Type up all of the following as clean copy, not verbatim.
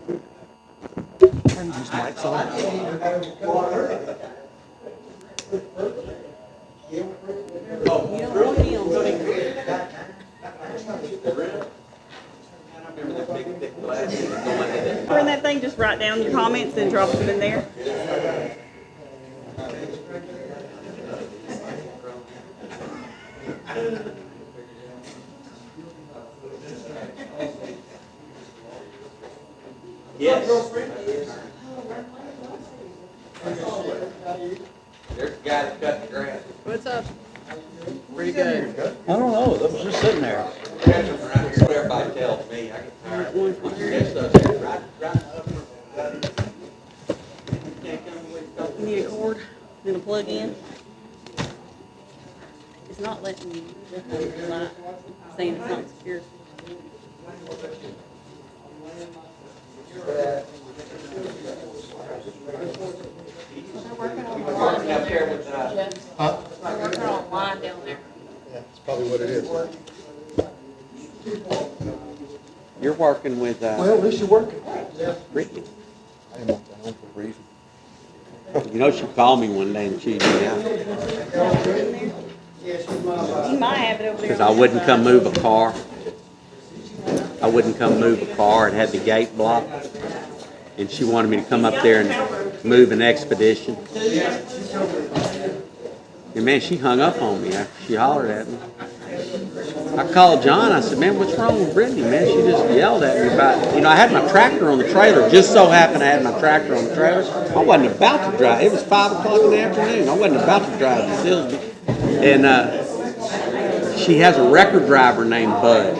Turn these mics on. In that thing, just write down your comments and drop them in there. Yes. There's a guy that cut the grass. What's up? Where you going? I don't know. That was just sitting there. Everybody tells me I get tired. You need a cord and a plug in. It's not letting me, saying it's not secure. They're working on the line down there. Jeff. They're working on a line down there. Yeah, that's probably what it is. You're working with Well, at least you're working. Brittany. I am on the home for a reason. You know, she called me one day and cheated me out You might have it over there. because I wouldn't come move a car. I wouldn't come move a car. It had the gate blocked. And she wanted me to come up there and move an expedition. And man, she hung up on me. She hollered at me. I called John. I said, man, what's wrong with Brittany, man? She just yelled at me about, I had my tractor on the trailer. Just so happened I had my tractor on the trailer. I wasn't about to drive. It was 5 o'clock in the afternoon. I wasn't about to drive to Silsby. And she has a record driver named Bud.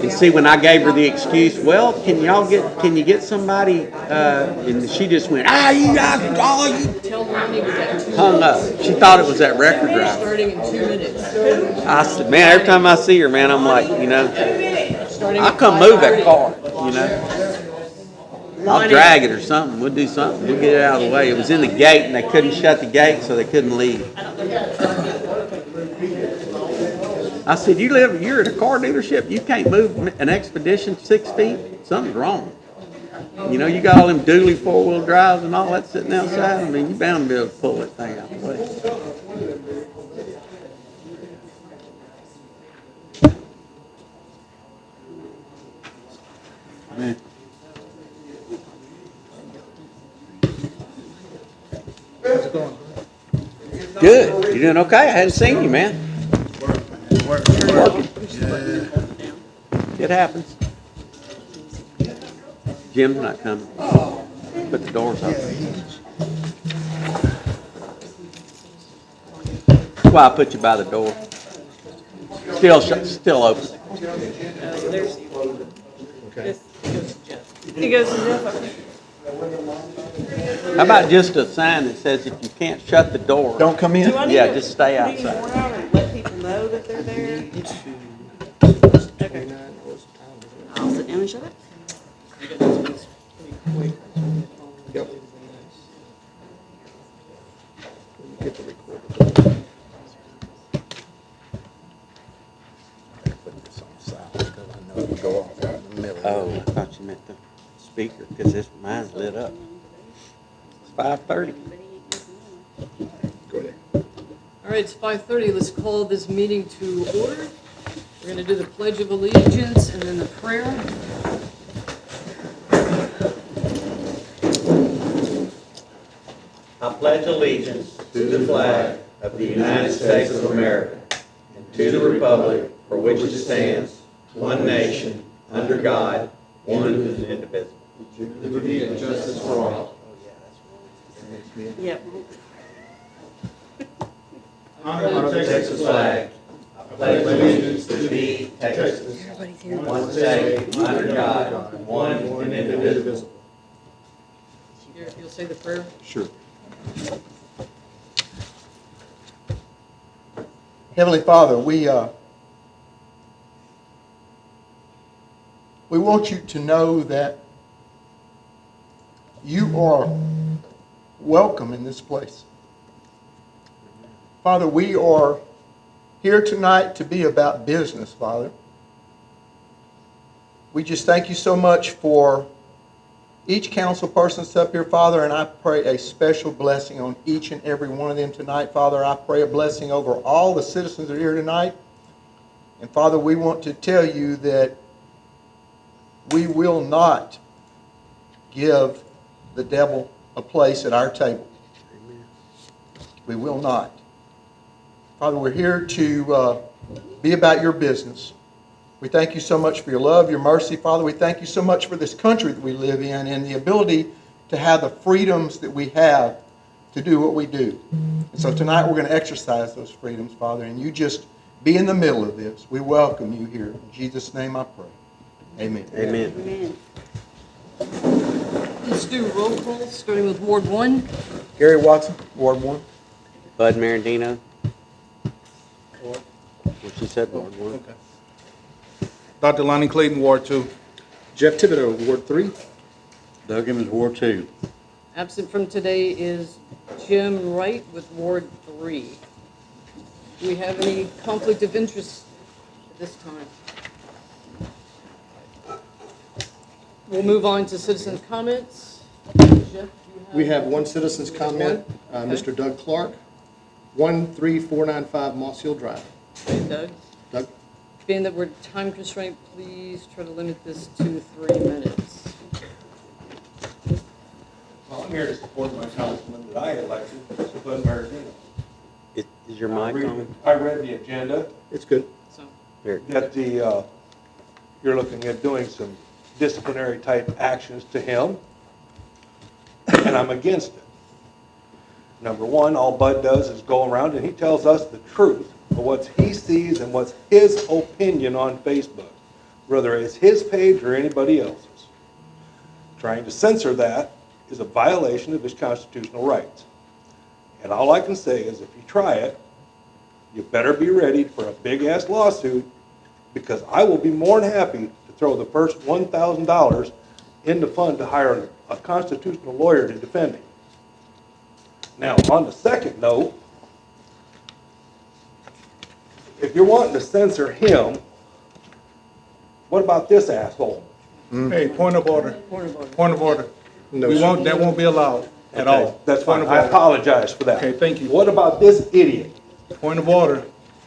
And see, when I gave her the excuse, well, can you get somebody? And she just went, you Tell Ronnie we got 2 hung up. She thought it was that record driver. starting in 2 minutes. I said, man, every time I see her, man, I'm like, Starting I'll at come move that 5:30. car, I'll drag it or something. We'll do something. We'll get it out of the way. It was in the gate, and they couldn't shut the gate, so they couldn't leave. I said, you're at a car dealership. You can't move an Expedition 6 feet? Something's wrong. You got all them dually 4-wheel drives and all that sitting outside. I mean, you're bound to be able to pull that thing out of the way. Man. How's it going? Good. You doing okay? I hadn't seen you, man. Working. It happens. Jim's not coming. Put the doors open. That's why I put you by the door. Still open. Okay. It goes to Jeff. How about just a sign that says if you can't shut the door, Don't come in? Do I need Yeah, to just stay put any outside. more out or let people know that they're there? Okay. I'll sit down and shut it. Yep. Get the recorder. Put this on silent because I know it'll go off out in the middle. Oh, I thought you meant the speaker because mine's lit up. It's 5:30. Go ahead. All right, it's 5:30. Let's call this meeting to order. We're going to do the Pledge of Allegiance and then the prayer. I pledge allegiance to the flag of the United States of America and to the republic for which it stands, one nation, under God, one and indivisible. Liberty and justice for all. Yep. Honor the Texas flag. I pledge allegiance to thee, Texas, Everybody's here. one state, under God, one and indivisible. You'll say the prayer? Sure. Heavenly Father, we want you to know that you are welcome in this place. Father, we are here tonight to be about business, Father. We just thank you so much for each council person that's up here, Father, and I pray a special blessing on each and every one of them tonight. Father, I pray a blessing over all the citizens that are here tonight. And Father, we want to tell you that we will not give the devil a place at our table. Amen. We will not. Father, we're here to be about your business. We thank you so much for your love, your mercy, Father. We thank you so much for this country that we live in and the ability to have the freedoms that we have to do what we do. And so tonight we're going to exercise those freedoms, Father, and you just be in the middle of this. We welcome you here. In Jesus' name I pray. Amen. Amen. Let's do roll call, starting with Ward 1. Gary Watson, Ward 1. Bud Marandino. What she said, Ward 1. Okay. Dr. Lonnie Clayton, Ward 2. Jeff Thibodeau, Ward 3. Doug Emmons, Ward 2. Absent from today is Jim Wright with Ward 3. Do we have any conflict of interest at this time? We'll move on to citizen comments. Jeff, We have one citizen's comment, Okay. Mr. Doug Clark, 13495 Moss Hill Drive. Okay, Doug. Doug? Being that we're time constrained, please try to limit this to 3 minutes. Well, I'm here to support my councilman that I elected, Mr. Bud Marandino. Is your mic on? I read the agenda, It's good. So, Here. that you're looking at doing some disciplinary type actions to him, and I'm against it. Number one, all Bud does is go around and he tells us the truth of what he sees and what's his opinion on Facebook, whether it's his page or anybody else's. Trying to censor that is a violation of his constitutional rights. And all I can say is if you try it, you better be ready for a big-ass lawsuit, because I will be more than happy to throw the first $1,000 in the fund to hire a constitutional lawyer to defend him. Now, on the second note, if you're wanting to censor him, what about this asshole? Hey, point of order. Point of order. No, We sir. won't, that won't be allowed at Okay, all. That's Point fine. of I order. apologize for that. Okay, thank you. What about this idiot? Point of order.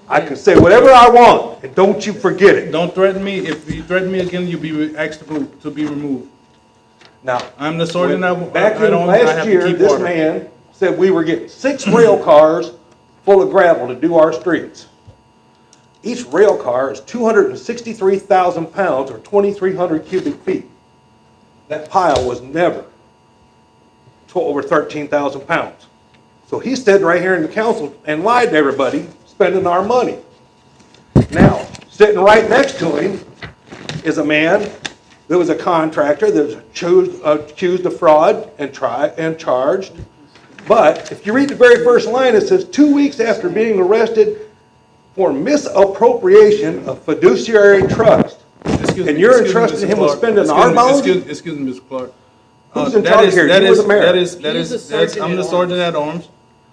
I can say whatever I want, and don't you forget it. Don't threaten me. If you threaten me again, you'll be asked to be removed. Now, I'm the sort that back I in don't, I last have to year, keep this order. man said we were getting 6 rail cars full of gravel to do our streets. Each rail car is 263,000 pounds or 2,300 cubic feet. That pile was never over 13,000 pounds. So he stood right here in the council and lied to everybody, spending our money. Now, sitting right next to him is a man that was a contractor that was accused of fraud and charged. But if you read the very first line, it says 2 weeks after being arrested for misappropriation of fiduciary trust. And you're entrusting him with spending our money? Excuse me, Mr. Clark. Who's in charge here? You or the mayor? He's the sergeant I'm at the sergeant at arms.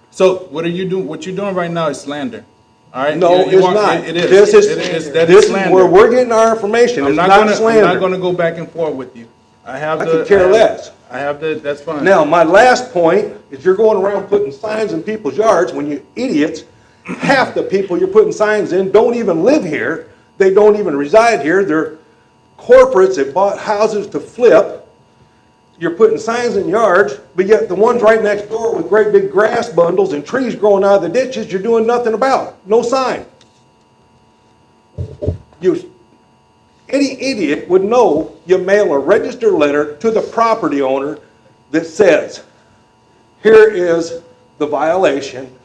So what are you doing? What you're doing right now is slander. All right? No, You it's want- not. It is. This is, It is. That this is is where slander. we're getting our information. It's not I'm slander. not gonna go back and forth with you. I have I the. could care less. I have the, that's fine. Now, my last point is you're going around putting signs in people's yards when you idiots, half the people you're putting signs in don't even live here. They don't even reside here. They're corporates that bought houses to flip. You're putting signs in yards, but yet the ones right next door with great big grass bundles and trees growing out of the ditches, you're doing nothing about. No sign. Any idiot would know you mail a registered letter to the property owner that says, here is the violation.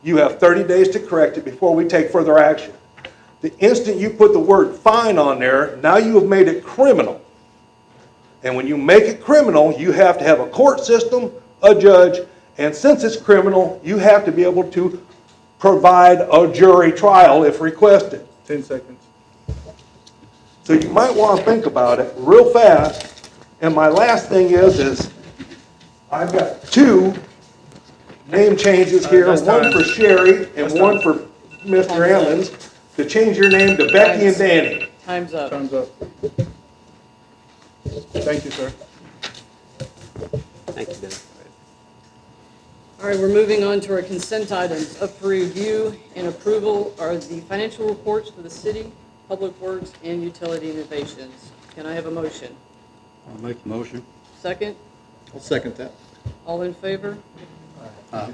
You have 30 days to correct it before we take further action. The instant you put the word fine on there, now you have made it criminal. And when you make it criminal, you have to have a court system, a judge, and since it's criminal, you have to be able to provide a jury trial if requested. 10 seconds. So you might want to think about it real fast. And my last thing is I've got 2 name changes here, That's one time. for Sherry and That's one time. for Mr. Emmons, to change your name to Becky and Danny. time's up. Time's up. Thank you, sir. Thank you, Bill. All right, we're moving on to our consent items. Up for review and approval are the financial reports for the city, public works, and utility innovations. Can I have a motion? I'll make the motion. Second? I'll second that. All in favor? Aye.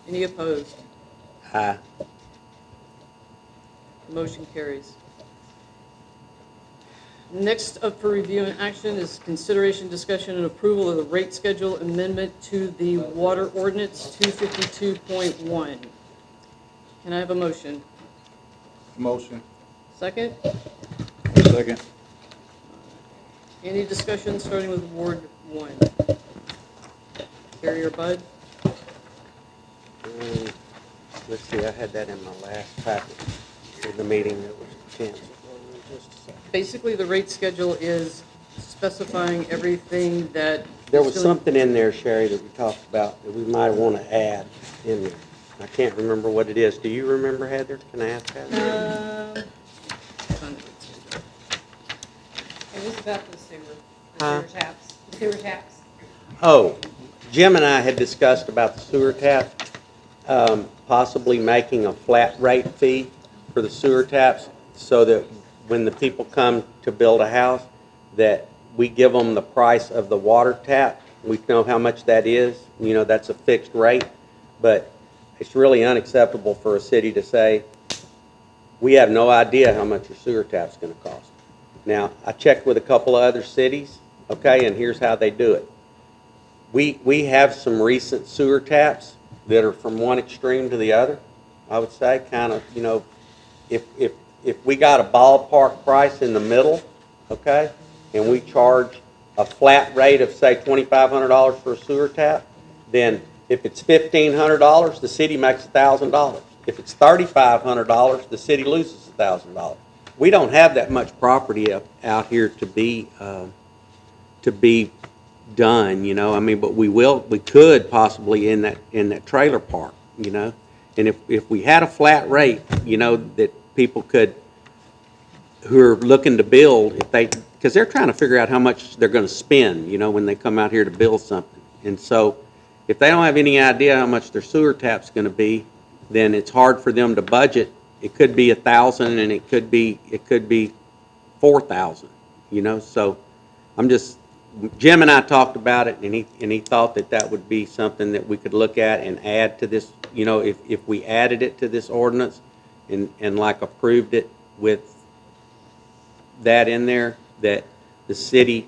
Any opposed? Aye. Motion carries. Next up for review and action is consideration, discussion, and approval of the rate schedule amendment to the water ordinance 252.1. Can I have a motion? Motion. Second? Second. Any discussion, starting with Ward 1? Carrier Bud? Let's see, I had that in my last packet for the meeting that was canceled. Just a second. Basically, the rate schedule is specifying everything that. There was something in there, Sherry, that we talked about that we might want to add in there. I can't remember what it is. Do you remember, Heather? Can I ask Heather? It was about the sewer, Huh? the sewer taps. Oh, Jim and I had discussed about the sewer tap, possibly making a flat rate fee for the sewer taps so that when the people come to build a house, that we give them the price of the water tap. We know how much that is. You know, that's a fixed rate. But it's really unacceptable for a city to say, we have no idea how much your sewer tap's going to cost. Now, I checked with a couple of other cities, okay, and here's how they do it. We have some recent sewer taps that are from one extreme to the other, I would say, kind of, you know, if we got a ballpark price in the middle, okay, and we charge a flat rate of, say, $2,500 for a sewer tap, then if it's $1,500, the city makes $1,000. If it's $3,500, the city loses $1,000. We don't have that much property out here to be done, you know. I mean, but we could possibly in that trailer park, you know. And if we had a flat rate, you know, that people could, who are looking to build, because they're trying to figure out how much they're going to spend, you know, when they come out here to build something. And so, if they don't have any idea how much their sewer tap's going to be, then it's hard for them to budget. It could be $1,000, and it could be $4,000, you know. So, Jim and I talked about it, and he thought that would be something that we could look at and add to this, you know, if we added it to this ordinance and like approved it with that in there, that the city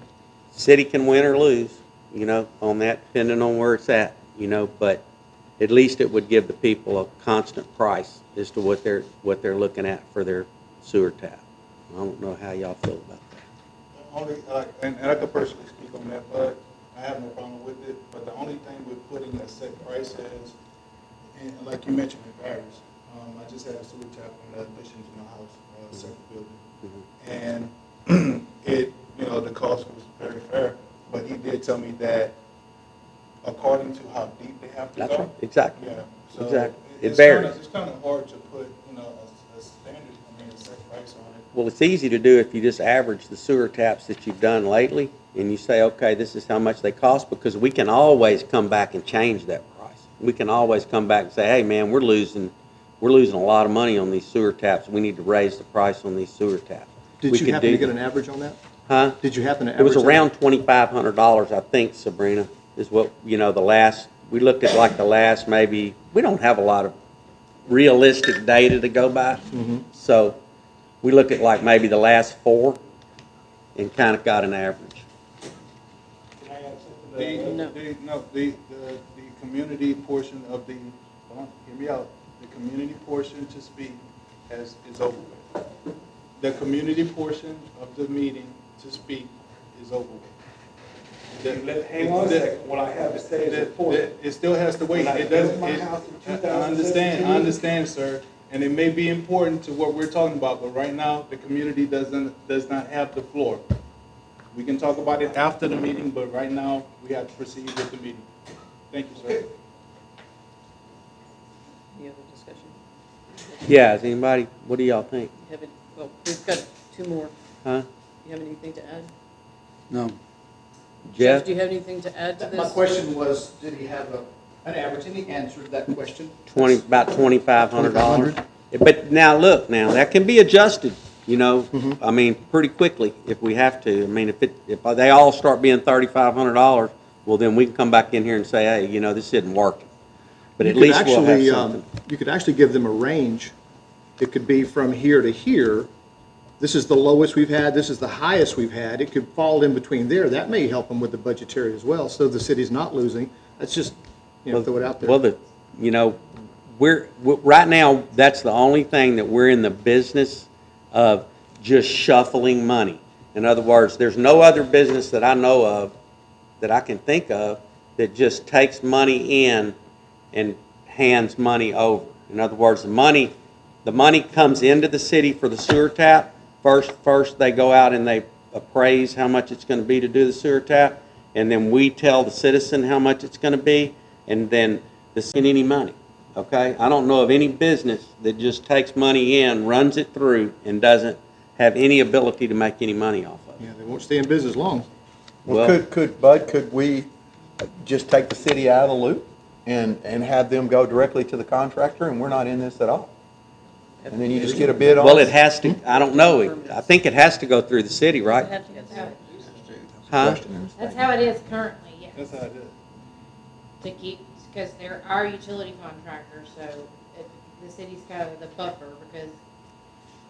can win or lose, you know, on that, depending on where it's at, you know, but at least it would give the people a constant price as to what they're looking at for their sewer tap. I don't know how y'all feel about that. Only, and I could personally speak on that, but I have no problem with it. But the only thing with putting a set price is, and like you mentioned, it varies. I just had a sewer tap in the addition to my house, second building, and it, you know, the cost was very fair. But he did tell me that according to how deep they have to That's go. right. Exactly. Yeah. So Exactly. It it's varies. It's kind of hard to put, you know, a standard, a set price on it. Well, it's easy to do if you just average the sewer taps that you've done lately, and you say, okay, this is how much they cost, because we can always come back and change that price. We can always come back and say, hey, man, we're losing a lot of money on these sewer taps. We need to raise the price on these sewer taps. Did you happen to get an average on that? Huh? Did you happen to It was average around $2,500, I think, Sabrina, is what, you know, we looked at like the last maybe, we don't have a lot of realistic data to go by. So we look at like maybe the last 4 and kind of got an average. Can I add something? The community portion of the, hold on, hear me out. The community portion to speak is over with. The community portion of the meeting to speak is over with. Hang on a second, what I have to say is important. It still has to wait. When I It doesn't. built my house in I understand, sir, and it may be important to what we're talking about, but right now, the community does not have the floor. We can talk about it after the meeting, but right now, we have to proceed with the meeting. Thank you, sir. Any other discussion? Yeah, is anybody, what do y'all think? Well, we've got 2 more. Huh? You have anything to add? No. Jeff? do you have anything to add to this? My question was, did he have an average, and he answered that question. About $2,500. But now, look, now, that can be adjusted, you know, I mean, pretty quickly if we have to. I mean, if they all start being $3,500, well, then we can come back in here and say, hey, you know, this isn't working. But at least we'll have something. You could actually give them a range. It could be from here to here. This is the lowest we've had, this is the highest we've had. It could fall in between there. That may help them with the budgetary as well, so the city's not losing. That's just, you know, throw it out there. Well, you know, right now, that's the only thing that we're in the business of, just shuffling money. In other words, there's no other business that I know of, that I can think of, that just takes money in and hands money over. In other words, the money comes into the city for the sewer tap. First they go out and they appraise how much it's going to be to do the sewer tap, and then we tell the citizen how much it's going to be, and then this isn't any money. Okay? I don't know of any business that just takes money in, runs it through, and doesn't have any ability to make any money off of it. Yeah, they won't stay in business long. Well, could we just take the city out of the loop and have them go directly to the contractor, and we're not in this at all? And then you just get a bid on it? Well, it has to, I don't know. I think it has to go through the city, right? That's how it- Huh? That's how it is currently, yes. That's how it is. To keep, because there are utility contractors, so the city's kind of the buffer, because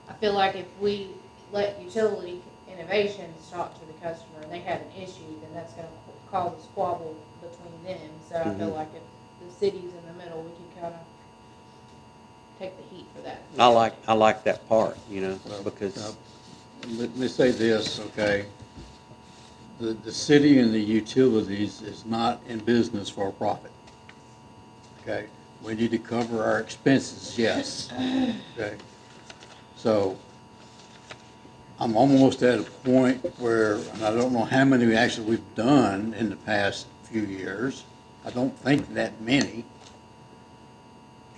I feel like if we let utility innovations talk to the customer and they have an issue, then that's gonna cause a squabble between them. So I feel like if the city's in the middle, we can kind of take the heat for that. I like that part, you know, because, Let me say this, okay? The city and the utilities is not in business for a profit. Okay? We need to cover our expenses, yes. Okay? So, I'm almost at a point where, and I don't know how many actually we've done in the past few years. I don't think that many.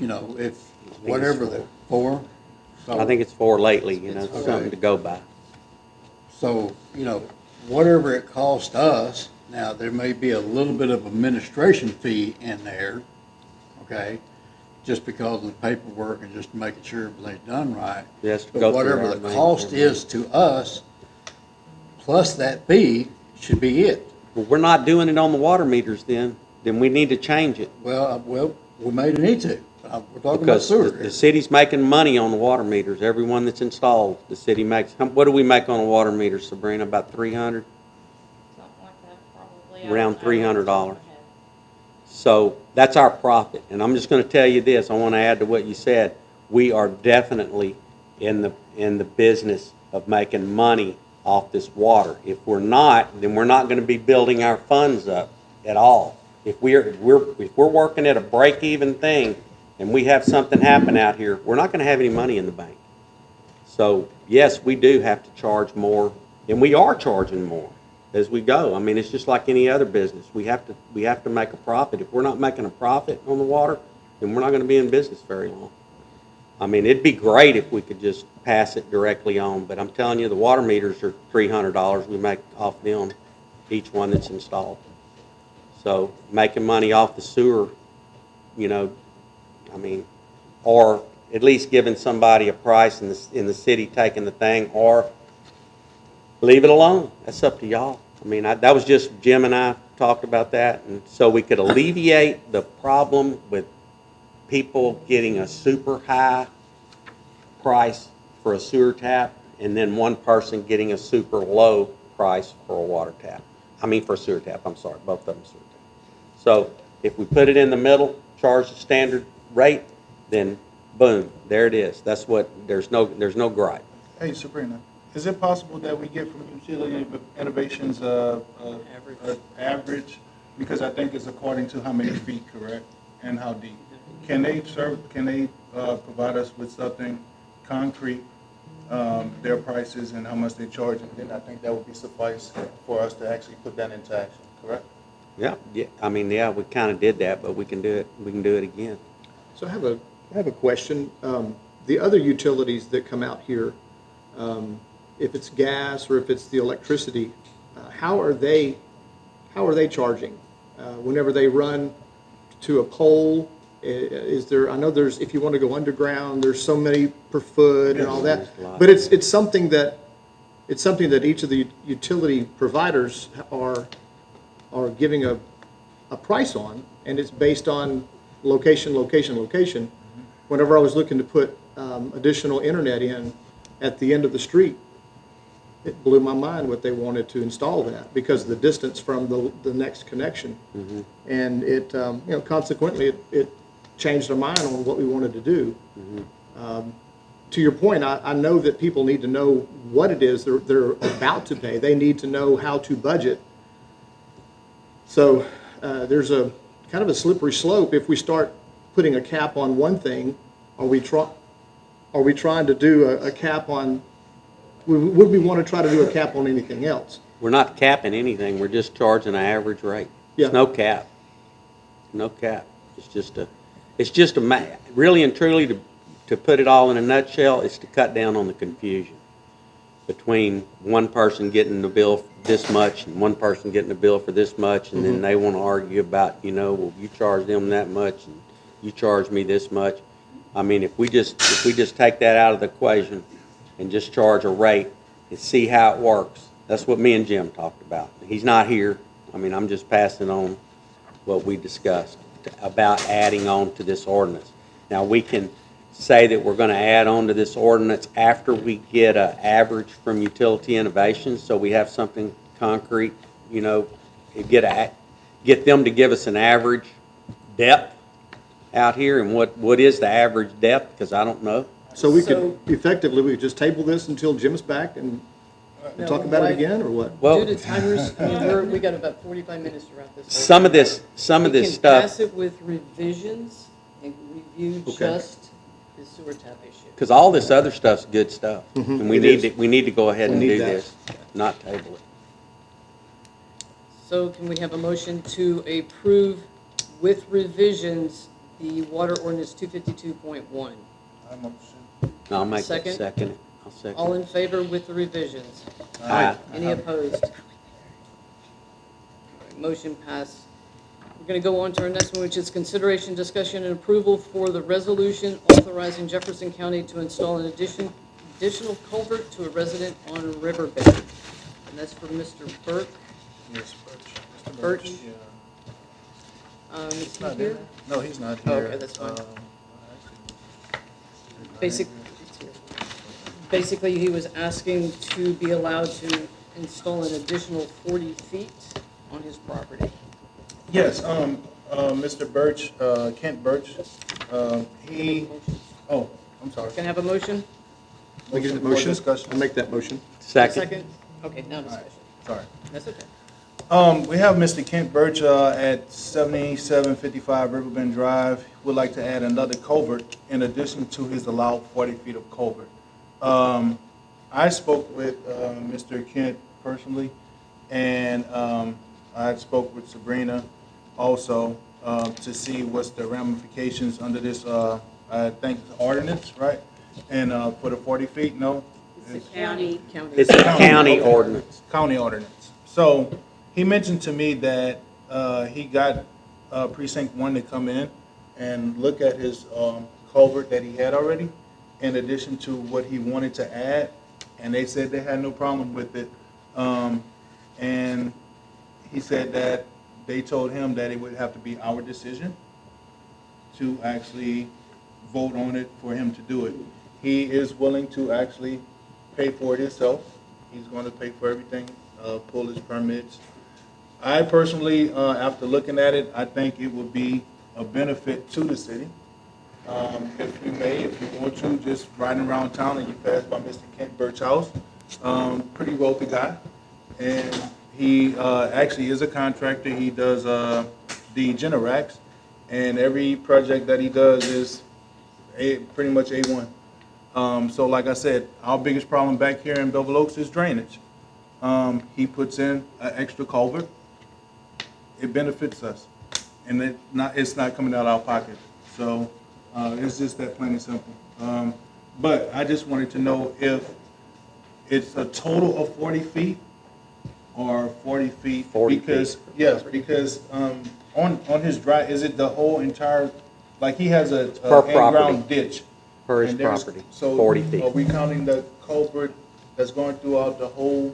You know, if, whatever the, 4? So- I think it's 4 lately, you know, Okay. something to go by. So, you know, whatever it cost us, now, there may be a little bit of administration fee in there, okay? Just because of the paperwork and just making sure everything's done right. Yes, to But go through whatever our the main- cost is to us, plus that fee, should be it. Well, we're not doing it on the water meters then we need to change it. Well, we may need to. We're talking about Because sewer. the city's making money on the water meters, everyone that's installed, the city makes, what do we make on a water meter, Sabrina, about 300? Something like that, probably. Around I don't know. $300. So that's our profit. And I'm just going to tell you this, I want to add to what you said. We are definitely in the business of making money off this water. If we're not, then we're not going to be building our funds up at all. If we're working at a break-even thing and we have something happen out here, we're not going to have any money in the bank. So yes, we do have to charge more, and we are charging more as we go. I mean, it's just like any other business. We have to make a profit. If we're not making a profit on the water, then we're not going to be in business very long. I mean, it'd be great if we could just pass it directly on, but I'm telling you, the water meters are $300 we make off them, each one that's installed. So making money off the sewer, you know, I mean, or at least giving somebody a price in the city taking the thing, or leave it alone. That's up to y'all. I mean, that was just Jim and I talked about that, and so we could alleviate the problem with people getting a super high price for a sewer tap, and then one person getting a super low price for a water tap. I mean, for a sewer tap, I'm sorry, both of them sewer tap. So if we put it in the middle, charge the standard rate, then boom, there it is. That's what, there's no gripe. Hey, Sabrina, is it possible that we get from Utility Innovations average? Because I think it's according to how many feet, correct, and how deep. Can they provide us with something concrete, their prices and how much they charge? And then I think that would be suffice for us to actually put that into action, correct? Yeah, I mean, yeah, we kind of did that, but we can do it again. So I have a question. The other utilities that come out here, if it's gas or if it's the electricity, how are they how are they charging? Whenever they run to a pole, is there, I know there's, if you want to go underground, there's so many per foot and all that. But it's something that each of the utility providers are giving a price on, and it's based on location, location, location. Whenever I was looking to put additional internet in at the end of the street, it blew my mind what they wanted to install that because of the distance from the next connection. And it, consequently, it changed our mind on what we wanted to do. To your point, I know that people need to know what it is they're about to pay. They need to know how to budget. So there's a kind of a slippery slope. If we start putting a cap on one thing, are we trying to do a cap on, would we want to try to do a cap on anything else? We're not capping anything, we're just charging an average rate. Yeah. There's no cap. No cap. It's just really and truly, to put it all in a nutshell, it's to cut down on the confusion between one person getting the bill this much and one person getting the bill for this much, and then they want to argue about, well, you charge them that much and you charge me this much. I mean, if we just take that out of the equation and just charge a rate and see how it works. That's what me and Jim talked about. He's not here. I mean, I'm just passing on what we discussed about adding on to this ordinance. Now, we can say that we're going to add on to this ordinance after we get an average from Utility Innovations, so we have something concrete, get them to give us an average depth out here, and what is the average depth, because I don't know. So we could effectively, we could just table this until Jim's back and talk about it again, or what? Well, Due to timers, we got about 45 minutes to wrap this up. some of this We can stuff, pass it with revisions and review just the sewer tap issue. because all this other stuff's good stuff, and we need to go ahead and We need do that. this, not table it. So can we have a motion to approve with revisions the water ordinance 252.1? I'll make that Second? second. I'll second. All in favor with the revisions? Aye. Any opposed? Motion passed. We're going to go on to our next one, which is consideration, discussion, and approval for the resolution authorizing Jefferson County to install an additional culvert to a resident on riverbed. And that's for Mr. Burke. Yes, Birch. Mr. Birch? Yeah. Is he here? No, he's not Oh, here. okay, that's fine. Basically, he was asking to be allowed to install an additional 40 feet on his property. Yes, Mr. Birch, Kent Birch, I'm sorry. Can I have a motion? Make a for motion? discussion. I'll make that motion. Second. Okay, now discussion. Sorry. That's okay. We have Mr. Kent Birch at 7755 Riverbend Drive. Would like to add another culvert in addition to his allowed 40 feet of culvert. I spoke with Mr. Kent personally, and I spoke with Sabrina also to see what's the ramifications under this, I think, ordinance, right? And for the 40 feet, no? It's the county. It's a county Okay. ordinance. County ordinance. So he mentioned to me that he got precinct 1 to come in and look at his culvert that he had already, in addition to what he wanted to add, and they said they had no problem with it. And he said that they told him that it would have to be our decision to actually vote on it for him to do it. He is willing to actually pay for it himself. He's going to pay for everything, pull his permits. I personally, after looking at it, I think it would be a benefit to the city. If you want to, just riding around town and you pass by Mr. Kent Birch's house, pretty wealthy guy. And he actually is a contractor. He does the Generacs, and every project that he does is pretty much A1. So like I said, our biggest problem back here in Bevil Oaks is drainage. He puts in an extra culvert. It benefits us, and it's not coming out of our pocket. So it's just that plain and simple. But I just wanted to know if it's a total of 40 feet or 40 feet? 40 Because, feet. yes, because, on his drive, is it the whole entire, like he has a Per in-ground property. ditch? Per his and there's- property, So 40 feet. are we counting the culvert that's going throughout the whole,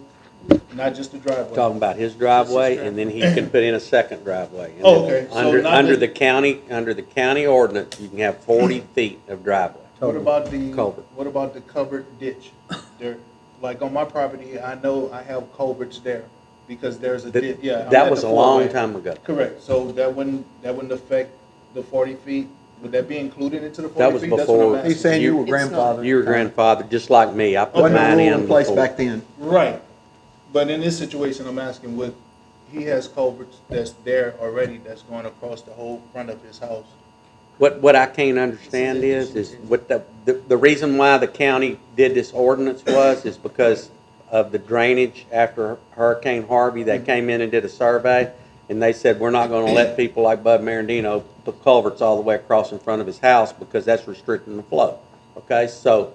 not just the driveway? Talking about his driveway, and then he can put in a second driveway. And Oh, then okay. So Under, not under the- under the county ordinance, you can have 40 feet of driveway. What about the, Culvert. what about the covered ditch? There, like on my property, I know I have culverts there because there's a ditch, yeah. I'm That at was the a long four-way. time ago. Correct, so that wouldn't affect the 40 feet? Would that be included into the 40 feet? That was That's what before- I'm He's asking. saying you were It's not. grandfather. Your grandfather, just like me, I put Wasn't a mine rule in in place before. back then. Right, but in this situation, I'm asking, he has culverts that's there already, that's going across the whole front of his house. What I can't understand is what the reason why the county did this ordinance is because of the drainage after Hurricane Harvey. They came in and did a survey, and they said, we're not gonna let people like Bud Marandino put culverts all the way across in front of his house because that's restricting the flow. Okay, so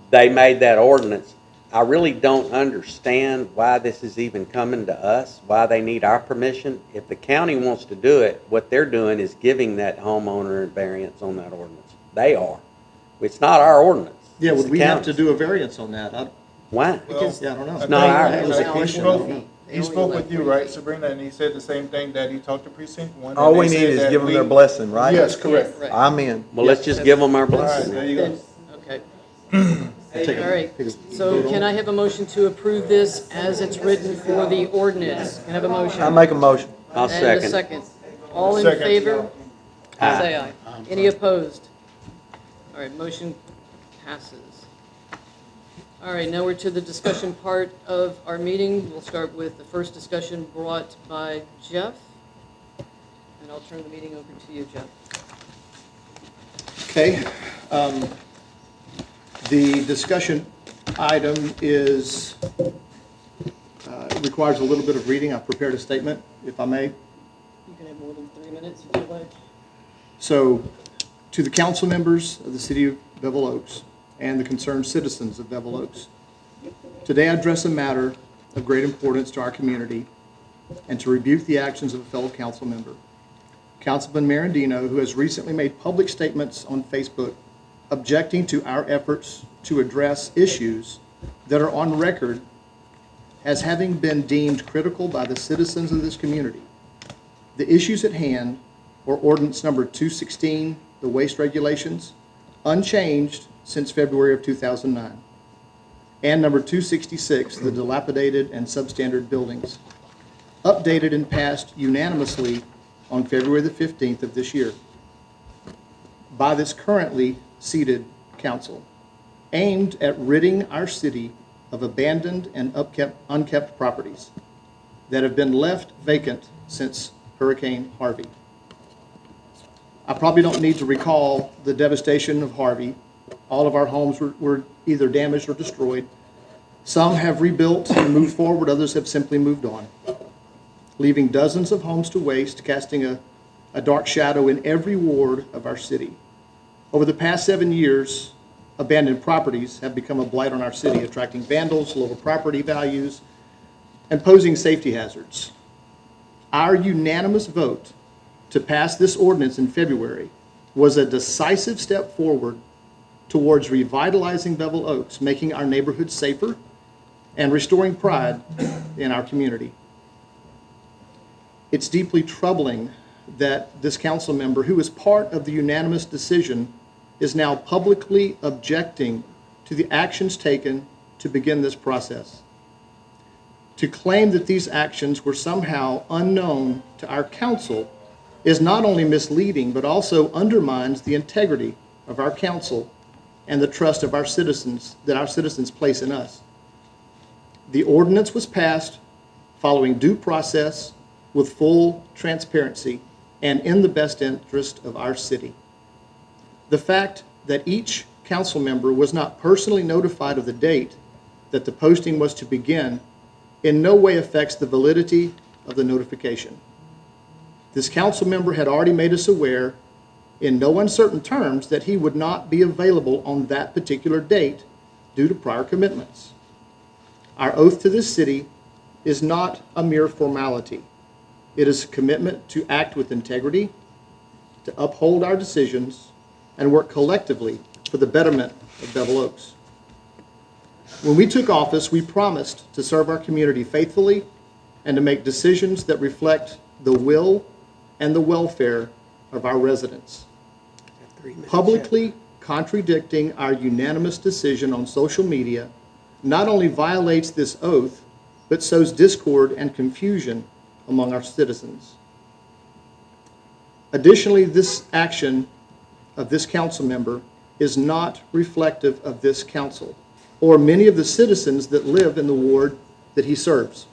they made that ordinance. I really don't understand why this is even coming to us, why they need our permission. If the county wants to do it, what they're doing is giving that homeowner a variance on that ordinance. They are. It's not our ordinance. Yeah, It's would the we have to county's. do a variance on that? Why? Well, Yeah, I don't know. It's not ours. That was a He question. spoke- He spoke with you, right, Sabrina, and he said the same thing that he talked to precinct 1. and All they we need said is that give them their we- blessing, right? Yes, correct. Right. I'm in. Well, let's just give them our All right, blessing. there you go. Okay. Take a- All right, take a so vote on can it. I have a motion to approve this as it's written for the ordinance? Can I have a motion? I make a motion. I'll And a second. second. All in Second. favor? Aye. Say aye. Any opposed? All right, motion passes. All right, now we're to the discussion part of our meeting. We'll start with the first discussion brought by Jeff. And I'll turn the meeting over to you, Jeff. Okay. The discussion item is, requires a little bit of reading. I've prepared a statement, if I may. You can have more than 3 minutes if you like. So, to the council members of the city of Bevil Oaks and the concerned citizens of Bevil Oaks, today I address a matter of great importance to our community and to rebuke the actions of a fellow council member, Councilman Marandino, who has recently made public statements on Facebook objecting to our efforts to address issues that are on record as having been deemed critical by the citizens of this community. The issues at hand were ordinance number 216, the waste regulations, unchanged since February of 2009, and number 266, the dilapidated and substandard buildings, updated and passed unanimously on February the 15th of this year by this currently seated council, aimed at ridding our city of abandoned and unkept properties that have been left vacant since Hurricane Harvey. I probably don't need to recall the devastation of Harvey. All of our homes were either damaged or destroyed. Some have rebuilt and moved forward, others have simply moved on, leaving dozens of homes to waste, casting a dark shadow in every ward of our city. Over the past 7 years, abandoned properties have become a blight on our city, attracting vandals, lower property values, and posing safety hazards. Our unanimous vote to pass this ordinance in February was a decisive step forward towards revitalizing Bevil Oaks, making our neighborhoods safer, and restoring pride in our community. It's deeply troubling that this council member, who is part of the unanimous decision, is now publicly objecting to the actions taken to begin this process. To claim that these actions were somehow unknown to our council is not only misleading, but also undermines the integrity of our council and the trust of our citizens, that our citizens place in us. The ordinance was passed following due process with full transparency and in the best interest of our city. The fact that each council member was not personally notified of the date that the posting was to begin in no way affects the validity of the notification. This council member had already made us aware in no uncertain terms that he would not be available on that particular date due to prior commitments. Our oath to this city is not a mere formality. It is a commitment to act with integrity, to uphold our decisions, and work collectively for the betterment of Bevil Oaks. When we took office, we promised to serve our community faithfully and to make decisions that reflect the will and the welfare of our residents. Publicly contradicting our unanimous decision on social media not only violates this oath, but sows discord and confusion among our citizens. Additionally, this action of this council member is not reflective of this council or many of the citizens that live in the ward that he serves.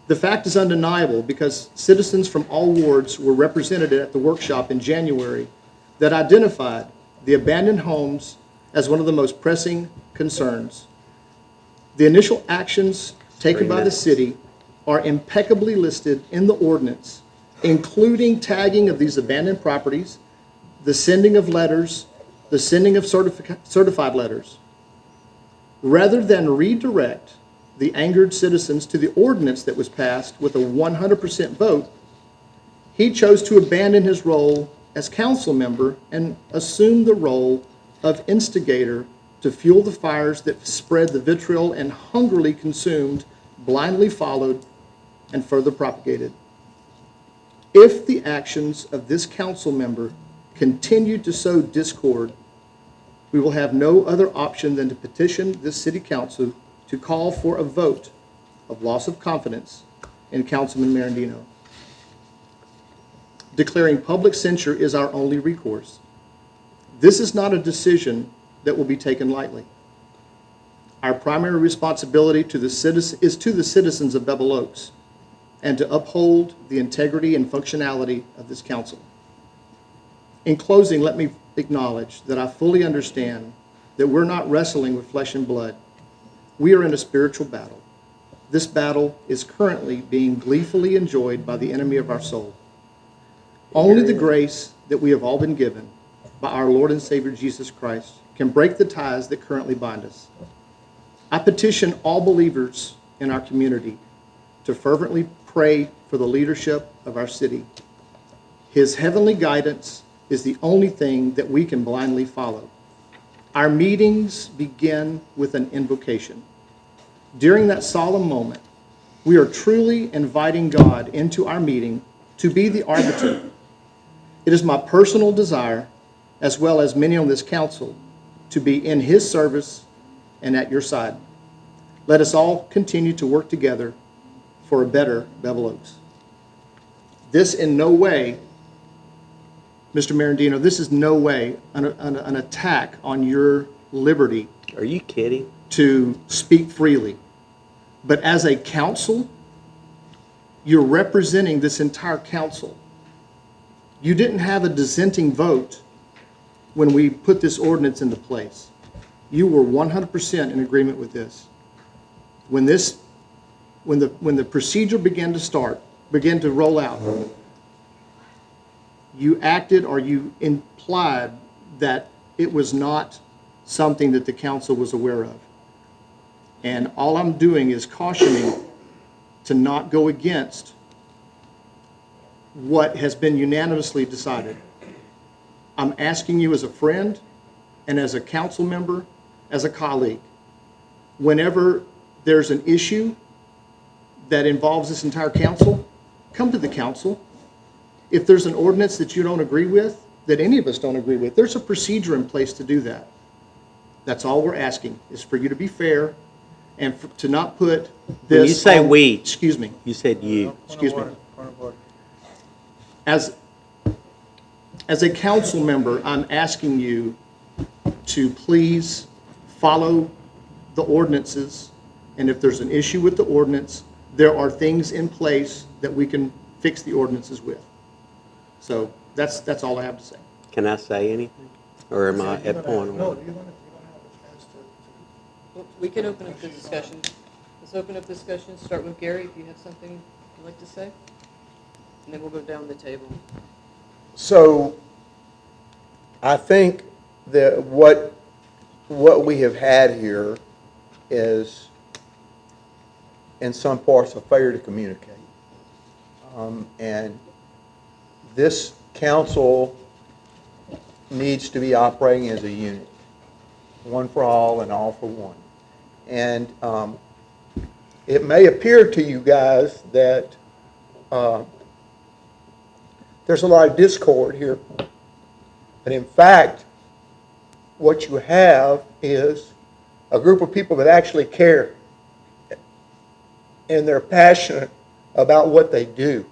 The fact is undeniable because citizens from all wards were represented at the workshop in January that identified the abandoned homes as one of the most pressing concerns. The initial actions taken by the city are impeccably listed in the ordinance, including tagging of these abandoned properties, the sending of letters, the sending of certified letters. Rather than redirect the angered citizens to the ordinance that was passed with a 100% vote, he chose to abandon his role as council member and assume the role of instigator to fuel the fires that spread the vitriol and hungrily consumed, blindly followed, and further propagated. If the actions of this council member continue to sow discord, we will have no other option than to petition this city council to call for a vote of loss of confidence in Councilman Marandino. Declaring public censure is our only recourse. This is not a decision that will be taken lightly. Our primary responsibility is to the citizens of Bevil Oaks and to uphold the integrity and functionality of this council. In closing, let me acknowledge that I fully understand that we're not wrestling with flesh and blood. We are in a spiritual battle. This battle is currently being gleefully enjoyed by the enemy of our soul. Only the grace that we have all been given by our Lord and Savior Jesus Christ can break the ties that currently bind us. I petition all believers in our community to fervently pray for the leadership of our city. His heavenly guidance is the only thing that we can blindly follow. Our meetings begin with an invocation. During that solemn moment, we are truly inviting God into our meeting to be the arbiter. It is my personal desire, as well as many on this council, to be in his service and at your side. Let us all continue to work together for a better Bevil Oaks. This in no way, Mr. Marandino, this is no way an attack on your liberty. Are you kidding? To speak freely. But as a council, you're representing this entire council. You didn't have a dissenting vote when we put this ordinance into place. You were 100% in agreement with this. When the procedure began to roll out, you acted or you implied that it was not something that the council was aware of. And all I'm doing is cautioning to not go against what has been unanimously decided. I'm asking you as a friend and as a council member, as a colleague, whenever there's an issue that involves this entire council, come to the council. If there's an ordinance that you don't agree with, that any of us don't agree with, there's a procedure in place to do that. That's all we're asking, is for you to be fair and to not put this. When you say we. Excuse me. You said you. Excuse me. As a council member, I'm asking you to please follow the ordinances, and if there's an issue with the ordinance, there are things in place that we can fix the ordinances with. So that's all I have to say. Can I say anything? Or am I at point? No, you don't have a chance to. We can open up the discussion. Let's open up the discussion. Start with Gary, if you have something you'd like to say. And then we'll go down the table. So I think that what we have had here is in some parts, a failure to communicate. And this council needs to be operating as a unit, one for all and all for one. And it may appear to you guys that there's a lot of discord here, but in fact, what you have is a group of people that actually care, and they're passionate about what they do.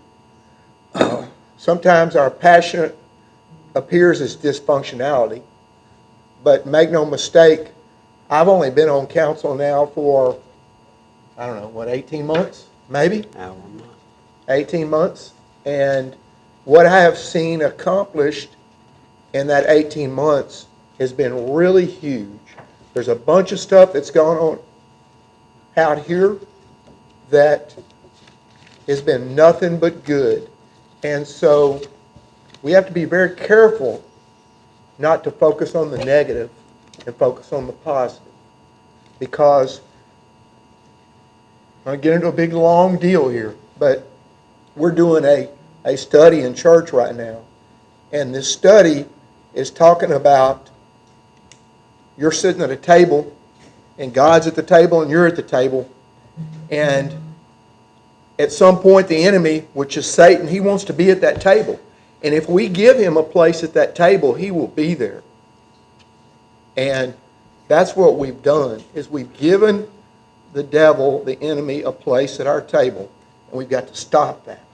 Sometimes our passion appears as dysfunctionality, but make no mistake, I've only been on council now for, I don't know, what, 18 months, maybe? 18 months. And what I have seen accomplished in that 18 months has been really huge. There's a bunch of stuff that's gone on out here that has been nothing but good. And so we have to be very careful not to focus on the negative and focus on the positive. Because I'm going to get into a big long deal here, but we're doing a study in church right now. And this study is talking about you're sitting at a table, and God's at the table, and you're at the table. And at some point, the enemy, which is Satan, he wants to be at that table. And if we give him a place at that table, he will be there. And that's what we've done, is we've given the devil, the enemy, a place at our table. And we've got to stop that.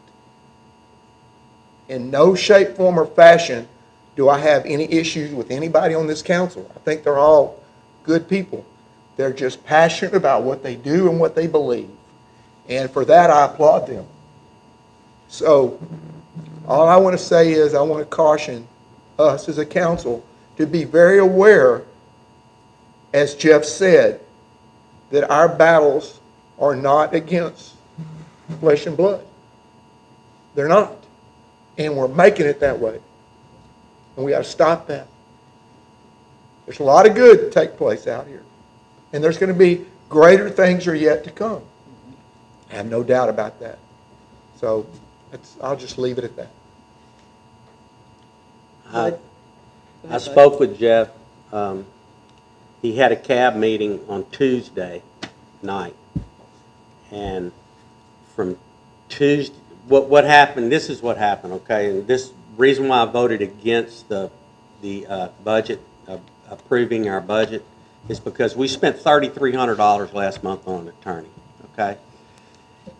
In no shape, form, or fashion do I have any issues with anybody on this council. I think they're all good people. They're just passionate about what they do and what they believe. And for that, I applaud them. So, all I want to say is I want to caution us as a council to be very aware, as Jeff said, that our battles are not against flesh and blood. They're not. And we're making it that way. And we got to stop that. There's a lot of good to take place out here. And there's going to be greater things are yet to come. I have no doubt about that. So I'll just leave it at that. I spoke with Jeff. He had a cab meeting on Tuesday night. And from Tuesday, what happened, this is what happened, okay? And this reason why I voted against the budget, approving our budget, is because we spent $3,300 last month on an attorney, okay?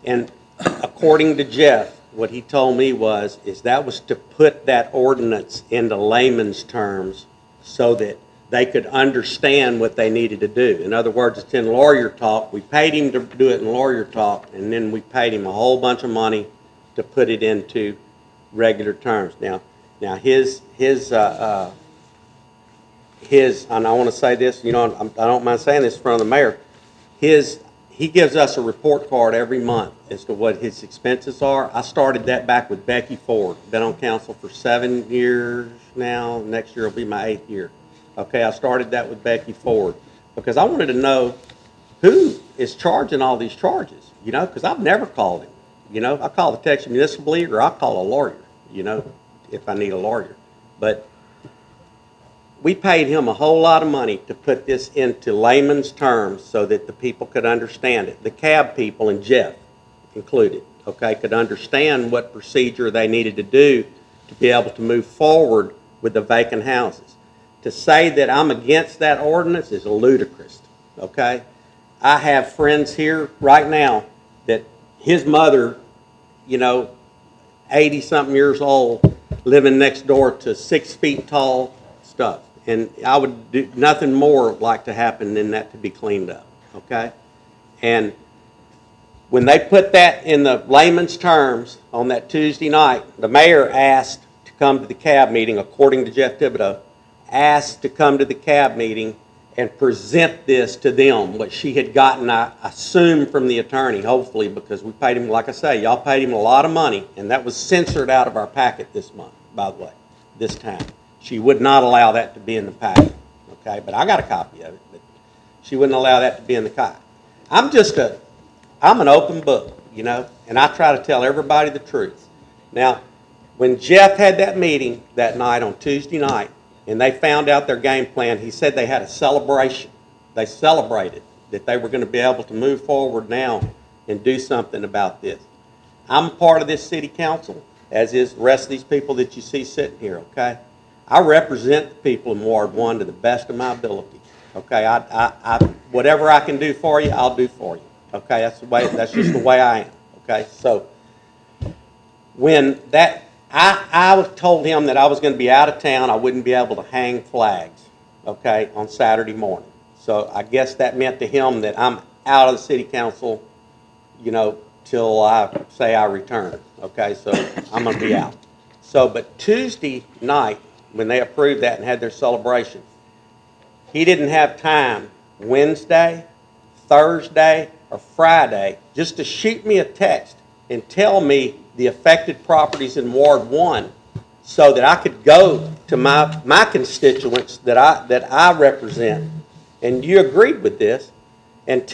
And according to Jeff, what he told me is that was to put that ordinance into layman's terms so that they could understand what they needed to do. In other words, it's in lawyer talk. We paid him to do it in lawyer talk, and then we paid him a whole bunch of money to put it into regular terms. Now his, and I want to say this, you know, I don't mind saying this in front of the mayor. He gives us a report card every month as to what his expenses are. I started that back with Becky Ford. Been on council for 7 years now. Next year will be my 8th year. Okay, I started that with Becky Ford because I wanted to know who is charging all these charges, you know, because I've never called him. You know, I call the Texas Municipal League or I call a lawyer, you know, if I need a lawyer. But we paid him a whole lot of money to put this into layman's terms so that the people could understand it. The cab people, and Jeff included, okay, could understand what procedure they needed to do to be able to move forward with the vacant houses. To say that I'm against that ordinance is ludicrous, okay? I have friends here right now that his mother, you know, 80-something years old, living next door to 6 feet tall stuff. And I would do nothing more like to happen than that to be cleaned up, okay? And when they put that in the layman's terms on that Tuesday night, the mayor asked to come to the cab meeting, according to Jeff Thibodeau, asked to come to the cab meeting and present this to them, what she had gotten, I assume, from the attorney, hopefully, because we paid him, like I say, y'all paid him a lot of money, and that was censored out of our packet this month, by the way, this time. She would not allow that to be in the packet, okay? But I got a copy of it, but she wouldn't allow that to be in the packet. I'm I'm an open book, you know, and I try to tell everybody the truth. Now, when Jeff had that meeting that night on Tuesday night, and they found out their game plan, he said they had a celebration. They celebrated that they were going to be able to move forward now and do something about this. I'm a part of this city council, as is the rest of these people that you see sitting here, okay? I represent the people in Ward 1 to the best of my ability, okay? Whatever I can do for you, I'll do for you, okay? That's just the way I am, okay? So when I told him that I was going to be out of town, I wouldn't be able to hang flags, okay, on Saturday morning. So I guess that meant to him that I'm out of the city council, you know, till I say I return, okay? So I'm going to be out. So, but Tuesday night, when they approved that and had their celebration, he didn't have time Wednesday, Thursday, or Friday just to shoot me a text and tell me the affected properties in Ward 1 so that I could go to my constituents that I represent, and you agreed with this, and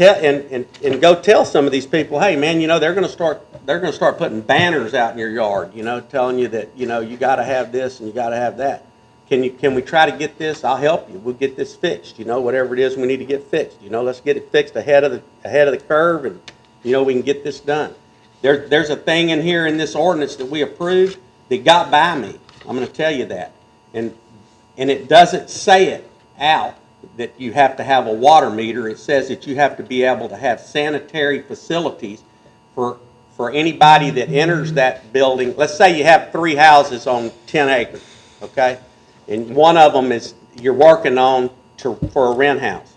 go tell some of these people, hey man, you know, they're going to start putting banners out in your yard, you know, telling you that, you know, you got to have this and you got to have that. Can we try to get this? I'll help you. We'll get this fixed, you know, whatever it is we need to get fixed. You know, let's get it fixed ahead of the curve, and you know, we can get this done. There's a thing in here in this ordinance that we approved that got by me. I'm going to tell you that. And it doesn't say it out that you have to have a water meter. It says that you have to be able to have sanitary facilities for anybody that enters that building. Let's say you have 3 houses on 10 acres, okay? And one of them is you're working on for a rent house.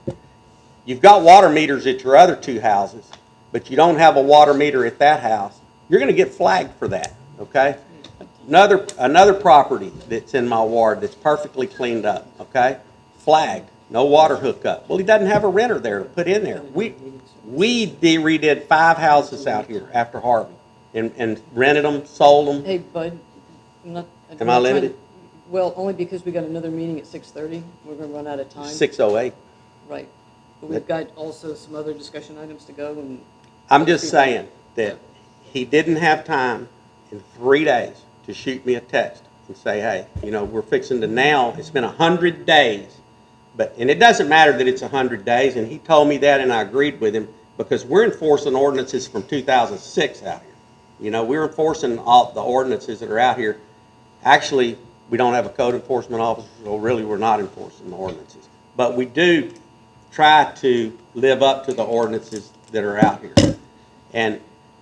You've got water meters at your other 2 houses, but you don't have a water meter at that house. You're going to get flagged for that, okay? Another property that's in my ward that's perfectly cleaned up, okay? Flagged, no water hookup. Well, he doesn't have a renter there to put in there. We redid 5 houses out here after Harvey and rented them, sold them. Hey, Bud, Am I limited? Well, only because we got another meeting at 6:30. We're going to run out of time. 6:08. Right. But we've got also some other discussion items to go. And I'm just saying that he didn't have time in 3 days to shoot me a text and say, hey, you know, we're fixing to now, it's been 100 days. And it doesn't matter that it's 100 days, and he told me that, and I agreed with him, because we're enforcing ordinances from 2006 out here. You know, we're enforcing all the ordinances that are out here. Actually, we don't have a code enforcement officer, so really we're not enforcing the ordinances. But we do try to live up to the ordinances that are out here. And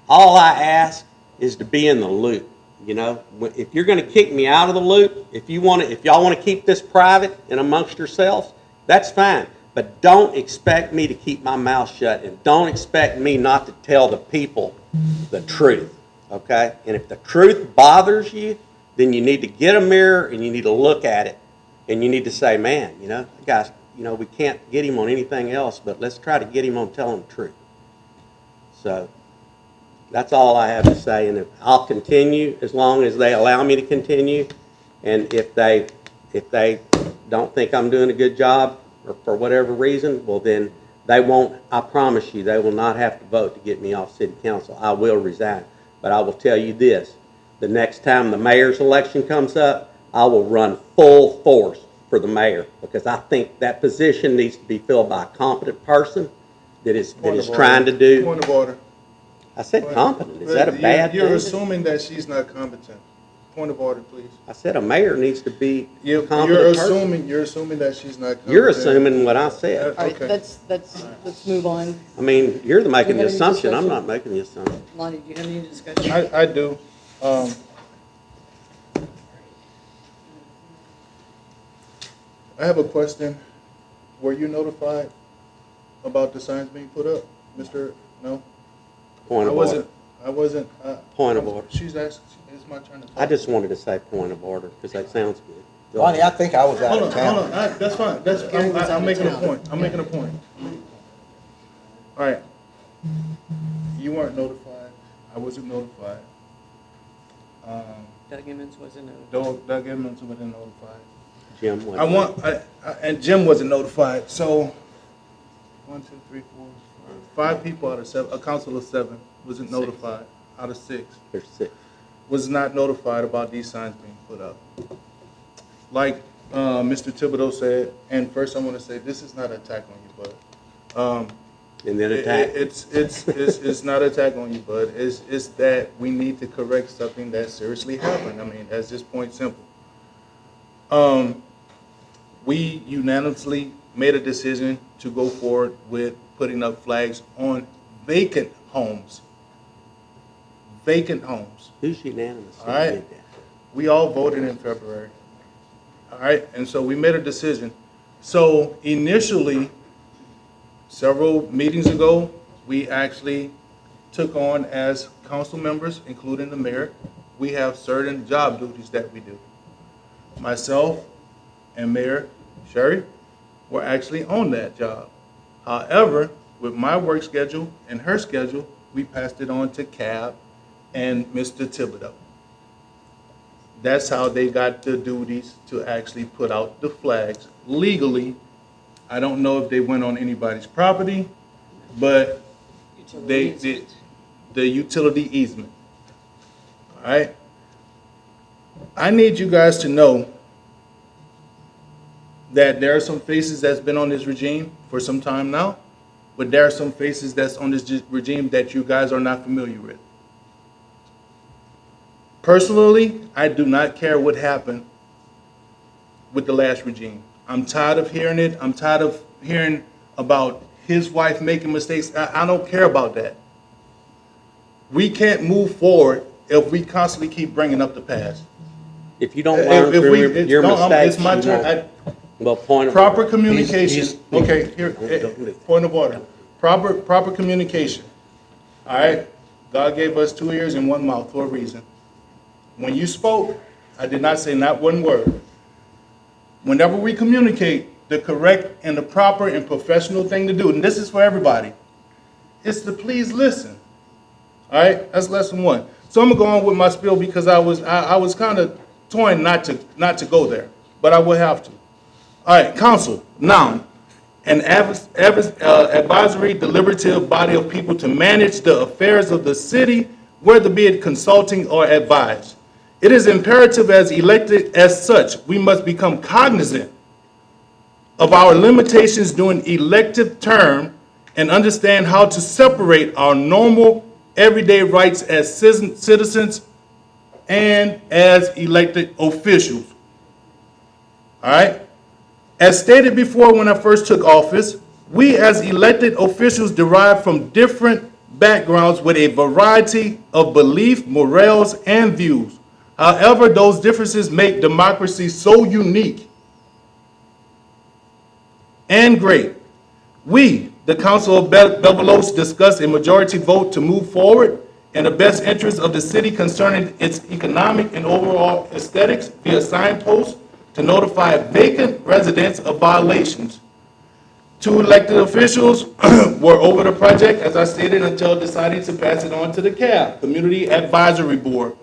all I ask is to be in the loop. You know, if you're going to kick me out of the loop, if y'all want to keep this private and amongst yourselves, that's fine. But don't expect me to keep my mouth shut, and don't expect me not to tell the people the truth, okay? And if the truth bothers you, then you need to get a mirror and you need to look at it, and you need to say, man, you know, guys, you know, we can't get him on anything else, but let's try to get him on telling the truth. So that's all I have to say, and I'll continue as long as they allow me to continue. And if they don't think I'm doing a good job, or for whatever reason, well then they won't, I promise you, they will not have to vote to get me off city council. I will resign. But I will tell you this, the next time the mayor's election comes up, I will run full force for the mayor, because I think that position needs to be filled by a competent person that is trying to do. Point of order. I said competent. Is that a bad thing? You're assuming that she's not competent. Point of order, please. I said a mayor needs to be a You're competent person. assuming that she's not competent. You're assuming what I said. all right, Okay. let's move on. I mean, you're making the You have any assumption. I'm discussion? not making the assumption. Lonnie, do you have any discussion? I do. I have a question. Were you notified about the signs being put up, Mr.? No? Point of order. I wasn't. Point of order. She's asked, it's my turn to talk. I just wanted to say point of order because that sounds good. Go Lonnie, ahead. I think I was out Hold of on, town. hold on. That's fine. Gary was out I'm of making a town. point. I'm making a point. All right. You weren't notified. I wasn't notified. Doug Emmons wasn't notified. Doug Edmonds wasn't notified. Jim, And Jim wasn't notified. So 1, 2, 3, 4, 5 people out of 7, a council of 7 wasn't notified out of 6. There's 6. Was not notified about these signs being put up. Like Mr. Thibodeau said, and first I want to say, this is not an attack on you, bud. And then attack. It's not an attack on you, bud. It's that we need to correct something that seriously happened. I mean, that's just point simple. We unanimously made a decision to go forward with putting up flags on vacant homes. Vacant homes. Who's unanimous? All right. We all voted in February. All right. And so we made a decision. So initially, several meetings ago, we actually took on as council members, including the mayor, we have certain job duties that we do. Myself and Mayor Sherry were actually on that job. However, with my work schedule and her schedule, we passed it on to Cab and Mr. Thibodeau. That's how they got the duties to actually put out the flags legally. I don't know if they went on anybody's property, but they did the utility easement. All right? I need you guys to know that there are some faces that's been on this regime for some time now, but there are some faces that's on this regime that you guys are not familiar with. Personally, I do not care what happened with the last regime. I'm tired of hearing it. I'm tired of hearing about his wife making mistakes. I don't care about that. We can't move forward if we constantly keep bringing up the past. If you don't learn from your mistakes, it's my you turn. won't. Well, point of Proper order. communication. Okay, here, point of order. Proper communication. All right? God gave us 2 ears and 1 mouth for a reason. When you spoke, I did not say not one word. Whenever we communicate, the correct and the proper and professional thing to do, and this is for everybody, is to please listen. All right? That's lesson 1. So I'm gonna go on with my spiel because I was kind of torn not to go there, but I will have to. All right, council, noun, an advisory deliberative body of people to manage the affairs of the city, whether be it consulting or advised. It is imperative as elected as such, we must become cognizant of our limitations during elective term and understand how to separate our normal everyday rights as citizens and as elected officials. All right? As stated before when I first took office, we as elected officials derive from different backgrounds with a variety of belief, morals, and views. However, those differences make democracy so unique and great. We, the Council of Bevil, discussed a majority vote to move forward in the best interest of the city concerning its economic and overall aesthetics via signposts to notify vacant residents of violations. 2 elected officials were over the project, as I stated, until deciding to pass it on to the CAB, Community Advisory Board.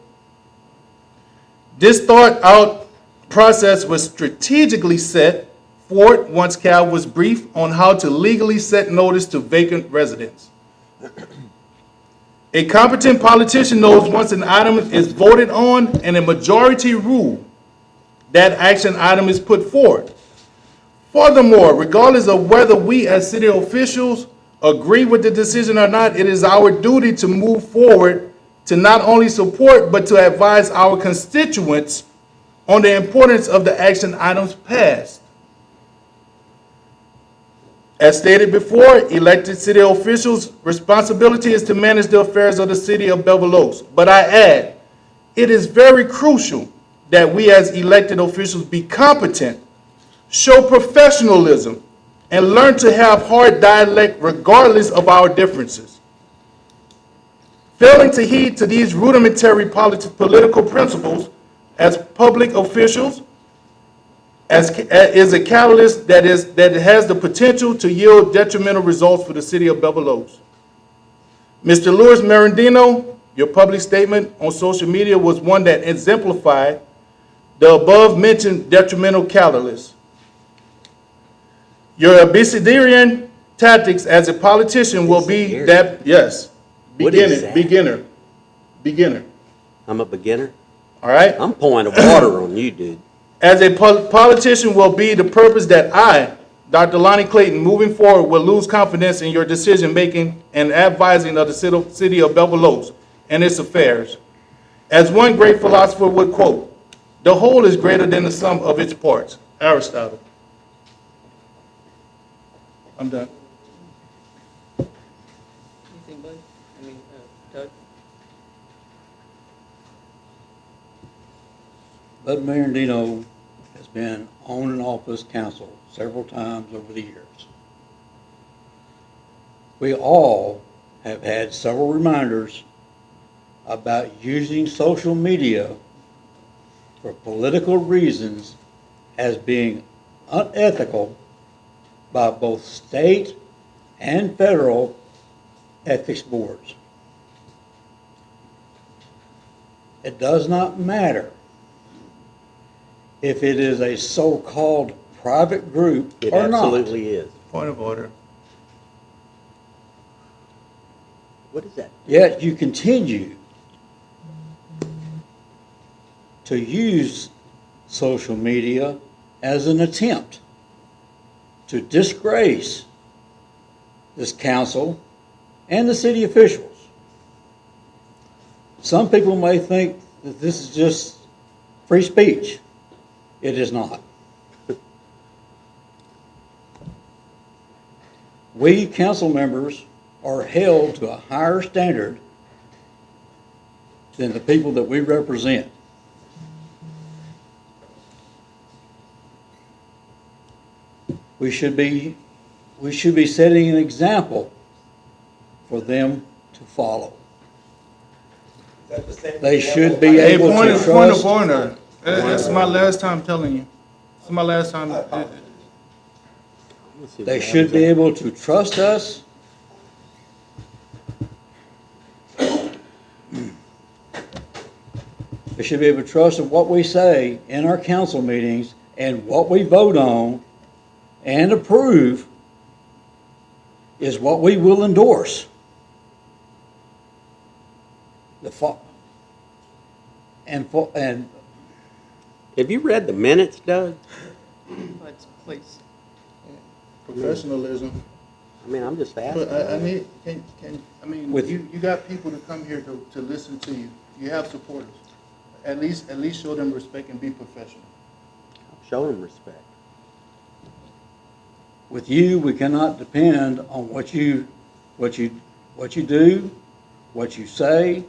This thought-out process was strategically set forth once CAB was briefed on how to legally set notice to vacant residents. A competent politician knows once an item is voted on and a majority rule, that action item is put forward. Furthermore, regardless of whether we as city officials agree with the decision or not, it is our duty to move forward to not only support but to advise our constituents on the importance of the action items passed. As stated before, elected city officials' responsibility is to manage the affairs of the city of Bevil Oaks. But I add, it is very crucial that we as elected officials be competent, show professionalism, and learn to have hard dialect regardless of our differences. Failing to heed to these rudimentary political principles as public officials is a catalyst that has the potential to yield detrimental results for the city of Bevil Oaks. Mr. Louis Marandino, your public statement on social media was one that exemplified the above-mentioned detrimental catalyst. Your obsidian tactics as a politician will be that, yes, What is that? beginner, I'm a beginner. all right? I'm pouring the water on you, dude. As a politician will be the purpose that I, Dr. Lonnie Clayton, moving forward, will lose confidence in your decision-making and advising of the city of Bevil Oaks and its affairs. As one great philosopher would quote, "The whole is greater than the sum of its parts." Aristotle. I'm done. Anything, Bud? Doug? Bud Marandino has been on and off this council several times over the years. We all have had several reminders about using social media for political reasons as being unethical by both state and federal ethics boards. It does not matter if it is a so-called private group It or not. absolutely is. Point of order. What is that? Yet you continue to use social media as an attempt to disgrace this council and the city officials. Some people may think that this is just free speech. It is not. We council members are held to a higher standard than the people that we represent. We should be setting an example for them to follow. They should be Hey, able point to of trust. order. This is my last time telling you. This is my last time. They should be able to trust us. They should be able to trust in what we say in our council meetings and what we vote on and approve is what we will endorse. And Have you read the minutes, Doug? Bud, please. Professionalism. I mean, I'm just asking. But I need, I mean, With- you got people to come here to listen to you. You have supporters. At least show them respect and be professional. Show them respect. with you, we cannot depend on what you do, what you say,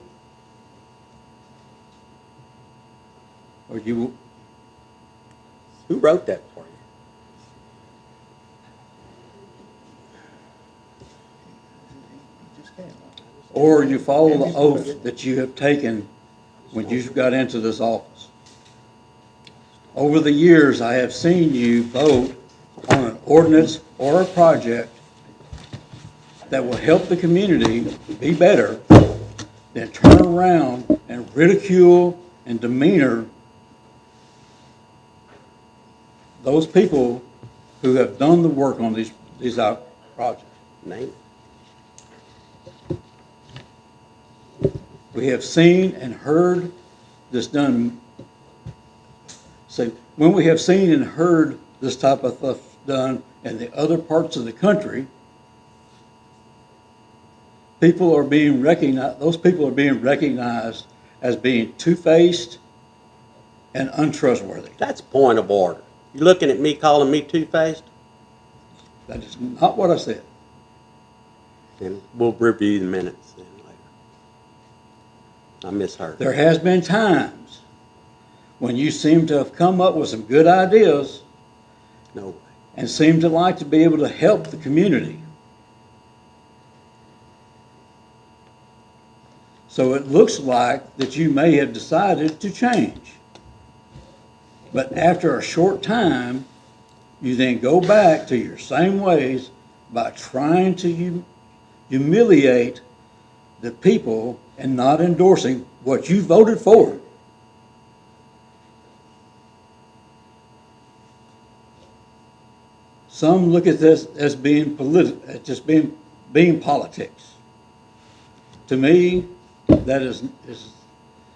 or you. Who wrote that for you? You just can't. Or you follow the oath that you have taken when you got into this office. Over the years, I have seen you vote on an ordinance or a project that will help the community be better than turn around and ridicule and demeanor those people who have done the work on these projects. Name We have seen and heard this done. So when we have seen and heard this type of stuff done in the other parts of the country, people are being recognized, those people are being recognized as being two-faced and untrustworthy. That's point of order. You looking at me calling me two-faced? That is not what I said. Then we'll review the minutes then later. I misheard. There has been times when you seem to have come up with some good ideas No way. and seem to like to be able to help the community. So it looks like that you may have decided to change. But after a short time, you then go back to your same ways by trying to humiliate the people and not endorsing what you voted for. Some look at this as being just being politics. To me, that is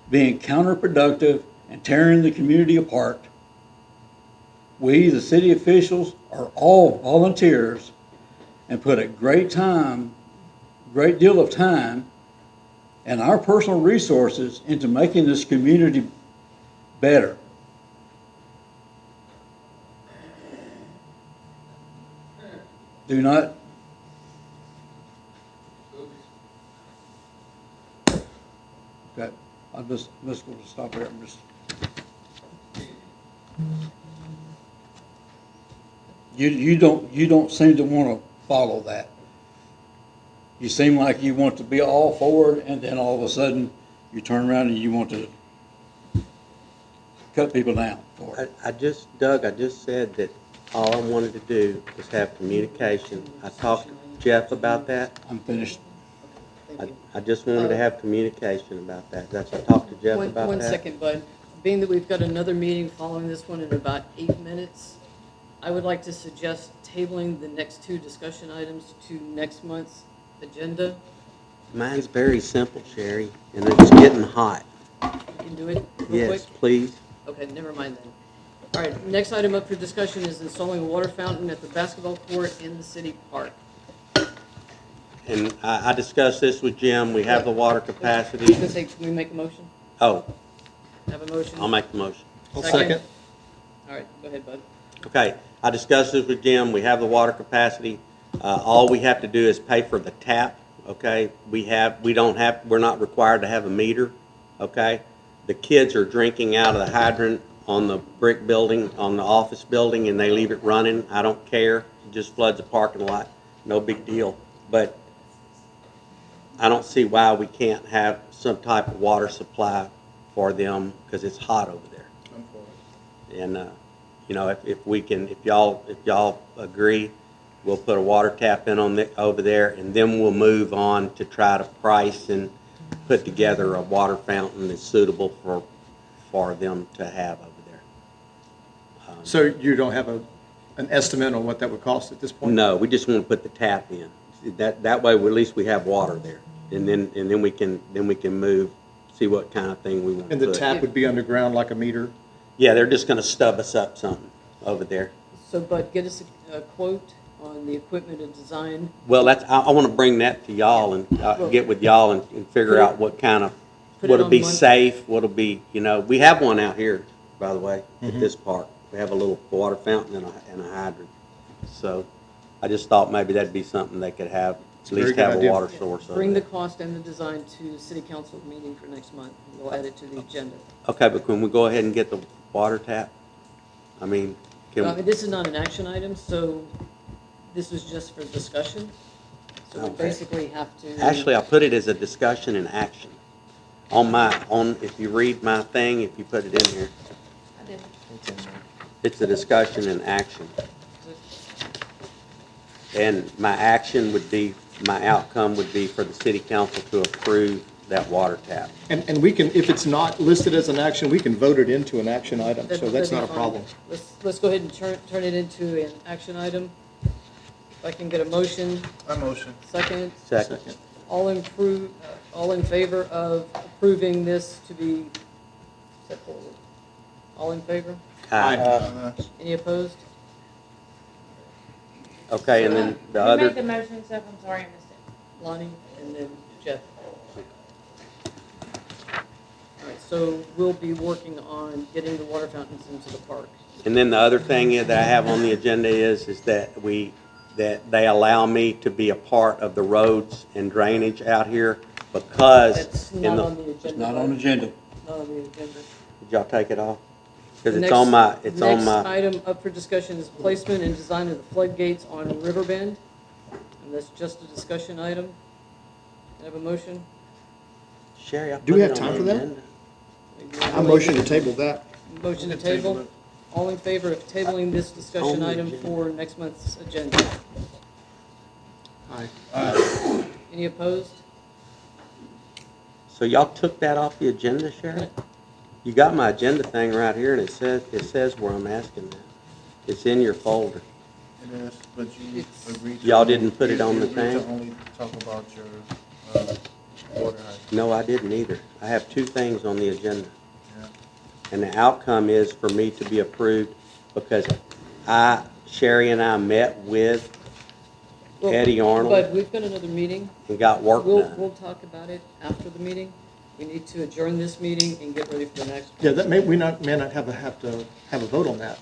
being counterproductive and tearing the community apart. We, the city officials, are all volunteers and put a great deal of time and our personal resources into making this community better. Do not. Okay, I'm just going to stop here. You don't seem to want to follow that. You seem like you want to be all forward, and then all of a sudden you turn around and you want to cut people down for it. Doug, I just said that all I wanted to do was have communication. I talked to Jeff about that. I'm finished. I just wanted to have communication about that. That's what I talked to Jeff about that. One second, Bud. Being that we've got another meeting following this one in about 8 minutes, I would like to suggest tabling the next 2 discussion items to next month's agenda. Mine's very simple, Sherry, and it's getting hot. You can do it real quick? Yes, please. Okay, never mind then. All right, next item up for discussion is installing a water fountain at the basketball court in the city park. And I discussed this with Jim. We have the water I was capacity. gonna say, can we make a motion? Oh, Have a motion? I'll make the motion. I'll second. All right, go ahead, Bud. Okay, I discussed this with Jim. We have the water capacity. All we have to do is pay for the tap, okay? We're not required to have a meter, okay? The kids are drinking out of the hydrant on the brick building, on the office building, and they leave it running. I don't care. It just floods the parking lot. No big deal. But I don't see why we can't have some type of water supply for them, because it's hot over there. And, you know, if y'all agree, we'll put a water tap in over there, and then we'll move on to try to price and put together a water fountain that's suitable for them to have over there. So you don't have an estimate on what that would cost at this point? No, we just want to put the tap in. That way, at least we have water there, and then we can move, see what kind of thing we want to And put. the tap would be underground like a meter? Yeah, they're just going to stub us up something over there. So, Bud, get us a quote on the equipment and design. Well, I want to bring that to y'all and get with y'all and figure out what kind of, what'll be safe, what'll be, you know, we have one out here, by the way, at this park. We have a little water fountain and a hydrant. So I just thought maybe that'd be something they could have, at least have a water source over Bring the there. cost and the design to city council meeting for next month. We'll add it to the agenda. Okay, but can we go ahead and get the water tap? I mean, I mean, this is not an action item, so this was just for discussion. So we Okay. basically have to. Actually, I put it as a discussion and action. If you read my thing, if you put it in here, I did. it's a discussion and action. And my action would be, my outcome would be for the city council to approve that water tap. And we can, if it's not listed as an action, we can vote it into an action item, so that's That'd be not a fine. problem. Let's go ahead and turn it into an action item. If I can get a motion, I motion. second. Second. All in favor of approving this to be set forward? All in favor? Aye. Any opposed? Okay, and then the Who other, made the motion, Seth? I'm sorry, I missed it. Lonnie and then Jeff. All right, so we'll be working on getting the water fountains into the park. and then the other thing that I have on the agenda is that they allow me to be a part of the roads and drainage out here because That's in not the, on the agenda. It's not on the agenda. Not on the agenda. did y'all take it off? Because The it's on my, next- it's on Next my, item up for discussion is placement and design of the floodgates on Riverbend. And that's just a discussion item. Can I have a motion? Sherry, I Do put we it have on time the for that? agenda. I motion to table that. Motion to We can table table. it. All in favor of tabling this discussion On the item agenda. for next month's agenda? Aye. Any opposed? So y'all took that off the agenda, Sherry? You got my agenda thing right here, and it says where I'm asking that. It's in your folder. It is, but you agreed to. Y'all didn't put it on the you agreed to thing? only talk about your, water hydrant. No, I didn't either. I have two things on the agenda. Yeah. And the outcome is for me to be approved because Sherry and I met with Well, Eddie But Arnold we've got another meeting. and got work We'll done. talk about it after the meeting. We need to adjourn this meeting and get ready for the next. Yeah, that may not have to have a vote on that.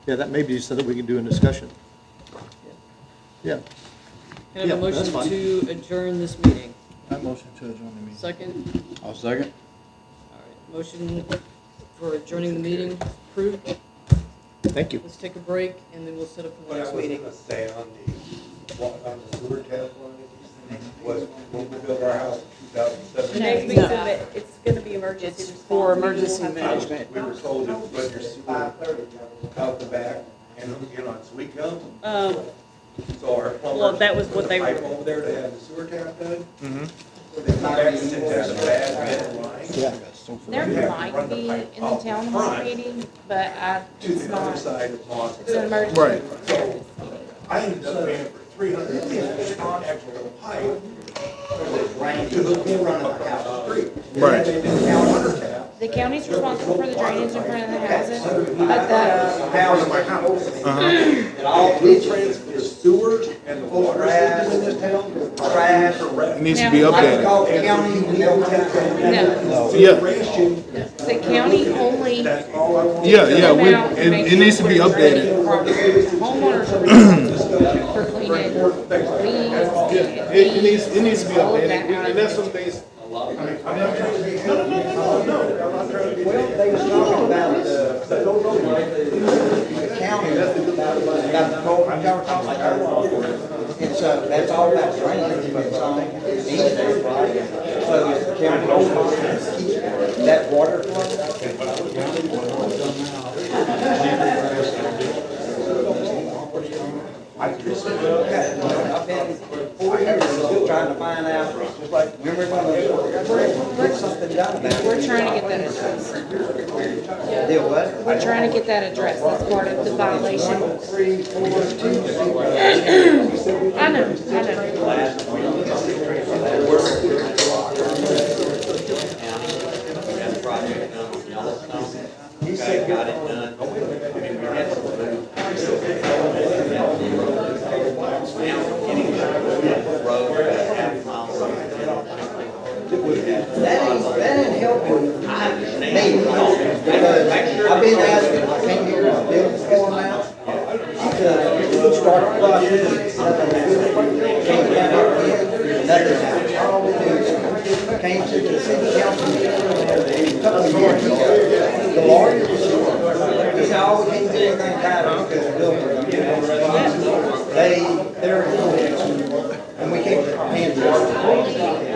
Yeah, that may be something we can do in discussion. Yeah. Can I have a Yeah, that's motion fine. to adjourn this meeting? I motion to adjourn the meeting. Second? I'll second. All right, motion for adjourning the meeting approved. Thank you. Let's take a break and then we'll set up for the What I next was meeting. gonna say on the sewer test was when we built our house in 2007. Next week's it's gonna be emergency It's response. for We will emergency have- management. We were told to put your sewer out the back and in on sweet gum. So our plumber. Well, that was what they put a pipe were- over there to have the sewer tap done. They come back and said there's a bad red line. Yeah. There might be in the town hall meeting, but To it's the other not, side of Boston. it's an emergency. Right. So I ended up paying for 300 feet of extra pipe to hook in front of the house street. Right. The county's responsible for the drainage in front of the houses, but the, House in my house. And all blueprints for sewers and the water system in this town, trash. It needs to be updated. Call the county, they'll take that. no, Yeah, the county only That's all I want. yeah, yeah, come out and make it needs to be sure it's updated. draining properly. Homeowners are responsible for cleaning weeds It needs to be all of updated, that out. and that's some things. Well, they was talking about the county, about the coal, and so that's all about drainage, it's on east. So is the county responsible to keep that water I've been 4 years still trying to find out, when we're gonna get something done about it. We're trying to get that addressed. Deal what? We're trying to get that addressed. That's part of the violation. 3, 4, 2, I know. He said, got it done. That ain't helping me, because I've been asking, I came here to build for him now, to start the process, came down here, nothing happened. Came to the city council, a couple of years ago, the lawyer, he said, oh, we can't do anything about it because the building, they're, and we can't hand it.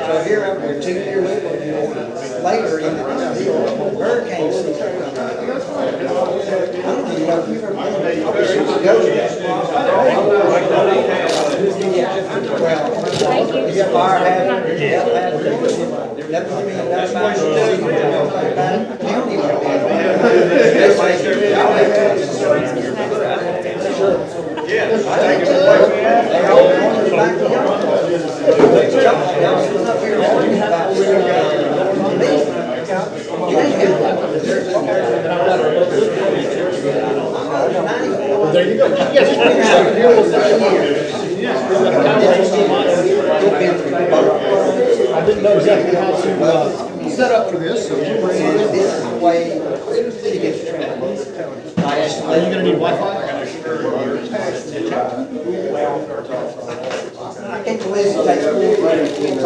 So here, after 2 years later, in the hurricane season, I don't even know if you've ever been. I should go to that. Well, you got fire hazard, you got that. That was me, that's why I said, you know, about county like that. That's like, y'all have sure. Yeah. They all want to back the y'all sit up here arguing about you ain't good. There you go. I didn't know exactly how to set up for this, so you bring it. This is the way it gets treated. Are you gonna need Wi-Fi? I can't believe it takes 4 months to get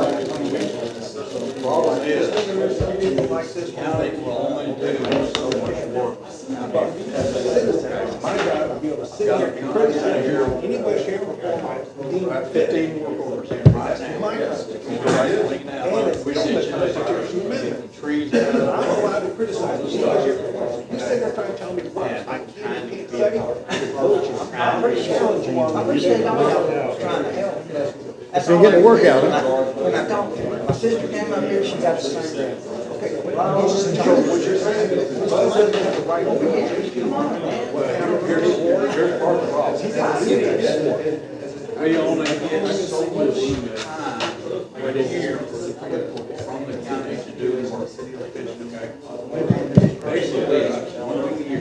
my job would be able to sit here and criticize you in any way, shape, or form. We need 15 more cores. That's my job. And if we don't let constitutional amendment, I'm allowed to criticize you. You sit there trying to tell me to run. I can't say. I'm pretty challenging. I'm pretty challenging. Trying to help. So you're getting a workout, huh? When I talk to him. My sister came up here, she got the same grant. Okay, well, this is Joe, what you're saying. Buzz doesn't have the right over here. Come on, man. Here's part of the problem. He's got to get this. We only get so much time right here from the county to do this city official. Basically,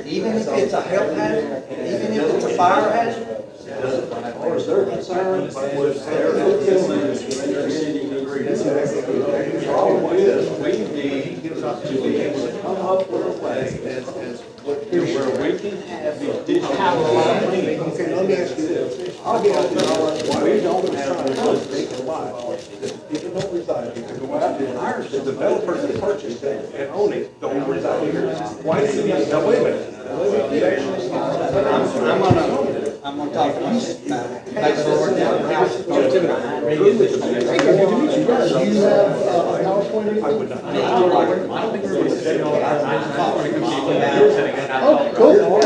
Even if it's a health hazard, even if it's a fire hazard, or is there concern with their city agreement? The problem is, we need to be able to come up with a way where we can have these digital. Okay, let me ask you this. I'll be honest, we don't have a vacant lot. People don't reside here. Go out there and hire the developers that purchase it and own it, don't reside here. Why do you, now wait a minute. I'm gonna talk to my sister about it. Make sure we're down the house. Do you have a PowerPoint or anything? Oh, cool. I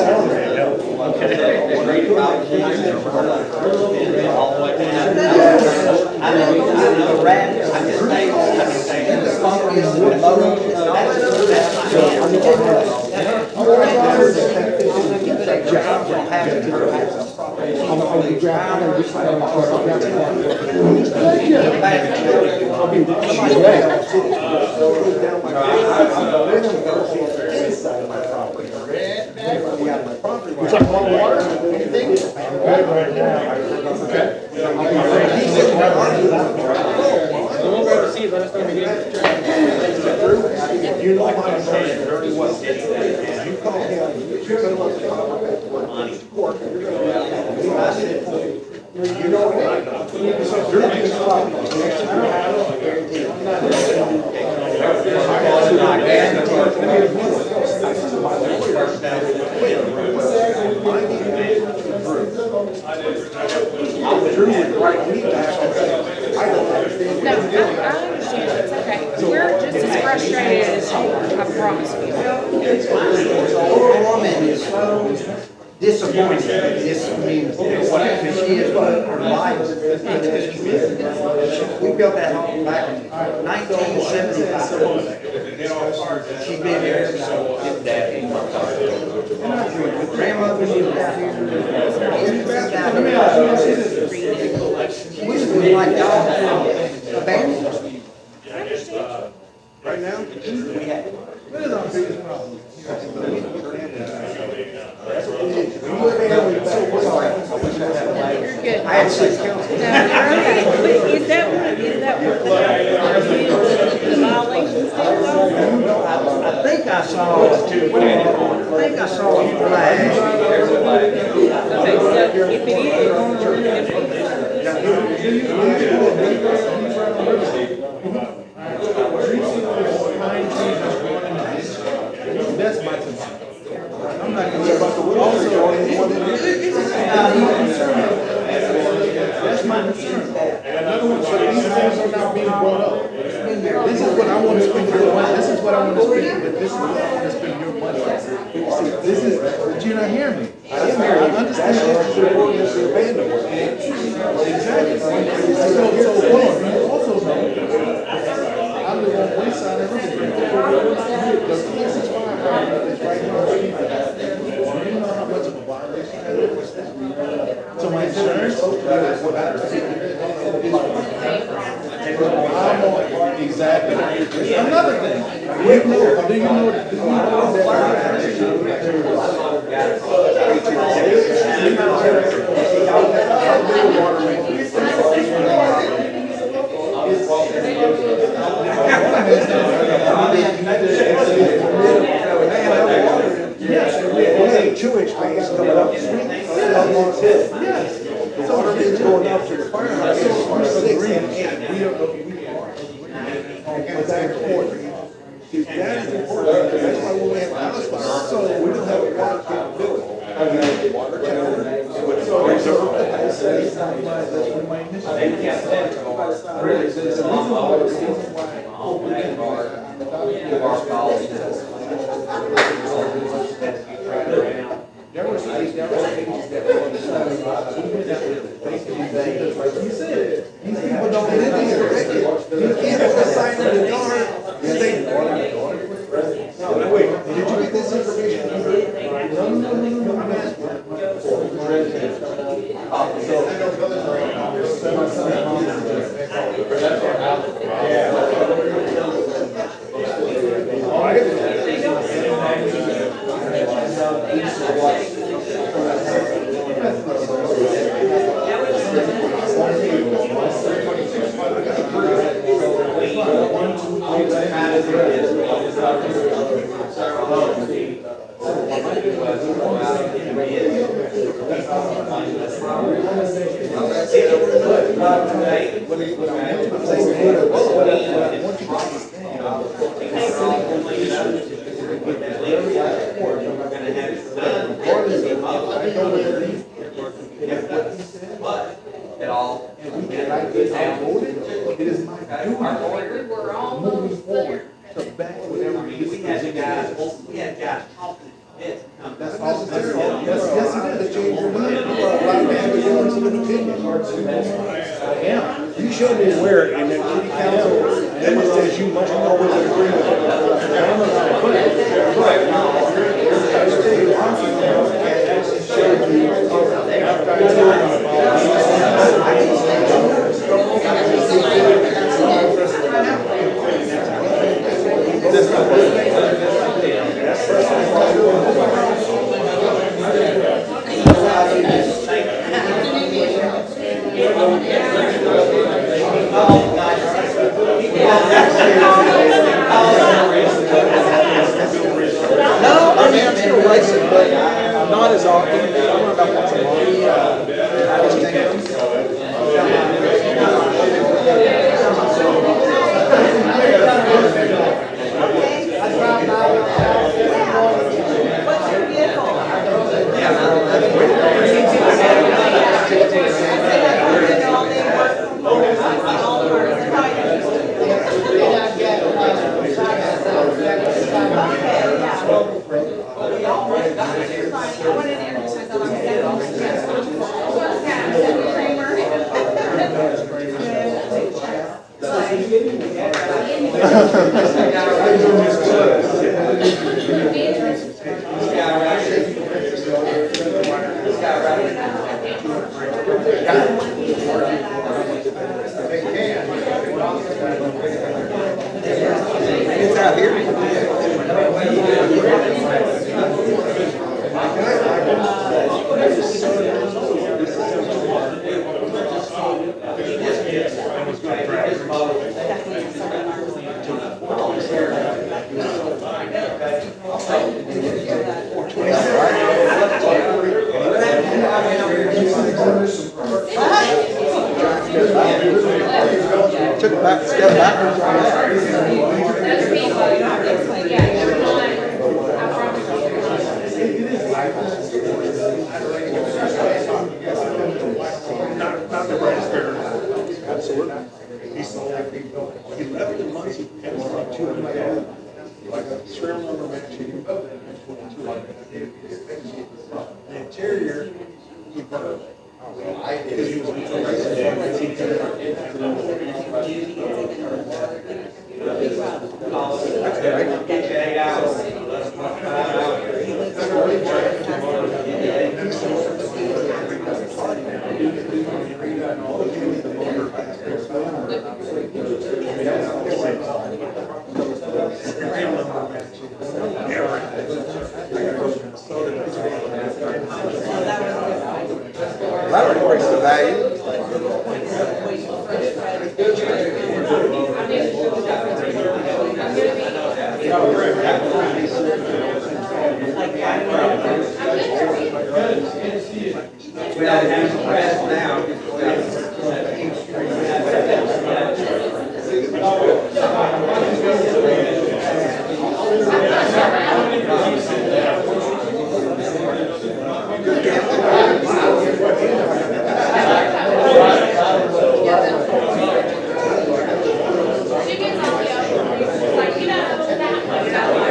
don't know the rat, I just stay home, I can stay in the funky and the motor and all that You know my man very well. You call him, you tell him what to talk about. You know what I know. So you're in this problem. Drew would write me back and say, I don't understand. No, I understand, it's okay. We're just as frustrated as you are, I promise you. This woman is so disappointed in this community, because she has put her life into this community. We built that home back in 1975. She's been here since grandmother lived out here. We was like dogs abandoned. Right now, what is our biggest problem? You're good. I had six councils. No, you're okay. Is that what the violations do? I think I saw a flag. Okay, so if it That's my concern. I'm not concerned about the also that's my concern. In other words, so these things are not being brought up. This is what I want to spend your money. This is what I want to spend, but this is what I want to spend your money on. See, this is, but you're not hearing me. I understand this is your ordinance of abandonment. Exactly. So hold on, you also know, I live on one side of the river. The closest fire hydrant is right here on the street. You know how much of a violation that is? So my insurance, exactly. Another thing, do you know yes, we had 2-inch mains coming up the street. Yes. The water mains going up to the fire hydrants are 6 and 8. We don't know. But that's important. That is important, because that's why when we have a house fire, so we don't have a water capability. So reserve capacity. That's one of my initiatives. There were states that like you said, these people don't live here. You can't We were almost there. You showed me where in that city council, that one says you must always agree with No, I mean, I'm still racing, but not as often. I'm about once a It's out Took a back step backwards on Absolutely. He sold, he left the money, and was like 200, like a serial number match. The interior, he burned. Because he that reports the value. She gets all the other, like, you know, that one.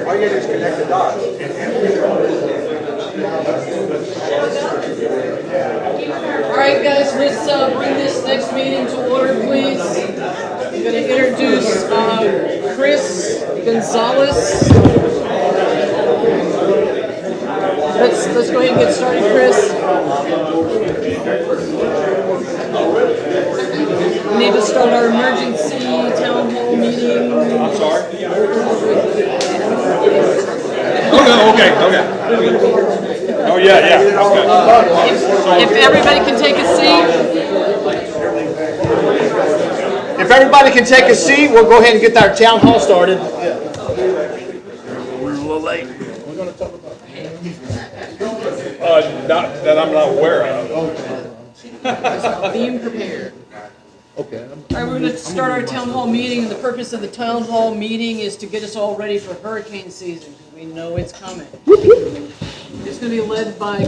All you gotta do is connect the dots. All right, guys, let's bring this next meeting to order, please. I'm going to introduce Chris Gonzalez. Let's go ahead and get started, Chris. We need to start our emergency town hall meeting. I'm sorry? Oh, no, okay. Oh, yeah, okay. If everybody can take a seat. If everybody can take a seat, we'll go ahead and get our town hall started. We're a little late. Not that I'm not aware of. Being prepared. Okay. All right, we're going to start our town hall meeting, and the purpose of the town hall meeting is to get us all ready for hurricane season, because we know it's coming. It's going to be led by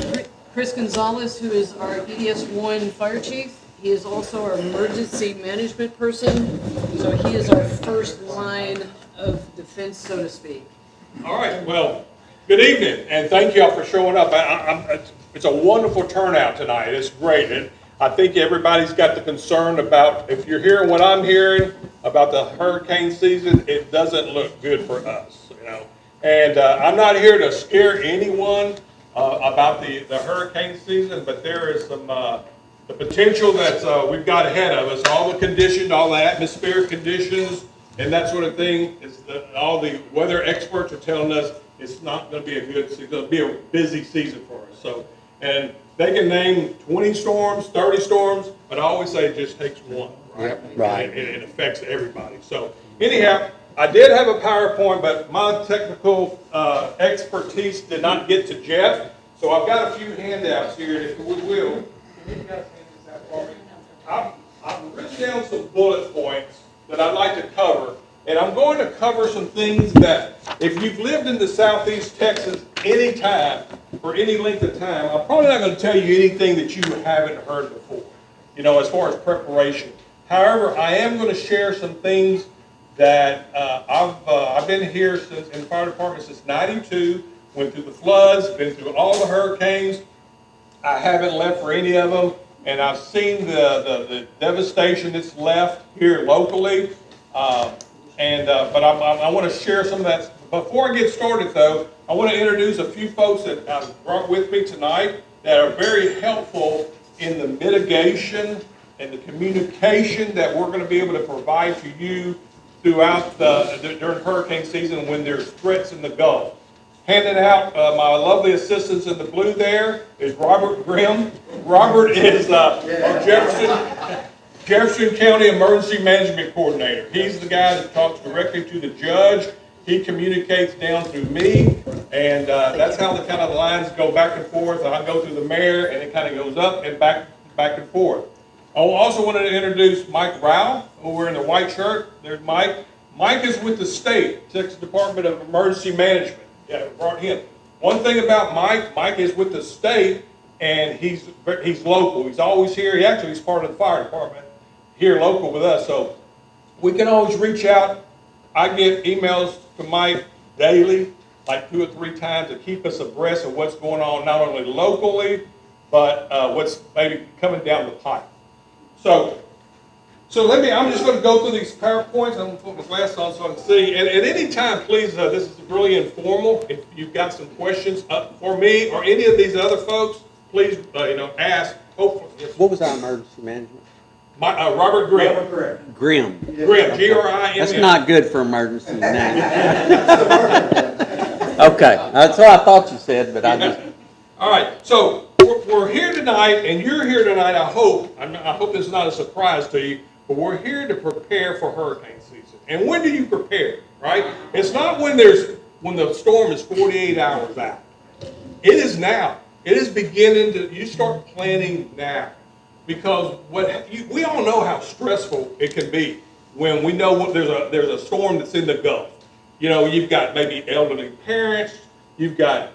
Chris Gonzalez, who is our EDS 1 fire chief. He is also our emergency management person, so he is our first line of defense, so to speak. All right, well, good evening, and thank y'all for showing up. It's a wonderful turnout tonight. It's great. And I think everybody's got the concern about, if you're hearing what I'm hearing about the hurricane season, it doesn't look good for us, you know. And I'm not here to scare anyone about the hurricane season, but there is some the potential that we've got ahead of us. All the conditions, all the atmospheric conditions, and that sort of thing. All the weather experts are telling us it's not going to be a good season. It's going to be a busy season for us. So, and they can name 20 storms, 30 storms, but I always say it just takes one, right? Yep, right. And it affects everybody. So, anyhow, I did have a PowerPoint, but my technical expertise did not get to Jeff. So I've got a few handouts here, and if we will, can you guys hand this out for me? I've written down some bullet points that I'd like to cover, and I'm going to cover some things that, if you've lived in the Southeast Texas any time, for any length of time, I'm probably not going to tell you anything that you haven't heard before, you know, as far as preparation. However, I am going to share some things that I've been here since in the fire department since '92, went through the floods, been through all the hurricanes. I haven't left for any of them, and I've seen the devastation that's left here locally. But I want to share some of that. Before I get started, though, I want to introduce a few folks that I've brought with me tonight that are very helpful in the mitigation and the communication that we're going to be able to provide to you throughout during hurricane season when there's threats in the Gulf. Handing out my lovely assistants in the blue there is Robert Grimm. Robert is our Jefferson County Emergency Management Coordinator. He's the guy that talks directly to the judge. He communicates down through me, and that's how the kind of lines go back and forth. I go through the mayor, and it kind of goes up and back and forth. I also wanted to introduce Mike Rao, over in the white shirt. There's Mike. Mike is with the state, Texas Department of Emergency Management. Yeah, brought him. One thing about Mike is with the state, and he's local. He's always here. He's part of the fire department here local with us. So we can always reach out. I get emails to Mike daily, like 2 or 3 times, to keep us abreast of what's going on, not only locally, but what's maybe coming down the pipe. So I'm just going to go through these PowerPoints. I'm going to put my glasses on so I can see. And at any time, please, this is really informal. If you've got some questions for me or any of these other folks, please, ask. Hopefully, yes. What was our emergency management? Robert Grimm. Grimm. Grimm, G-R-I-M-M. That's not good for emergency name. Okay, that's what I thought you said, but I just... All right, so we're here tonight, and you're here tonight, I hope this is not a surprise to you, but we're here to prepare for hurricane season. And when do you prepare, right? It's not when the storm is 48 hours out. It is now. It is beginning you start planning now. Because we all know how stressful it can be when we know there's a storm that's in the Gulf. You know, you've got maybe elderly parents, you've got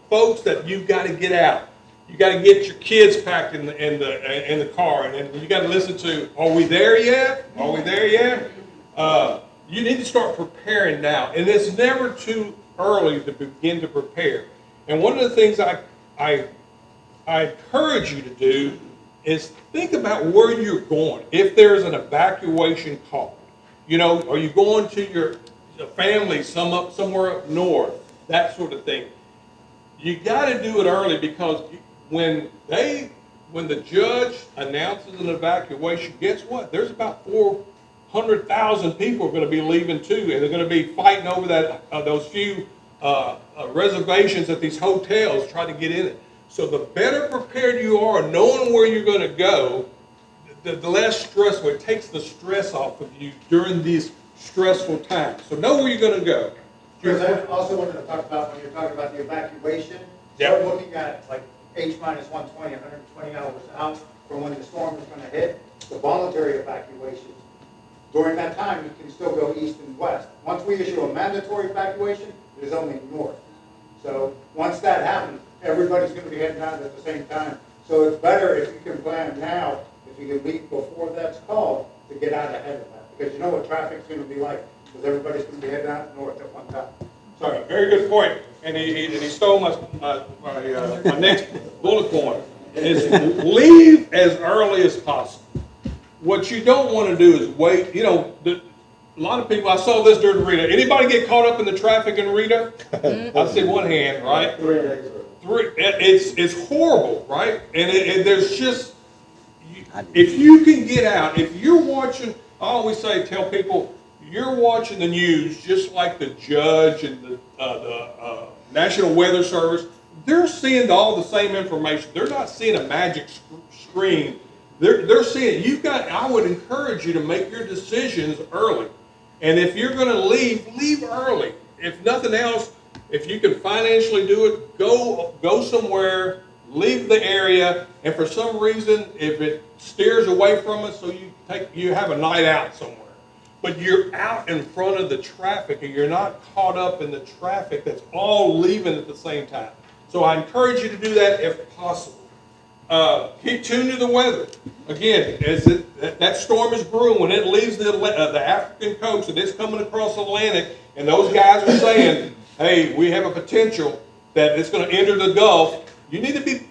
folks that you've got to get out. You got to get your kids packed in the car, and then you got to listen to, are we there yet? Are we there yet? You need to start preparing now, and it's never too early to begin to prepare. And one of the things I encourage you to do is think about where you're going. If there's an evacuation call, you know, are you going to your family somewhere up north, that sort of thing. You got to do it early, because when the judge announces an evacuation, guess what? There's about 400,000 people are going to be leaving too, and they're going to be fighting over those few reservations at these hotels trying to get in it. So the better prepared you are, knowing where you're going to go, the less stressful. It takes the stress off of you during these stressful times. So know where you're going to go. Because I also wanted to talk about, when you're talking about the evacuation, Yep. start looking at like H-120, 120 hours out from when the storm is going to hit, the voluntary evacuations. During that time, you can still go east and west. Once we issue a mandatory evacuation, it is only north. So once that happens, everybody's going to be heading out at the same time. So it's better if you can plan now, if you can leave before that's called, to get out ahead of that. Because you know what traffic's going to be like, because everybody's going to be heading out north at one time. Sorry, very good point. And he stole my next bullet point, is leave as early as possible. What you don't want to do is wait. You know, a lot of people, I saw this during Rita. Anybody get caught up in the traffic in Rita? I see one hand, right? 3 days. It's horrible, right? And there's just, if you can get out, if you're watching, I always tell people, you're watching the news just like the judge and the National Weather Service. They're seeing all the same information. They're not seeing a magic screen. They're seeing it. I would encourage you to make your decisions early. And if you're going to leave early. If nothing else, if you can financially do it, go somewhere, leave the area, and for some reason, if it steers away from us, so you have a night out somewhere. But you're out in front of the traffic, and you're not caught up in the traffic that's all leaving at the same time. So I encourage you to do that if possible. Keep tuned to the weather. Again, as that storm is brewing, when it leaves the African coast and it's coming across the Atlantic, and those guys are saying, hey, we have a potential that it's going to enter the Gulf, you need to be,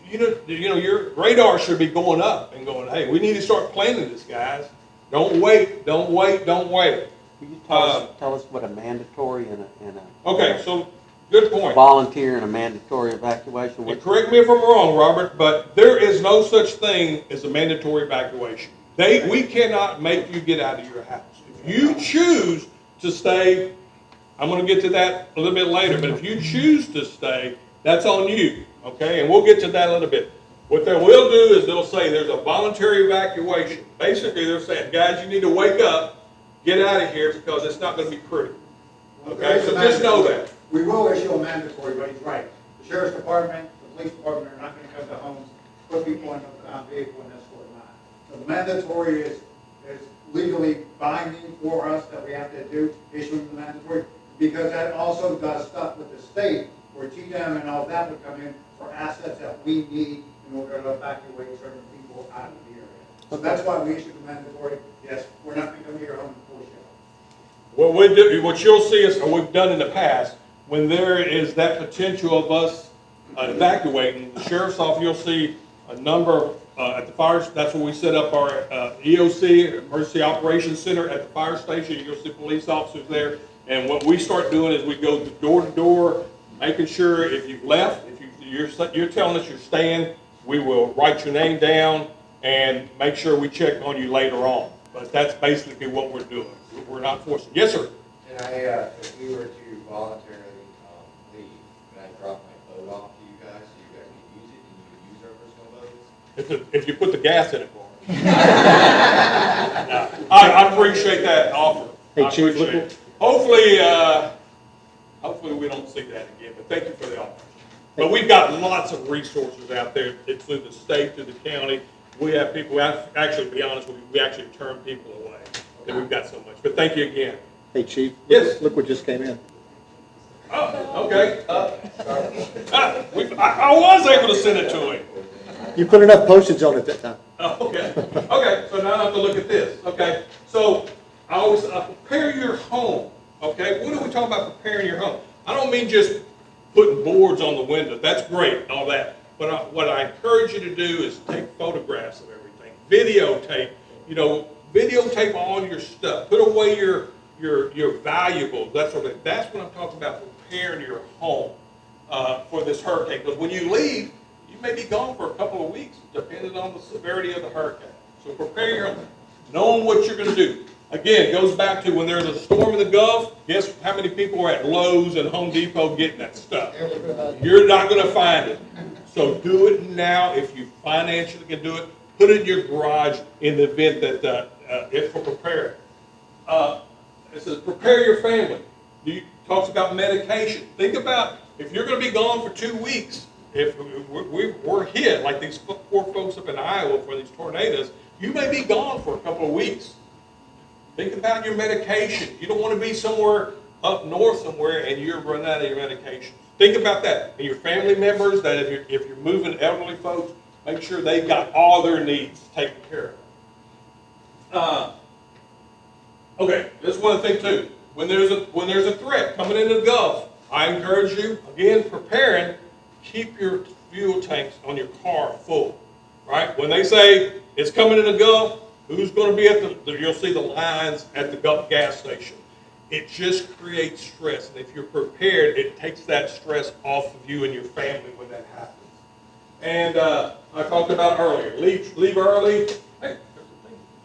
your radar should be going up and going, hey, we need to start planning this, guys. Don't wait, don't wait, don't wait. Can you tell us what a mandatory and a okay, so good point. Volunteer and a mandatory evacuation? And correct me if I'm wrong, Robert, but there is no such thing as a mandatory evacuation. We cannot make you get out of your house. If you choose to stay, I'm going to get to that a little bit later, but if you choose to stay, that's on you, okay? And we'll get to that in a little bit. What they will do is they'll say there's a voluntary evacuation. Basically, they're saying, guys, you need to wake up, get out of here, because it's not going to be pretty. Okay, so just know that. We will issue a mandatory, but he's right. The sheriff's department, the police department are not going to come to homes, put people in a vehicle and escort them out. So the mandatory is legally binding for us that we have to do, issuing the mandatory, because that also does stuff with the state, where GDM and all that would come in for assets that we need in order to evacuate certain people out of the area. So that's why we issued the mandatory. Yes, we're not going to come to your home and force you out. What you'll see is, or we've done in the past, when there is that potential of us evacuating, the sheriff's office, you'll see a number at the fire. That's where we set up our EOC, Emergency Operations Center, at the fire station. You'll see police officers there. And what we start doing is we go door to door, making sure if you've left, if you're telling us you're staying, we will write your name down and make sure we check on you later on. But that's basically what we're doing. We're not forcing. Yes, sir. And if we were to voluntarily leave, can I drop my boat off to you guys so you guys can use it and you can use our personal boats? If you put the gas in it for me. I appreciate that offer. Hey, Chief, hopefully we don't see that again, but thank you for the offer. But we've got lots of resources out there. It's through the state, through the county. We have people, actually, to be honest with you, we actually turn people away. And we've got so much. But thank you again. Hey, Chief. Yes. Look what just came in. Oh, okay. I was able to send it to him. You put enough postage on it that time. Oh, okay. Okay, so now I have to look at this. Okay, so I always prepare your home. Okay, what are we talking about preparing your home? I don't mean just putting boards on the window. That's great, all that. But what I encourage you to do is take photographs of everything, videotape. You know, videotape all your stuff. Put away your valuables. That's what I'm talking about. Preparing your home for this hurricane. Because when you leave, you may be gone for a couple of weeks, depending on the severity of the hurricane. So prepare your home, knowing what you're going to do. Again, it goes back to when there's a storm in the Gulf, guess how many people are at Lowe's and Home Depot getting that stuff? You're not going to find it. So do it now if you financially can do it. Put it in your garage in the event that it's for preparing. It says prepare your family. It talks about medication. Think about if you're going to be gone for 2 weeks, if we're hit like these poor folks up in Iowa for these tornadoes, you may be gone for a couple of weeks. Think about your medication. You don't want to be somewhere up north somewhere and you're running out of your medication. Think about that. And your family members, that if you're moving elderly folks, make sure they've got all their needs taken care of. Okay, this is one thing too. When there's a threat coming into the Gulf, I encourage you, again, preparing, keep your fuel tanks on your car full. Right? When they say it's coming in the Gulf, who's going to be at you'll see the lines at the Gulf gas station. It just creates stress. And if you're prepared, it takes that stress off of you and your family when that happens. And I talked about earlier, leave early. Hey,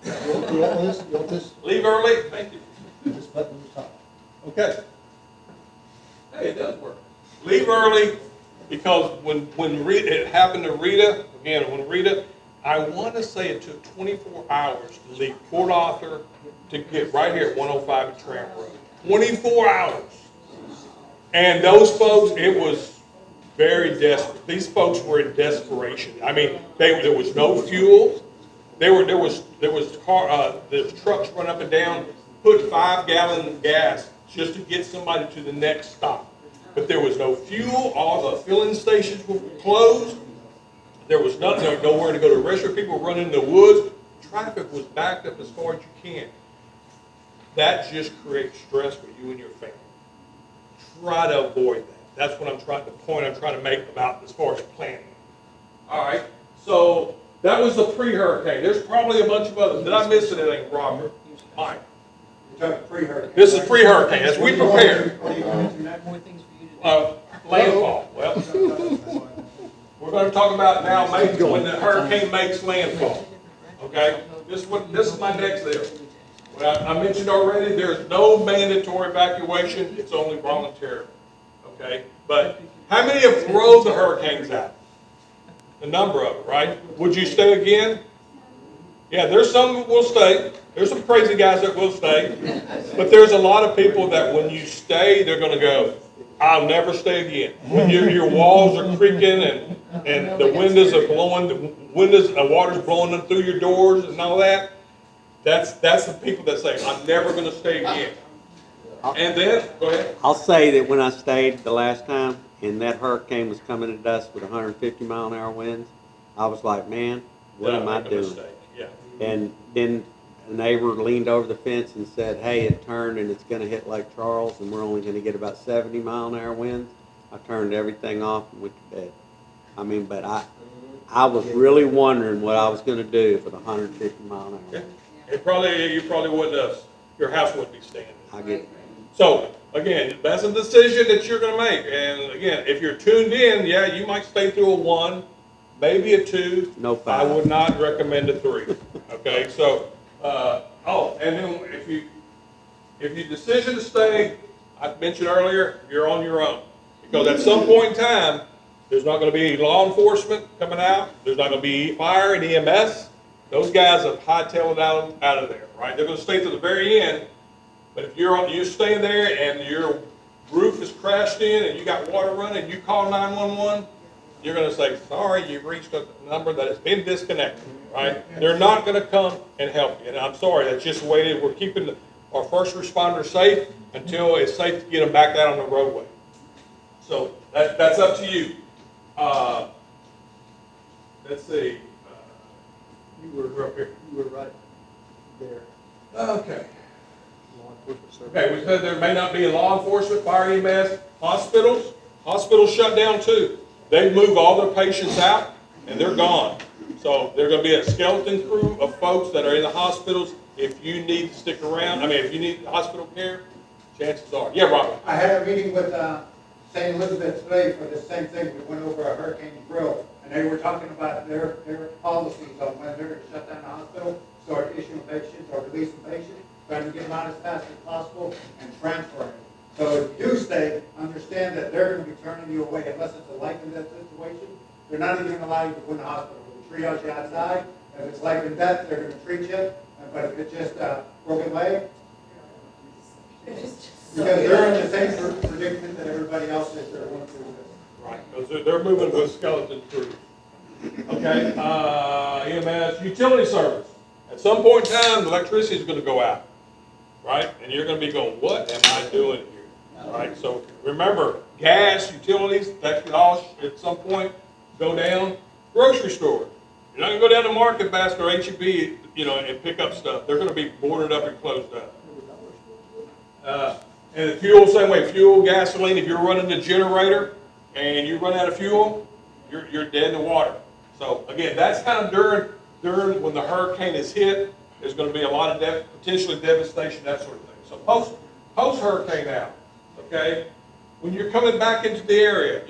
You want this? leave early. Thank you. This button on the top. Okay. Hey, it does work. Leave early because when it happened to Rita, again, when Rita, I want to say it took 24 hours to leave Port Arthur to get right here at 105 at Tramp Road. 24 hours. And those folks, it was very desperate. These folks were in desperation. I mean, there was no fuel. There was trucks run up and down, put 5 gallon gas just to get somebody to the next stop. But there was no fuel. All the filling stations were closed. There was nothing. There was nowhere to go to the restaurant. People were running in the woods. Traffic was backed up as far as you can. That just creates stress for you and your family. Try to avoid that. That's what I'm trying to make about as far as planning. All right. So that was the pre-hurricane. There's probably a bunch of others. Did I miss anything, Robert? Mike. This is pre-hurricane. As we prepare. Landfall. Well, we're going to talk about now when the hurricane makes landfall. Okay? This is my next there. Well, I mentioned already there's no mandatory evacuation. It's only voluntary. Okay? But how many have rode the hurricanes out? A number of them, right? Would you stay again? Yeah, there's some that will stay. There's some crazy guys that will stay. But there's a lot of people that when you stay, they're going to go, I'll never stay again. When your walls are creaking and the windows are blowing, the water's blowing them through your doors and all that, that's the people that say, I'm never going to stay again. And then, go ahead. I'll say that when I stayed the last time and that hurricane was coming at us with 150-mile-an-hour winds, I was like, man, what am I doing? Yeah. And then a neighbor leaned over the fence and said, hey, it turned and it's going to hit Lake Charles and we're only going to get about 70-mile-an-hour winds. I turned everything off and went to bed. I mean, but I was really wondering what I was going to do for the 150-mile-an-hour Yeah. wind. You probably wouldn't, your house wouldn't be standing. I get it. So, again, that's a decision that you're going to make. And again, if you're tuned in, yeah, you might stay through a 1, maybe a 2. No 5. I would not recommend a 3. Okay, so, and then if you decision to stay, I mentioned earlier, you're on your own. Because at some point in time, there's not going to be any law enforcement coming out. There's not going to be fire and EMS. Those guys have hightailed it out of there, right? They're going to stay to the very end. But if you're staying there and your roof is crashed in and you got water running and you call 911, you're going to say, sorry, you've reached a number that has been disconnected, right? They're not going to come and help you. And I'm sorry, that's just the way it is. We're keeping our first responders safe until it's safe to get them back out on the roadway. So that's up to you. let's see, you were up here. You were right there. Okay. Law enforcement service. Okay, we said there may not be law enforcement, fire EMS, hospitals. Hospitals shut down too. They move all their patients out and they're gone. So there's going to be a skeleton crew of folks that are in the hospitals. If you need to stick around, if you need hospital care, chances are. Yeah, Robert. I had a meeting with St. Elizabeth today for the same thing. We went over a hurricane drill, and they were talking about their policies on when they're going to shut down the hospital, start issuing patients or releasing patients, trying to get them out as fast as possible, and transferring them. So if you do stay, understand that they're going to be turning you away unless it's a life and death situation. They're not even going to allow you to go in the hospital. They'll triage you outside. If it's life and death, they're going to treat you. But if it's just a broken leg, because they're in the same predicament that everybody else is. They're going through this. Right, because they're moving with skeleton crews. Okay, EMS, utility service. At some point in time, the electricity is going to go out, right? And you're going to be going, what am I doing here? All right, so remember, gas, utilities, that could all at some point go down. Grocery store. You're not going to go down to Market Basket or H-E-B, and pick up stuff. They're going to be boarded up and closed up. And the fuel, same way. Fuel, gasoline, if you're running the generator and you run out of fuel, you're dead in the water. So again, that's kind of during when the hurricane is hit, there's going to be a lot of potentially devastation, that sort of thing. So post hurricane now, okay? When you're coming back into the area,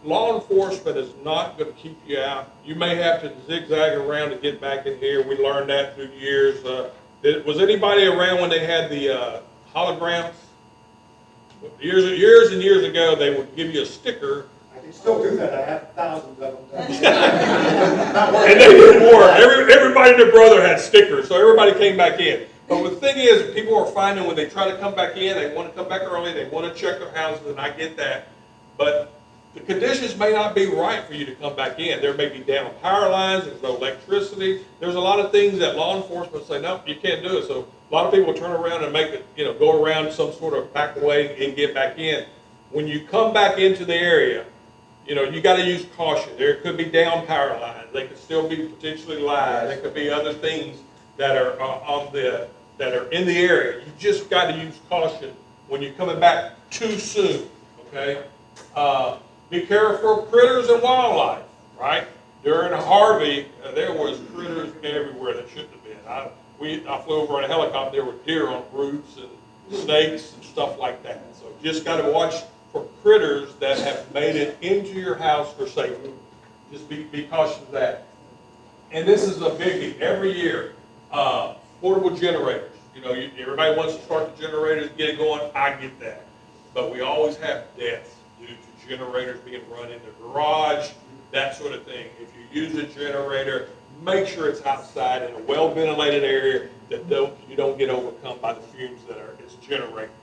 law enforcement is not going to keep you out. You may have to zigzag around to get back in here. We learned that through years. Was anybody around when they had the holograms? Years and years ago, they would give you a sticker. I can still do that. I have thousands of them. And they didn't work. Everybody and their brother had stickers, so everybody came back in. But the thing is, people are finding when they try to come back in, they want to come back early, they want to check their houses, and I get that. But the conditions may not be right for you to come back in. There may be down power lines, there's no electricity. There's a lot of things that law enforcement say, no, you can't do it. So a lot of people turn around and make it, go around some sort of back way and get back in. When you come back into the area, you got to use caution. There could be down power lines. They could still be potentially live. There could be other things that are that are in the area. You just got to use caution when you're coming back too soon. Okay. Be careful of critters and wildlife, right? During Harvey, there was critters everywhere that shouldn't have been. I flew over in a helicopter, there were deer on roofs and snakes and stuff like that. So just got to watch for critters that have made it into your house for safety. Just be cautious of that. And this is a biggie every year. Portable generators. Everybody wants to start the generators, get it going. I get that. But we always have deaths due to generators being run in the garage, that sort of thing. If you use a generator, make sure it's outside in a well-ventilated area that you don't get overcome by the fumes that it's generating.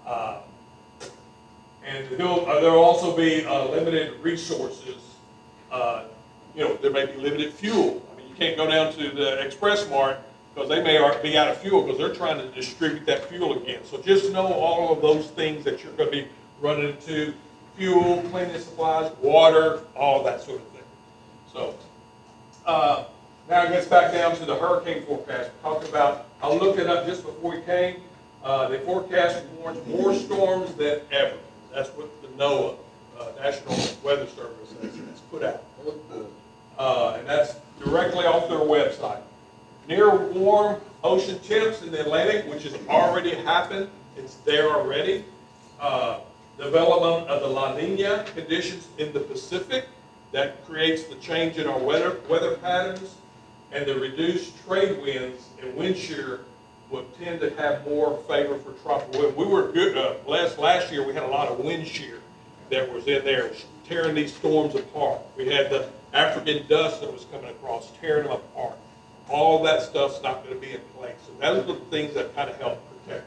And there'll also be limited resources. There may be limited fuel. You can't go down to the Express Mart because they may be out of fuel because they're trying to distribute that fuel again. So just know all of those things that you're going to be running into. Fuel, cleaning supplies, water, all that sort of thing. So now it gets back down to the hurricane forecast. I looked it up just before we came. They forecast more storms than ever. That's what the NOAA, National Weather Service, has put out. And that's directly off their website. Near warm ocean temps in the Atlantic, which has already happened. It's there already. Development of the La Nina conditions in the Pacific that creates the change in our weather patterns, and the reduced trade winds and wind shear would tend to have more favor for tropical wind. We were good last year. We had a lot of wind shear that was in there, tearing these storms apart. We had the African dust that was coming across, tearing them apart. All that stuff's not going to be in place. So those are the things that kind of help protect us.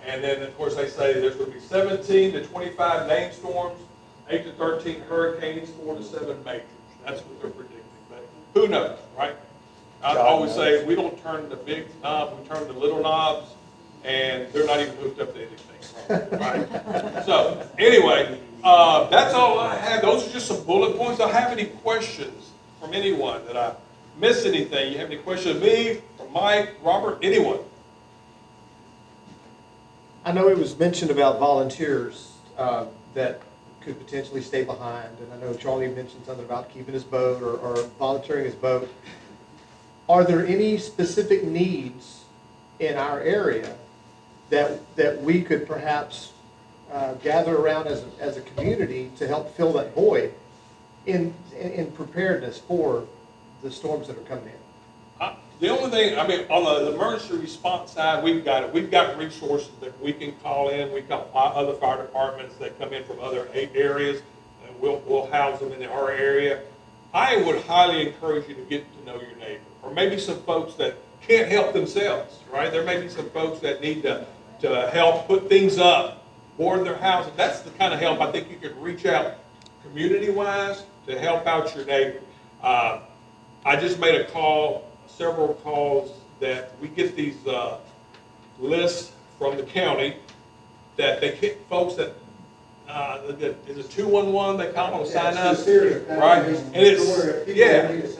And then, of course, they say there's going to be 17 to 25 named storms, 8 to 13 hurricanes, 4 to 7 majors. That's what they're predicting. But who knows, right? I always say we don't turn the big knob, we turn the little knobs, and they're not even hooked up to anything. Right? So, anyway, That's all I have. Those are just some bullet points. Do I have any questions from anyone? Did I miss anything? You have any questions of me, from Mike, Robert, anyone? I know it was mentioned about volunteers that could potentially stay behind, and I know Charlie mentioned something about keeping his boat or volunteering his boat. Are there any specific needs in our area that we could perhaps gather around as a community to help fill that void in preparedness for the storms that are coming in? The only thing, I mean, on the emergency response side, we've got it. We've got resources that we can call in. We call other fire departments that come in from other areas, and we'll house them in our area. I would highly encourage you to get to know your neighbor, or maybe some folks that can't help themselves, right? There may be some folks that need to help put things up, board their house. That's the kind of help I think you could reach out community-wise to help out your neighbor. I just made a call, several calls, that we get these lists from the county that they get folks that is it 211 they call them to sign up, right? And it's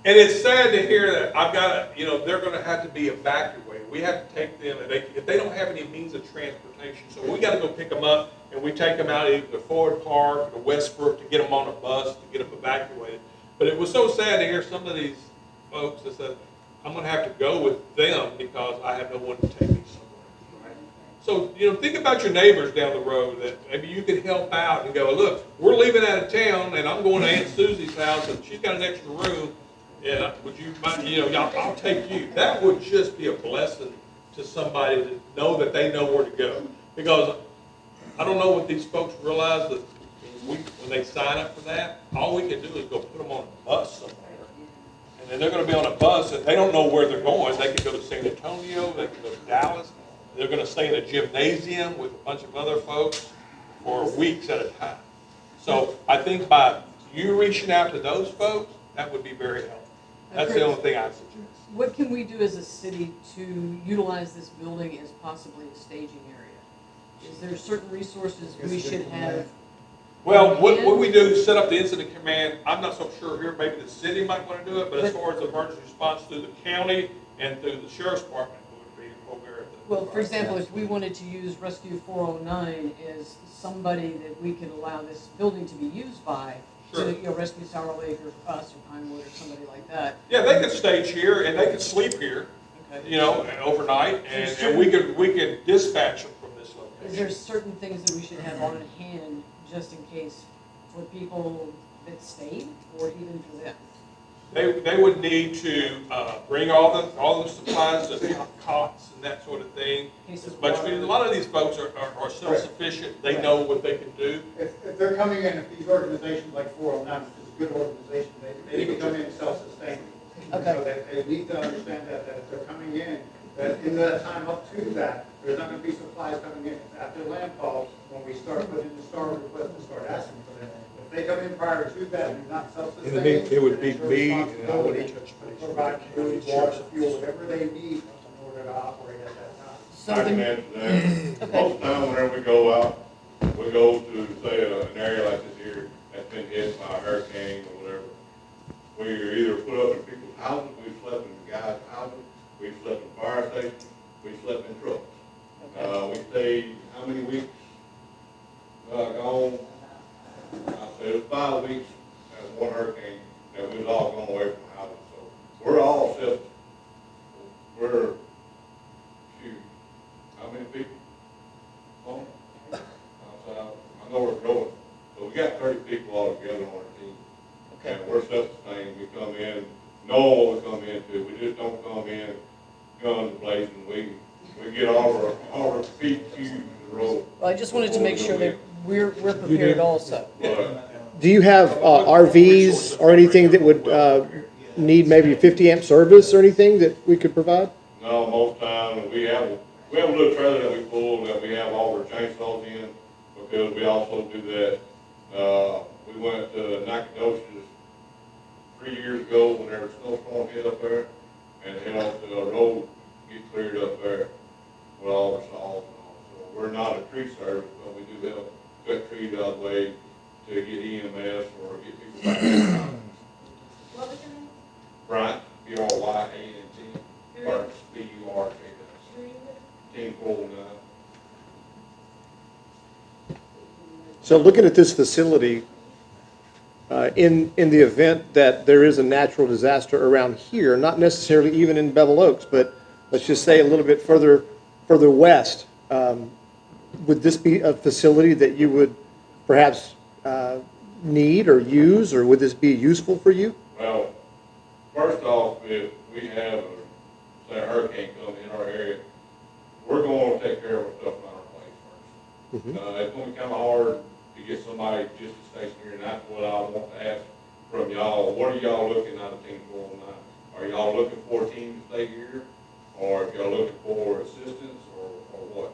and it's sad to hear that I've got to, they're going to have to be evacuated. We have to take them, and if they don't have any means of transportation, so we got to go pick them up, and we take them out either to Ford Park or to Westbrook to get them on a bus to get them evacuated. But it was so sad to hear some of these folks that said, I'm going to have to go with them because I have no one to take me somewhere. Right? So, think about your neighbors down the road that maybe you could help out and go, look, we're leaving out of town, and I'm going to Aunt Susie's house, and she's got an extra room. Yeah, would you mind, I'll take you. That would just be a blessing to somebody to know that they know where to go. Because I don't know what these folks realize that when they sign up for that, all we can do is go put them on a bus somewhere. And then they're going to be on a bus and they don't know where they're going. They could go to San Antonio, they could go to Dallas. They're going to stay in a gymnasium with a bunch of other folks for weeks at a time. So I think by you reaching out to those folks, that would be very helpful. That's the only thing I suggest. What can we do as a city to utilize this building as possibly a staging area? Is there certain resources we should have? Well, what we do is set up the incident command. I'm not so sure here, maybe the city might want to do it, but as far as emergency response through the county and through the sheriff's department, would be over. Well, for example, if we wanted to use Rescue 409 as somebody that we could allow this building to be used by, sure. To rescue Sour Lake or us or Pinewood or somebody like that. Yeah, they could stage here and they could sleep here, okay. Overnight, and we could dispatch them from this location. Is there certain things that we should have on hand just in case for people that stayed or even for them? They would need to bring all the supplies, the cots and that sort of thing. As much food. A lot of these folks are self-sufficient. They know what they can do. If they're coming in, if these organizations like 409, which is a good organization, they need to come in self-sustaining. Okay. So they need to understand that if they're coming in, that in that time up to that, there's not going to be supplies coming in. After landfall, when we start putting the star request and start asking for them, if they come in prior to that and not self-sustaining, it would be me and I would provide food, water, fuel, whatever they need in order to operate at that time. So I can answer that. Most of the time, whenever we go out, we go to, say, an area like this here that's been hit by a hurricane or whatever. We either put up in people's houses, we've slept in the guys' houses, we've slept in fire stations, we've slept in trucks. We stayed, how many weeks gone? I said it was 5 weeks at one hurricane that we was all going away from houses. So we're all self, how many people? Home? I know we're growing. So we got 30 people all together on our team. Okay. And we're self-sustained. We come in, knowing what we come into. We just don't come in guns blazing. We get all our feet huge in the road. Well, I just wanted to make sure that we're prepared also. Do you have RVs or anything that would need maybe 50 amp service or anything that we could provide? No, most times we have a little trailer that we pull that we have all our chainsaws in because we also do that. We went to Nacogdoches 3 years ago when there was a snowstorm hit up there and it helped the road get cleared up there with all the saws and all. So we're not a tree service, but we do help cut trees out of the way BYANT, Burks, BURKS, Team 409. So looking at this facility, in the event that there is a natural disaster around here, not necessarily even in Bevel Oaks, but let's just say a little bit further west, would this be a facility that you would perhaps need or use, or would this be useful for you? Well, first off, if we have, say, a hurricane come in our area, we're going to take care of our stuff on our place first. It's going to be kind of hard to get somebody just to station here, and that's what I want to ask from y'all. What are y'all looking at a Team 409? Are y'all looking for a team to stay here, or if y'all looking for assistance, or what?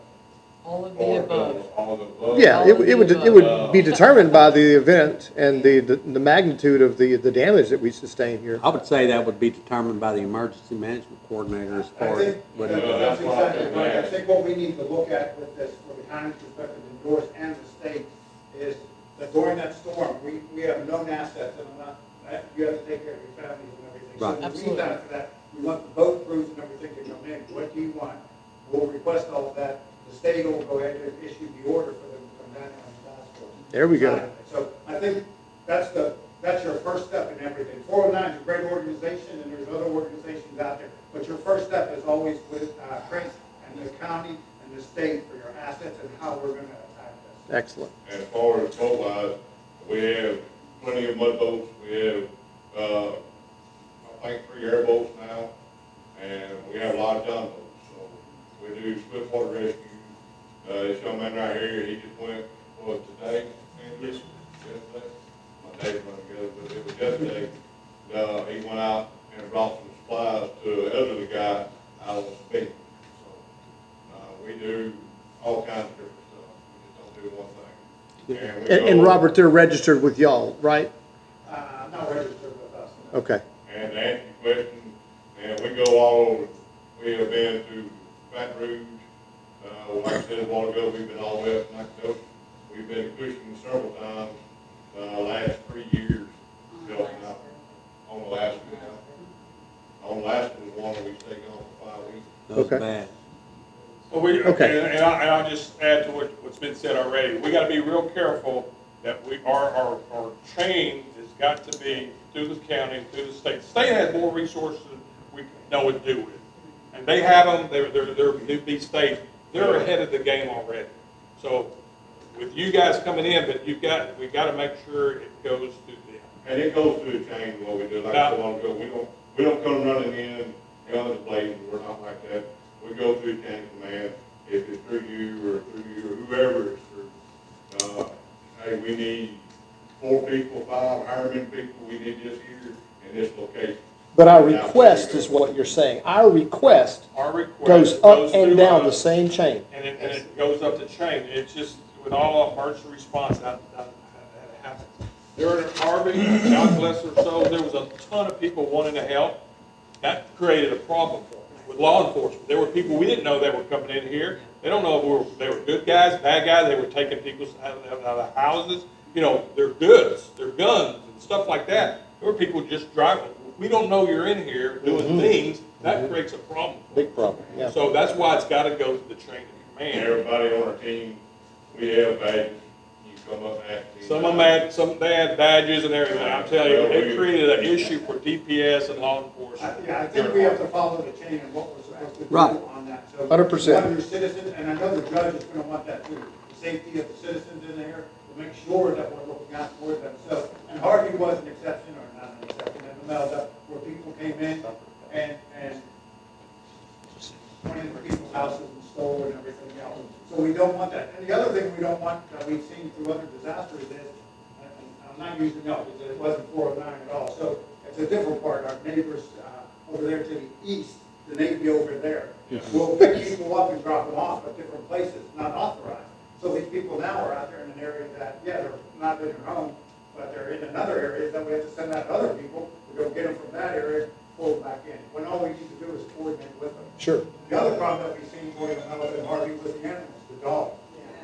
All of the above. All of the above? Yeah, it would be determined by the event and the magnitude of the damage that we sustain here. I would say that would be determined by the emergency management coordinator as far as what he does. That's exactly right. I think what we need to look at with this, from the county's perspective, and yours and the state, is that during that storm, we have known assets, and you have to take care of your families and everything. Right. So in the meantime, for that, we want the boat crews and everything to come in. What do you want? We'll request all of that. The state will go ahead and issue the order for them to come down and task force. There we go. So I think that's your first step in everything. 409 is a great organization, and there's other organizations out there. But your first step is always with Chris and the county and the state for your assets and how we're going to attack this. Excellent. And as far as boat wise, we have plenty of mud boats. We have, I think, 3 airboats now, and we have a lot of John boats. So we do swiftwater rescue. This young man right here, he just went, today? Yes. Yesterday? My day's running good, but it was yesterday. He went out and brought some supplies to the elderly guy out on the beach. So we do all kinds of different stuff. We just don't do one thing. And Robert, they're registered with y'all, right? Not registered with us. Okay. And to answer your question, and we go all over. We have been to Baton Rouge. Like I said a while ago, we've been all the way up to Mexico. We've been to Cushing several times. Last 3 years, helping out on Alaska. On Alaska was one that we stayed on for 5 weeks. That was Okay. bad. Well, Okay. and I'll just add to what's been said already. We got to be real careful that our chain has got to be through the county, through the state. The state has more resources than we know what to do with. And they have them, these states, they're ahead of the game already. So with you guys coming in, but we've got to make sure it goes through them. And it goes through the chain what we do. Like I said a while ago, we don't come running in, guns blazing. We're not like that. We go through the chain of command. If it's through you or whoever it's through. Hey, we need 4 people, 5, however many people we need this year in this location. But our request is what you're saying. Our request goes up and down the same chain. And it goes up the chain. It's just with all emergency response that happens. During Harvey, God bless their souls, there was a ton of people wanting to help. That created a problem for us with law enforcement. There were people we didn't know that were coming in here. They don't know if they were good guys, bad guys. They were taking people out of the houses. You know, their goods, their guns, and stuff like that. There were people just driving. We don't know you're in here doing things. That creates a problem. Big problem, yeah. So that's why it's got to go to the chain of command. Everybody on our team, we have badges. You come up and ask me. Some they had badges and everything. I'm telling you, it created an issue for DPS and law enforcement. Yeah, I think we have to follow the chain and what we're supposed to do Right. on that. So 100%. one of your citizens, and I know the judge is going to want that too, the safety of the citizens in there, to make sure that we're looking out for them. So, and Harvey was an exception, or not an exception, in the mail where people came in and went into people's houses and stole and everything else. So we don't want that. And the other thing we don't want that we've seen through other disasters is, and I'm not using no, because it wasn't 409 at all. So it's a different part. Our neighbors over there to the east, the Navy over there, will pick people up and drop them off at different places, not authorized. So these people now are out there in an area that, yeah, they're not in their home, but they're in another area that we have to send out other people to go get them from that area, pull them back in. When all we need to do is coordinate with them. Sure. The other problem that we've seen for them in Harvey was the animals, the dogs,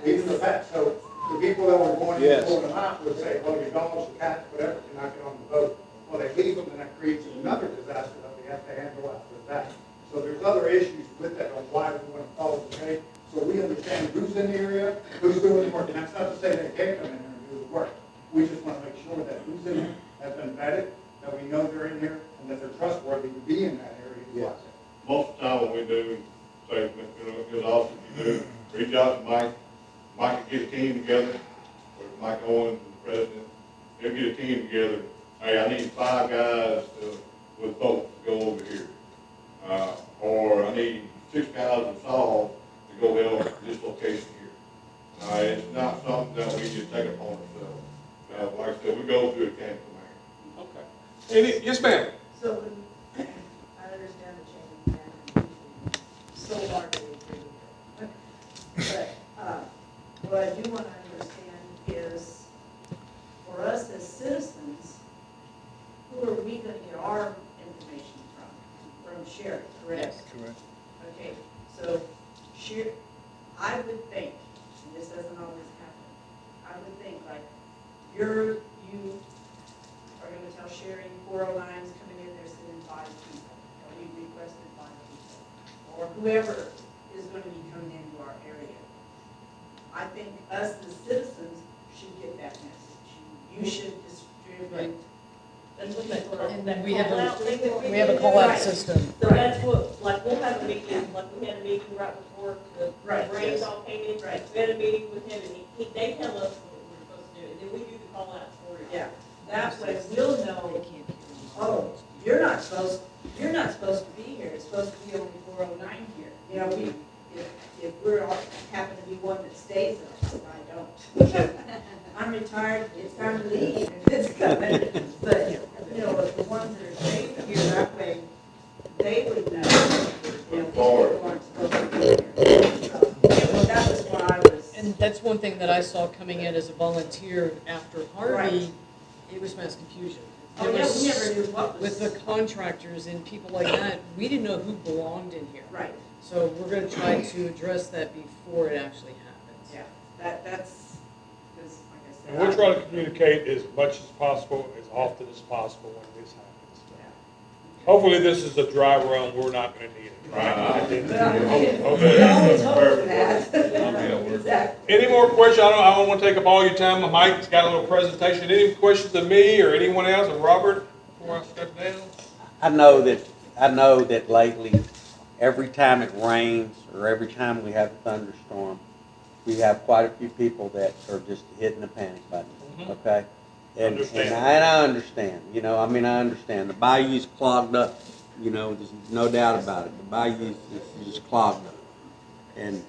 even the pets. So the people that were going in and pulling them out would say, well, your dogs, your cats, whatever, cannot get on the boat. Well, they leave them, and that creates another disaster that we have to handle after that. So there's other issues with that on why we want to follow the code. So we understand who's in the area, who's doing the work. And that's not to say they can't come in here and do the work. We just want to make sure that who's in here has been vetted, that we know they're in here, and that they're trustworthy to be in that area. Yes. Most of the time when we do, say, his office, you do, reach out to Mike. Mike will get a team together, with Mike Owens, the president. They'll get a team together. Hey, I need 5 guys with boats to go over here. Or I need 6 guys with saws to go help this location here. It's not something that we just take upon ourselves. Like I said, we go through the camp command. Okay. Yes, ma'am. So when, I understand the chain and so largely agree with it. But what I do want to understand is, for us as citizens, who are we going to get our information from? From Sherry, correct? Yes. Correct. Okay, so I would think, and this doesn't always happen, I would think like you are going to tell Sherry 409 is coming in, they're sending 5 people, or we requested 5 people, or whoever is going to be coming into our area. I think us as citizens should get that message. You should distribute. That's what that, and that We have call-out thing that we We have a do. call-out Right. system. So that's what, like, we'll have a meeting, like we had a meeting right before the Right. rains all came in. Right. We had a meeting with him, and they tell us what we're supposed to do, and then we do the call-outs for you. Yeah, that way we'll know, oh, you're not supposed to be here, it's supposed to be only 409 here. You know, if we're all, happen to be one that stays up, I don't. I'm retired, it's time to leave if it's coming, but, you know, the ones that are staying here, that way, they would know, you know, people aren't supposed to be here. So, that was why I was. And that's one thing that I saw coming in as a volunteer after Harvey, Right. it was mass confusion. Oh, There yeah, was- we never knew what was. With the contractors and people like that, we didn't know who belonged in here. Right, So we're gonna try to address that before it actually happens. yeah, that's, because like I said. And we'll try to communicate as much as possible, as often as possible when this happens. Hopefully this is a dry run, we're not gonna need it, right? We always hope for that. Exactly. Any more questions? I don't want to take up all your time. Mike's got a little presentation. Any questions of me or anyone else, or Robert, before I step down? I know that lately, every time it rains or every time we have a thunderstorm, we have quite a few people that are just hitting the panic button, okay? And I understand, you know, I mean, I understand. The bayou's clogged up, you know, there's no doubt about it. The bayou's just clogged up. And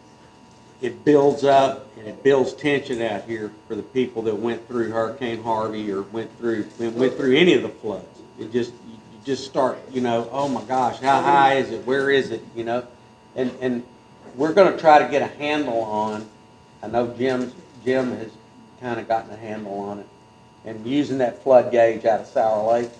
it builds up and it builds tension out here for the people that went through Hurricane Harvey or went through any of the floods. It just, you just start, you know, oh my gosh, how high is it? Where is it? You know, and we're going to try to get a handle on. I know Jim has kind of gotten a handle on it, and using that flood gauge out of Sour Lake,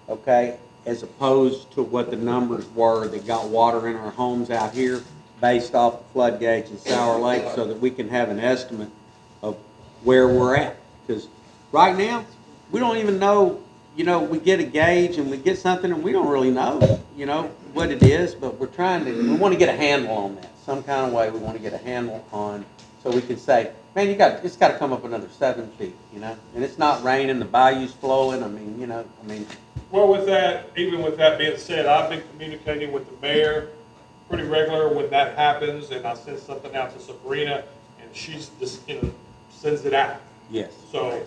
okay, as opposed to what the numbers were that got water in our homes out here, based off the flood gauge in Sour Lake, so that we can have an estimate of where we're at. Because right now, we don't even know, you know, we get a gauge and we get something and we don't really know, you know, what it is, but we want to get a handle on that. Some kind of way we want to get a handle on, so we can say, man, it's got to come up another 7 feet, you know, and it's not raining, the bayou's flowing, Well, with that, even with that being said, I've been communicating with the mayor pretty regular when that happens, and I send something out to Sabrina, and she's just, you know, sends it out. Yes. So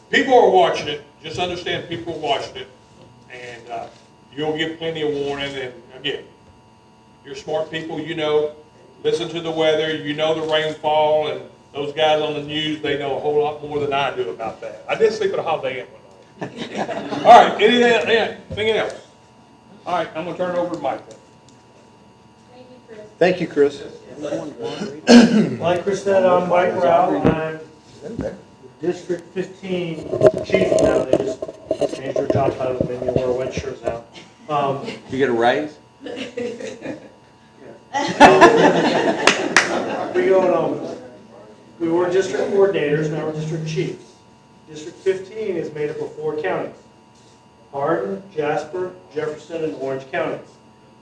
people are watching it. Just understand people are watching it, and you'll get plenty of warning. And again, you're smart people. You know, listen to the weather. You know the rainfall, and those guys on the news, they know a whole lot more than I do about that. I did sleep at a Holiday Inn one night. All right. Anything else? All right. I'm gonna turn it over to Mike then. Thank you, Chris. Like Chris said, I'm Mike Rao. I'm District 15 chief now. They just changed their job title, made me wear white shirts now. Did you get a raise? We were district coordinators, now we're district chiefs. District 15 is made up of 4 counties. Hardin, Jasper, Jefferson, and Orange counties.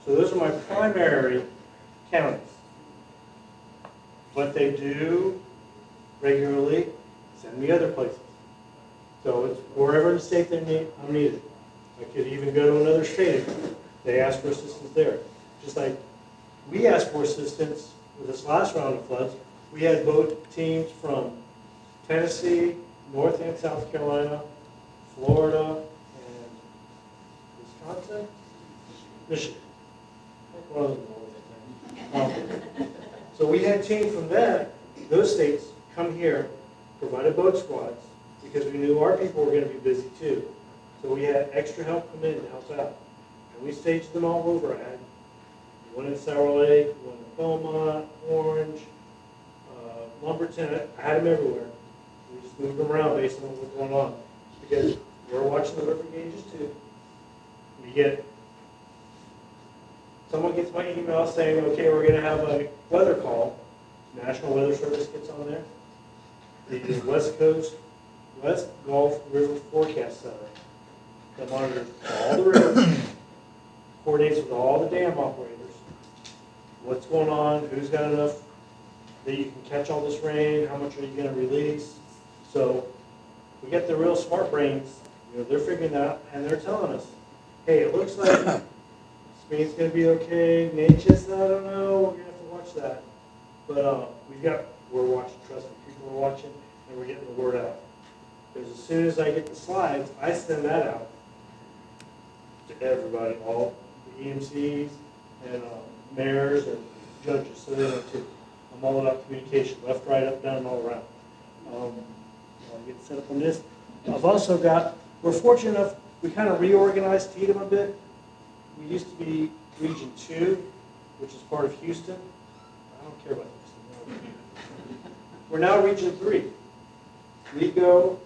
So those are my primary counties. But they do regularly send me other places. So it's wherever in the state I'm needed. I could even go to another state if they ask for assistance there. Just like we asked for assistance with this last round of floods. We had boat teams from Tennessee, North and South Carolina, Florida, and Wisconsin, Michigan. One of them. So we had teams from those states come here, provided boat squads, because we knew our people were going to be busy too. So we had extra help come in to help out. And we staged them all over. I had one in Sour Lake, one in Beaumont, Orange, Lumberton. I had them everywhere. We just moved them around based on what was going on. Because we're watching the river gauges too. Someone gets my email saying, okay, we're going to have a weather call. National Weather Service gets on there. The West Gulf River Forecast Center that monitors all the rivers, coordinates with all the dam operators, what's going on, who's got enough that you can catch all this rain, how much are you going to release. So we get the real smart brains, they're figuring that out, and they're telling us, hey, it looks like Spain's going to be okay, Natchez, I don't know, we're going to have to watch that. But we're watching, trust me, people are watching, and we're getting the word out. Because as soon as I get the slides, I send that out to everybody, all the EMCs and mayors and judges, so they know too. I'm all about communication, left, right, up, down, and all around. I'll get set up on this. I've also we're fortunate enough, we kind of reorganized Tatum a bit. We used to be Region 2, which is part of Houston. I don't care about Houston. We're now Region 3. We go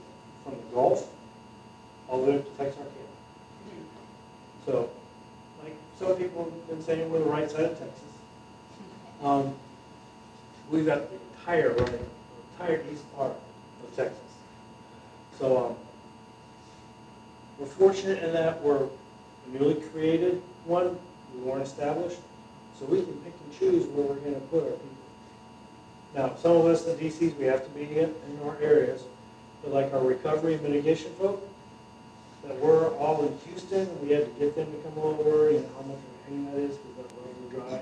from the Gulf all the way up to Texarkana. So, like some people have been saying, we're the right side of Texas. We've got the entire east part of Texas. So we're fortunate in that we're a newly created one. We weren't established. So we can pick and choose where we're going to put our people. Now, some of us, the DCs, we have to be in our areas. But like our recovery and mitigation folk, that we're all in Houston, and we had to get them to come over, how much of a pain that is because that road will dry.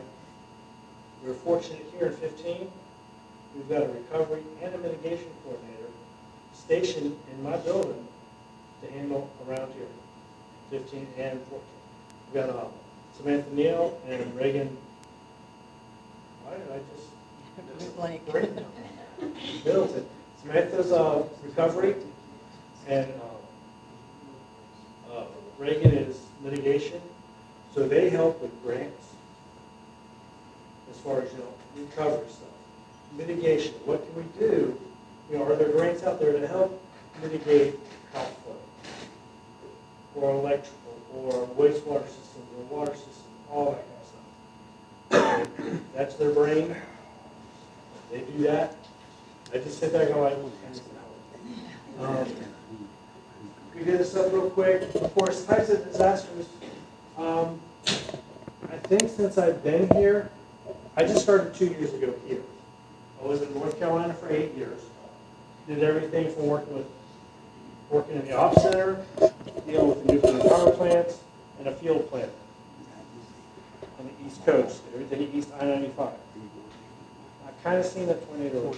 We're fortunate here in 15, we've got a recovery and a mitigation coordinator stationed in my building to handle around here, 15 and 14. We've got Samantha Neal and Reagan. Why did I just Middleton. Samantha's recovery, and Reagan is mitigation. So they help with grants as far as recovery stuff. Mitigation, what can we do? Are there grants out there to help mitigate house flood, or electrical, or wastewater systems, or water systems, all that kind of stuff. That's their brain. They do that. I just sit there going, we did this up real quick. Of course, types of disasters. I think since I've been here, I just started 2 years ago here. I was in North Carolina for 8 years. Did everything from working in the ops center, dealing with the nuclear power plants, and a field plant on the East Coast, everything east I-95. I've kind of seen that tornado.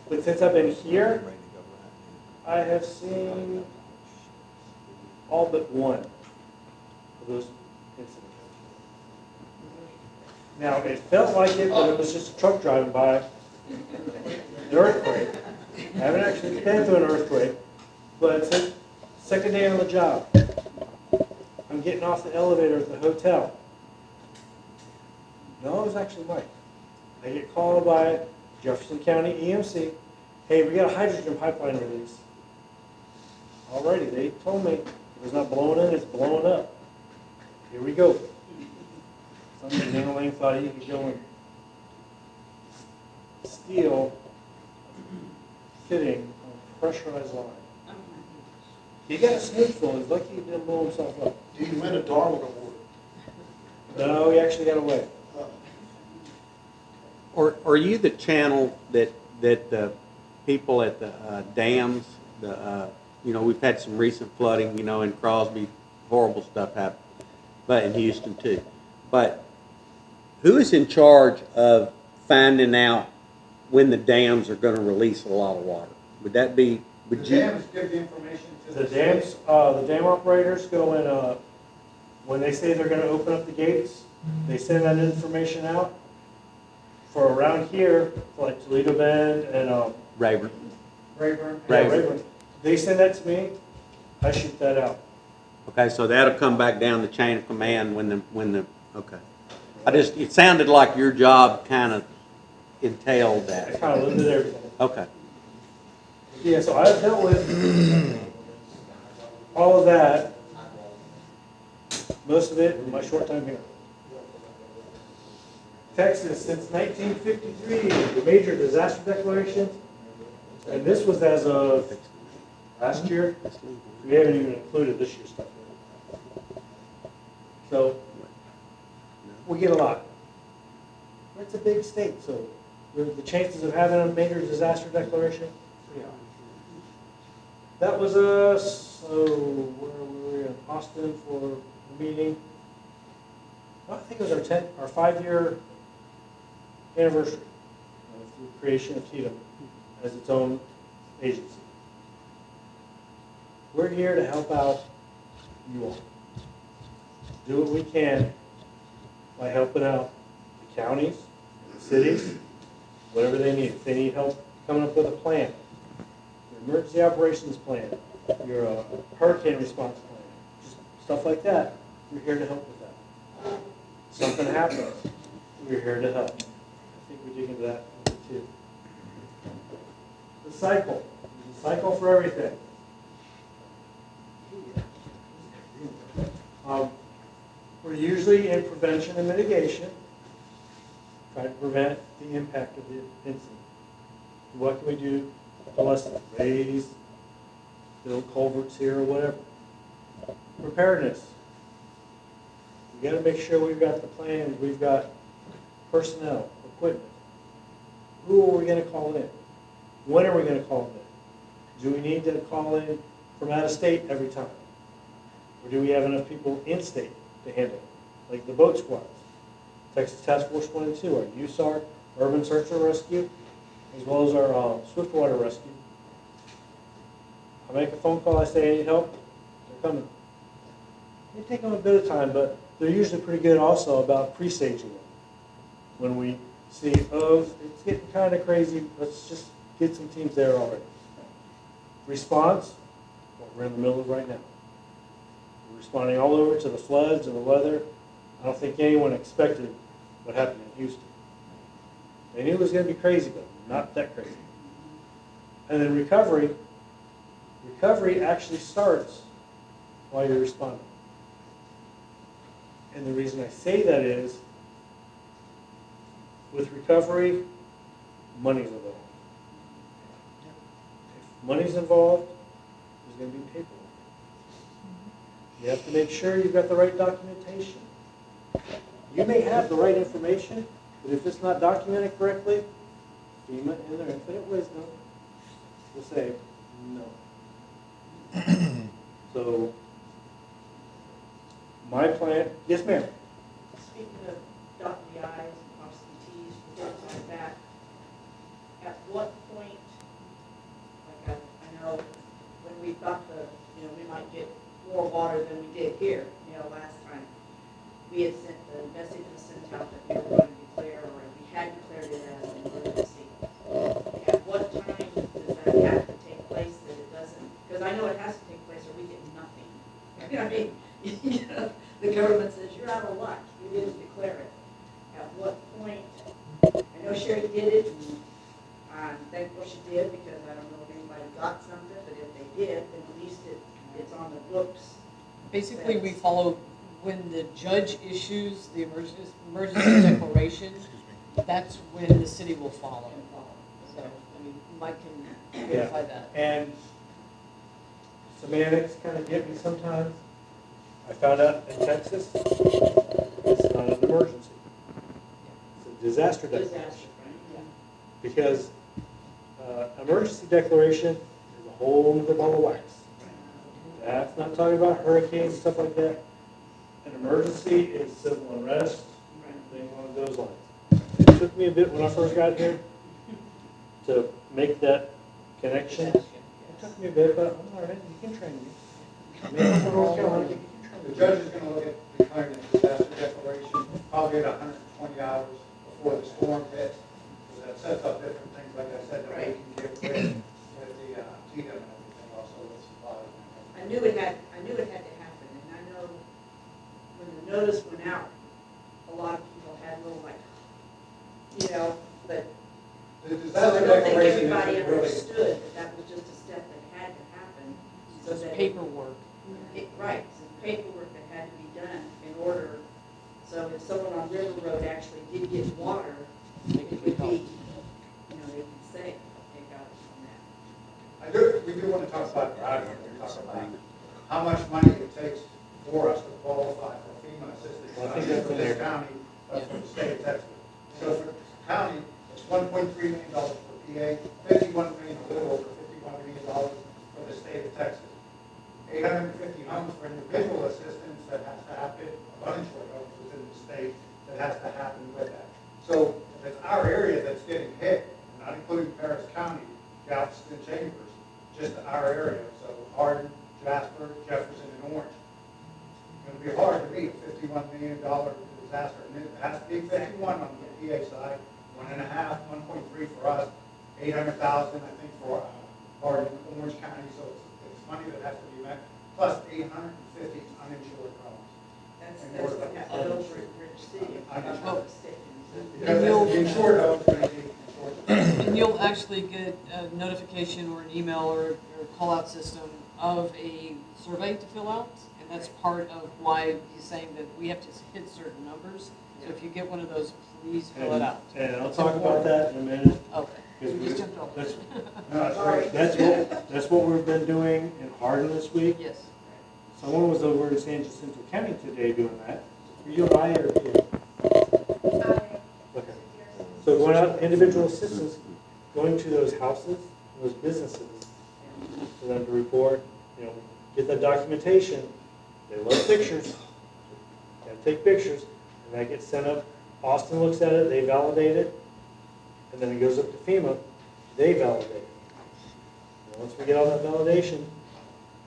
But since I've been here, I have seen all but one of those incidents. Now, it felt like it, but it was just a truck driving by. An earthquake. I haven't actually been through an earthquake, but it's the second day on the job. I'm getting off the elevator at the hotel. No, it was actually Mike. I get called by Jefferson County EMC. Hey, we got a hydrogen pipeline release. Alrighty, they told me it was not blowing in, it's blowing up. Here we go. Some ding-a-ling thought he could go and steal fitting on a pressurized line. He got a snootful, he's lucky he didn't blow himself up. Do you win a Darwin Award? No, he actually got away. Or are you the channel that the people at the dams, we've had some recent flooding, in Crosby, horrible stuff happened, but in Houston too. But who is in charge of finding out when the dams are going to release a lot of water? Would that be? Would The you? dams give the information to The the dams, the dam operators go in, when they say they're gonna open up the gates, they send that information out. For around here, for like Toledo Bend and, Rayburn. Rayburn. yeah, Rayburn, they send that to me, I shoot that out. Okay, so that'll come back down the chain of command when the okay. It sounded like your job kind of entailed I that. kinda limited everything. Okay. Yeah, so I've dealt with all of that, most of it in my short time here. Texas, since 1953, major disaster declarations, and this was as of last year. We haven't even included this year's stuff. So, we get a lot. It's a big state, so the chances of having a major disaster declaration, pretty high. That was so where were we in Austin for a meeting? I think it was our 5-year anniversary of the creation of TDM as its own agency. We're here to help out you all. Do what we can by helping out the counties, the cities, whatever they need. If they need help coming up with a plan, your emergency operations plan, your hurricane response plan, just stuff like that, we're here to help with that. Something happens, we're here to help. I think we dig into that too. The cycle. There's a cycle for everything. We're usually in prevention and mitigation, trying to prevent the impact of the incident. What can we do to lessen it? Raise, build culverts here or whatever. Preparedness. We got to make sure we've got the plans, we've got personnel, equipment. Who are we going to call in? When are we going to call them in? Do we need to call in from out of state every time? Or do we have enough people in state to handle it? Like the boat squads, Texas Task Force 1 and 2, our USAR, Urban Search and Rescue, as well as our Swiftwater Rescue. I make a phone call, I say I need help, they're coming. They take them a bit of time, but they're usually pretty good also about presaging it. When we see, oh, it's getting kind of crazy, let's just get some teams there already. Response, what we're in the middle of right now. We're responding all over to the floods and the weather. I don't think anyone expected what happened in Houston. They knew it was going to be crazy, but not that crazy. And then recovery. Recovery actually starts while you're responding. And the reason I say that is, with recovery, money's involved. If money's involved, there's going to be paperwork. You have to make sure you've got the right documentation. You may have the right information, but if it's not documented correctly, FEMA in their infinite wisdom will say no. So, my plan, yes ma'am? Speaking of dotting the i's and crossing the t's, and things like that, at what point, like I know when we thought we might get more water than we did here, last time, we had sent the message was sent out that we were going to declare, or we had declared it as an emergency. At what time does that have to take place that it doesn't? Because I know it has to take place or we get nothing. I mean, the government says you're out of luck. You didn't declare it. At what point? I know Sherry did it, and I'm thankful she did because I don't know if anybody got something, but if they did, then at least it's on the books. Basically, we follow when the judge issues the emergency declaration, that's when the city will follow. So, I mean, Mike can verify that. And semantics kind of get me sometimes. I found out in Texas, it's not an emergency. It's a disaster declaration. Disaster, right? Because emergency declaration is a whole other ball of wax. That's not talking about hurricanes, stuff like that. An emergency is civil unrest, things along those lines. It took me a bit when I first got here to make that connection. It took me a bit, but I'm all right, you can train me. I mean, I'm all right. The judge is going to look at declaring a disaster declaration probably at 120 hours before the storm hits. So that sets up different things, like I said, that we can get with the TDM and everything, also with supplies. I knew it had to happen, and I know when the notice went out, a lot of people had a little like, but The so I disaster don't think declaration everybody isn't really, understood that that was just a step that had to happen. So It's that paperwork. Right, some paperwork that had to be done in order, so if someone on River Road actually did get water, it would be, they could say they got it from that. we do want to talk about driving, we talk about how much money it takes for us to qualify for FEMA assistance, Well, I not think just that's for in this there. county, but for the state of Texas. So for the county, it's $1.3 million for PA, $51 million, a little over $51 million for the state of Texas. 850 homes for individual assistance that has to happen, uninsured homes within the state that has to happen with that. So if it's our area that's getting hit, not including Paris County, Galveston, Chambers, just our area, so Hardin, Jasper, Jefferson, and Orange. It's going to be hard to meet a $51 million disaster, and it has to be 51 on the PA side, 1.5, 1.3 for us, 800,000 I think for Hardin, Orange County, so it's money that has to be met, plus 850 uninsured homes. That's what happened over in Bridge City, if I'm not mistaken. Because the insured homes are going to be insured. And you'll actually get a notification or an email or call-out system of a survey to fill out, and that's part of why he's saying that we have to hit certain numbers. So if you get one of those, please fill it out. And I'll talk about that in a minute. Okay. Because You just jumped over. That's what we've been doing in Hardin this week. Yes. Someone was over in San Jacinto County today doing that. Were you and I or you? Okay. So going out, individual assistance, going to those houses, those businesses, for them to report, get that documentation. They love pictures. Gotta take pictures, and that gets sent up. Austin looks at it, they validate it, and then it goes up to FEMA, they validate it. And once we get all that validation,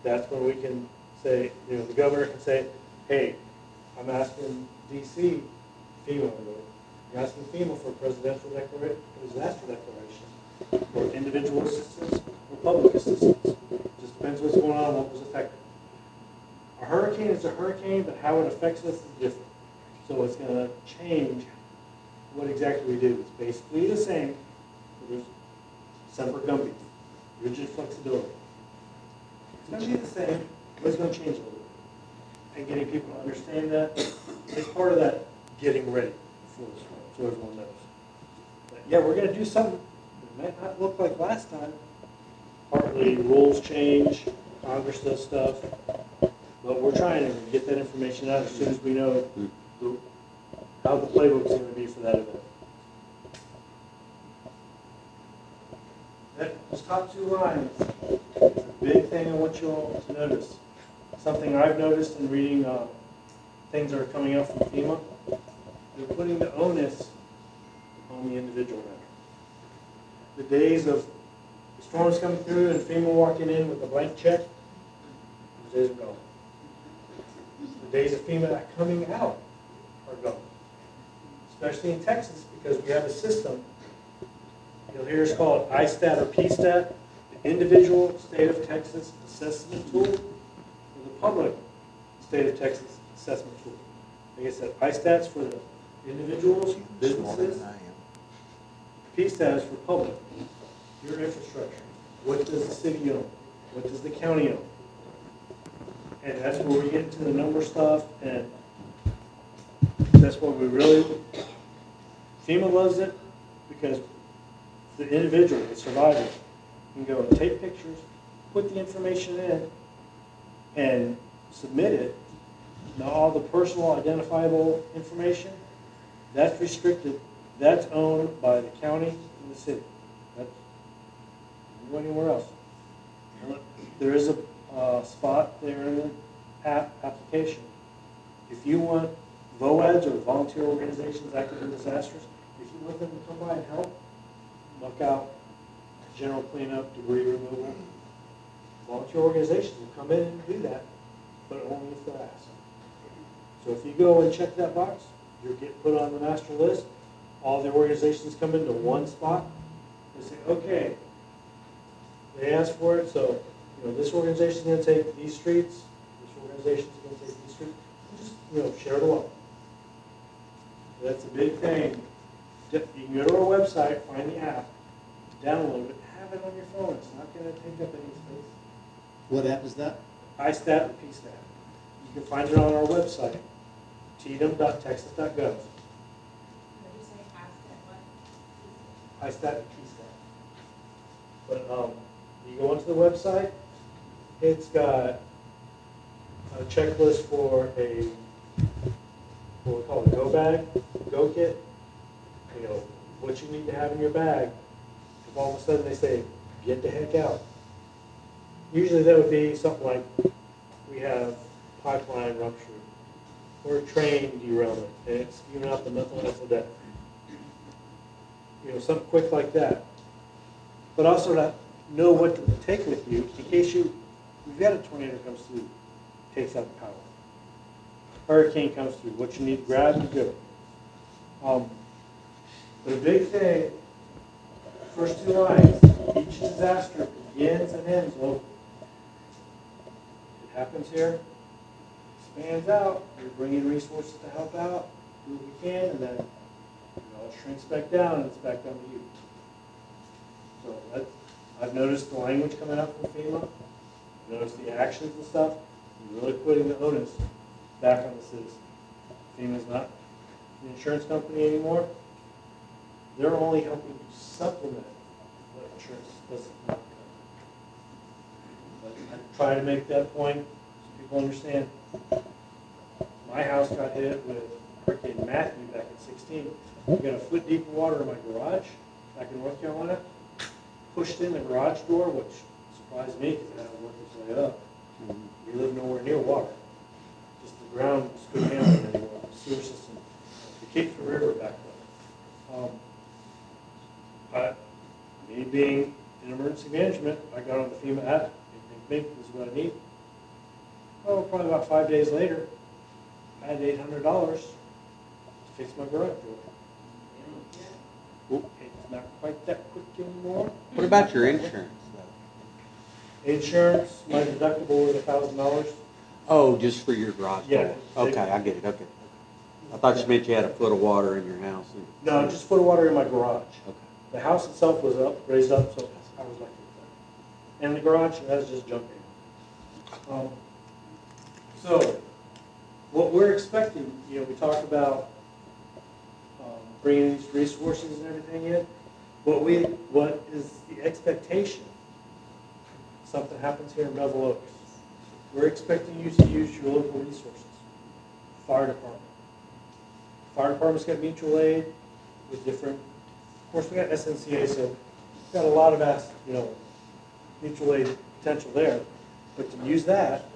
that's when we can say, the governor can say, hey, I'm asking DC, FEMA, I'm asking FEMA for a presidential disaster declaration, or individual assistance, or public assistance. Just depends what's going on, what was affected. A hurricane is a hurricane, but how it affects us is different. So it's going to change what exactly we do. It's basically the same. There's semper gumby, rigid flexibility. It's going to be the same, but it's going to change a little bit. And getting people to understand that is part of that getting ready for this one, so everyone knows. But yeah, we're going to do something that might not look like last time. Partly rules change, Congress does stuff, but we're trying to get that information out as soon as we know how the playbook is going to be for that event. Those top two lines is a big thing I want you all to notice. Something I've noticed in reading things that are coming out from FEMA, they're putting the onus on the individual now. The days of the storms coming through and FEMA walking in with a blank check, those days are gone. The days of FEMA coming out are gone. Especially in Texas, because we have a system. You'll hear us call it ISTAT or PSTAT, the Individual State of Texas Assessment Tool, or the Public State of Texas Assessment Tool. Like I said, ISTAT's for the individuals, businesses. PSTAT is for public, your infrastructure. What does the city own? What does the county own? And that's where we get into the number stuff, and that's what we really, FEMA loves it because the individual, the survivor, can go and take pictures, put the information in, and submit it, now all the personal identifiable information, that's restricted, that's owned by the county and the city. That's, don't go anywhere else. There is a spot there in the application. If you want VOADs or volunteer organizations active in disasters, if you want them to come by and help, muck out, general cleanup, debris removal, volunteer organizations will come in and do that, but only if they're asked. So if you go and check that box, you'll get put on the master list. All the organizations come into one spot. They say, okay, they ask for it, so this organization's going to take these streets, this organization's going to take these streets. Just share the love. That's a big thing. You can go to our website, find the app, download it, have it on your phone. It's not going to take up any space. What app is that? iStat and PStat. You can find it on our website, tdm.texas.gov. iStat and PStat. But you go onto the website, it's got a checklist for what we call a go bag, go kit. What you need to have in your bag. If all of a sudden they say, get the heck out. Usually that would be something like, we have pipeline rupture, or train derailment, and it's spewing out the methyl ethyl death. Something quick like that. But also to know what to take with you in case you've got a tornado comes through, takes out the power. Hurricane comes through, what you need to grab and go. The big thing, first two lines, each disaster begins and ends locally. It happens here, expands out, you're bringing resources to help out, do what we can, and then it shrinks back down and it's back down to you. So I've noticed the language coming up from FEMA, I've noticed the actions and stuff, you're really putting the onus back on the citizen. FEMA's not an insurance company anymore. They're only helping you supplement what insurance doesn't cover. But I try to make that point so people understand. My house got hit with Hurricane Matthew back in 16. We got a foot deep of water in my garage back in North Carolina. Pushed in the garage door, which surprised me because it had to work its way up. We live nowhere near water. Just the ground just couldn't handle it anymore. The sewer system. It keeps the river back up. But me being in emergency management, I got on the FEMA app. This is what I need. Oh, probably about 5 days later, I had $800 to fix my garage door. It's not quite that quick anymore. What about your insurance, though? Insurance, my deductible was $1,000. Oh, just for your garage Yeah. door? Okay, I get it, okay. I thought you meant you had a foot of water in your house. No, just a foot of water in my garage. Okay. The house itself was up, raised up, so I was lucky with that. And the garage, that's just junk in. So, what we're expecting, we talk about bringing these resources and everything in. What is the expectation? Something happens here in Bevil Oaks. We're expecting you to use your local resources. Fire department. Fire department's got mutual aid with different. Of course, we got SNCA, so we've got a lot of mutual aid potential there. But to use that,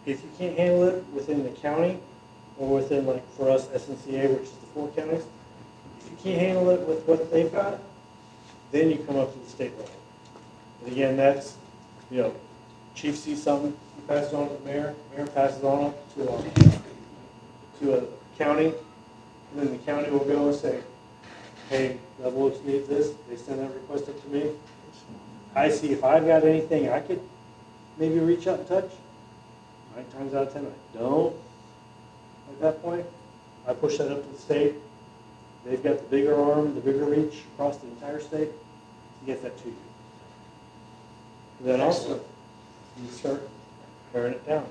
if you can't handle it within the county or within, like for us, SNCA, which is the 4 counties, if you can't handle it with what they've got, then you come up to the state level. And again, that's, chief sees something, he passes it on to the mayor passes it on to a county, and then the county will go and say, hey, Bevil Oaks needs this. They send that request up to me. I see if I've got anything I could maybe reach out and touch. 9 times out of 10, I don't. At that point, I push that up to the state. They've got the bigger arm, the bigger reach across the entire state to get that to you. And then also, you start paring it down.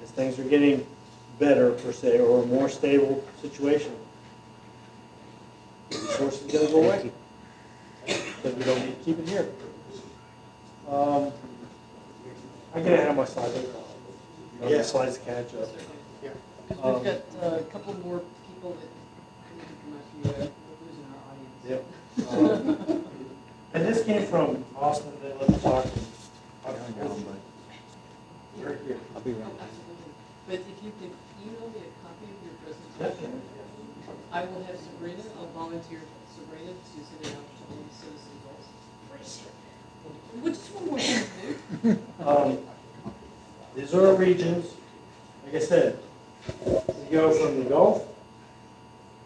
As things are getting better, per se, or a more stable situation, the resources are going to go away. Because we don't need to keep it here. I get ahead of my slide. The slides catch up. Because we've got a couple more people that come up here. We're losing our audience. Yep. And this came from Austin, they let me talk. Right here. I'll be right back. But if you could email me a copy of your presentation, I will have Sabrina, I'll volunteer Sabrina to send it out to all the citizens also. Which is one more thing to do. These are our regions. Like I said, we go from the Gulf,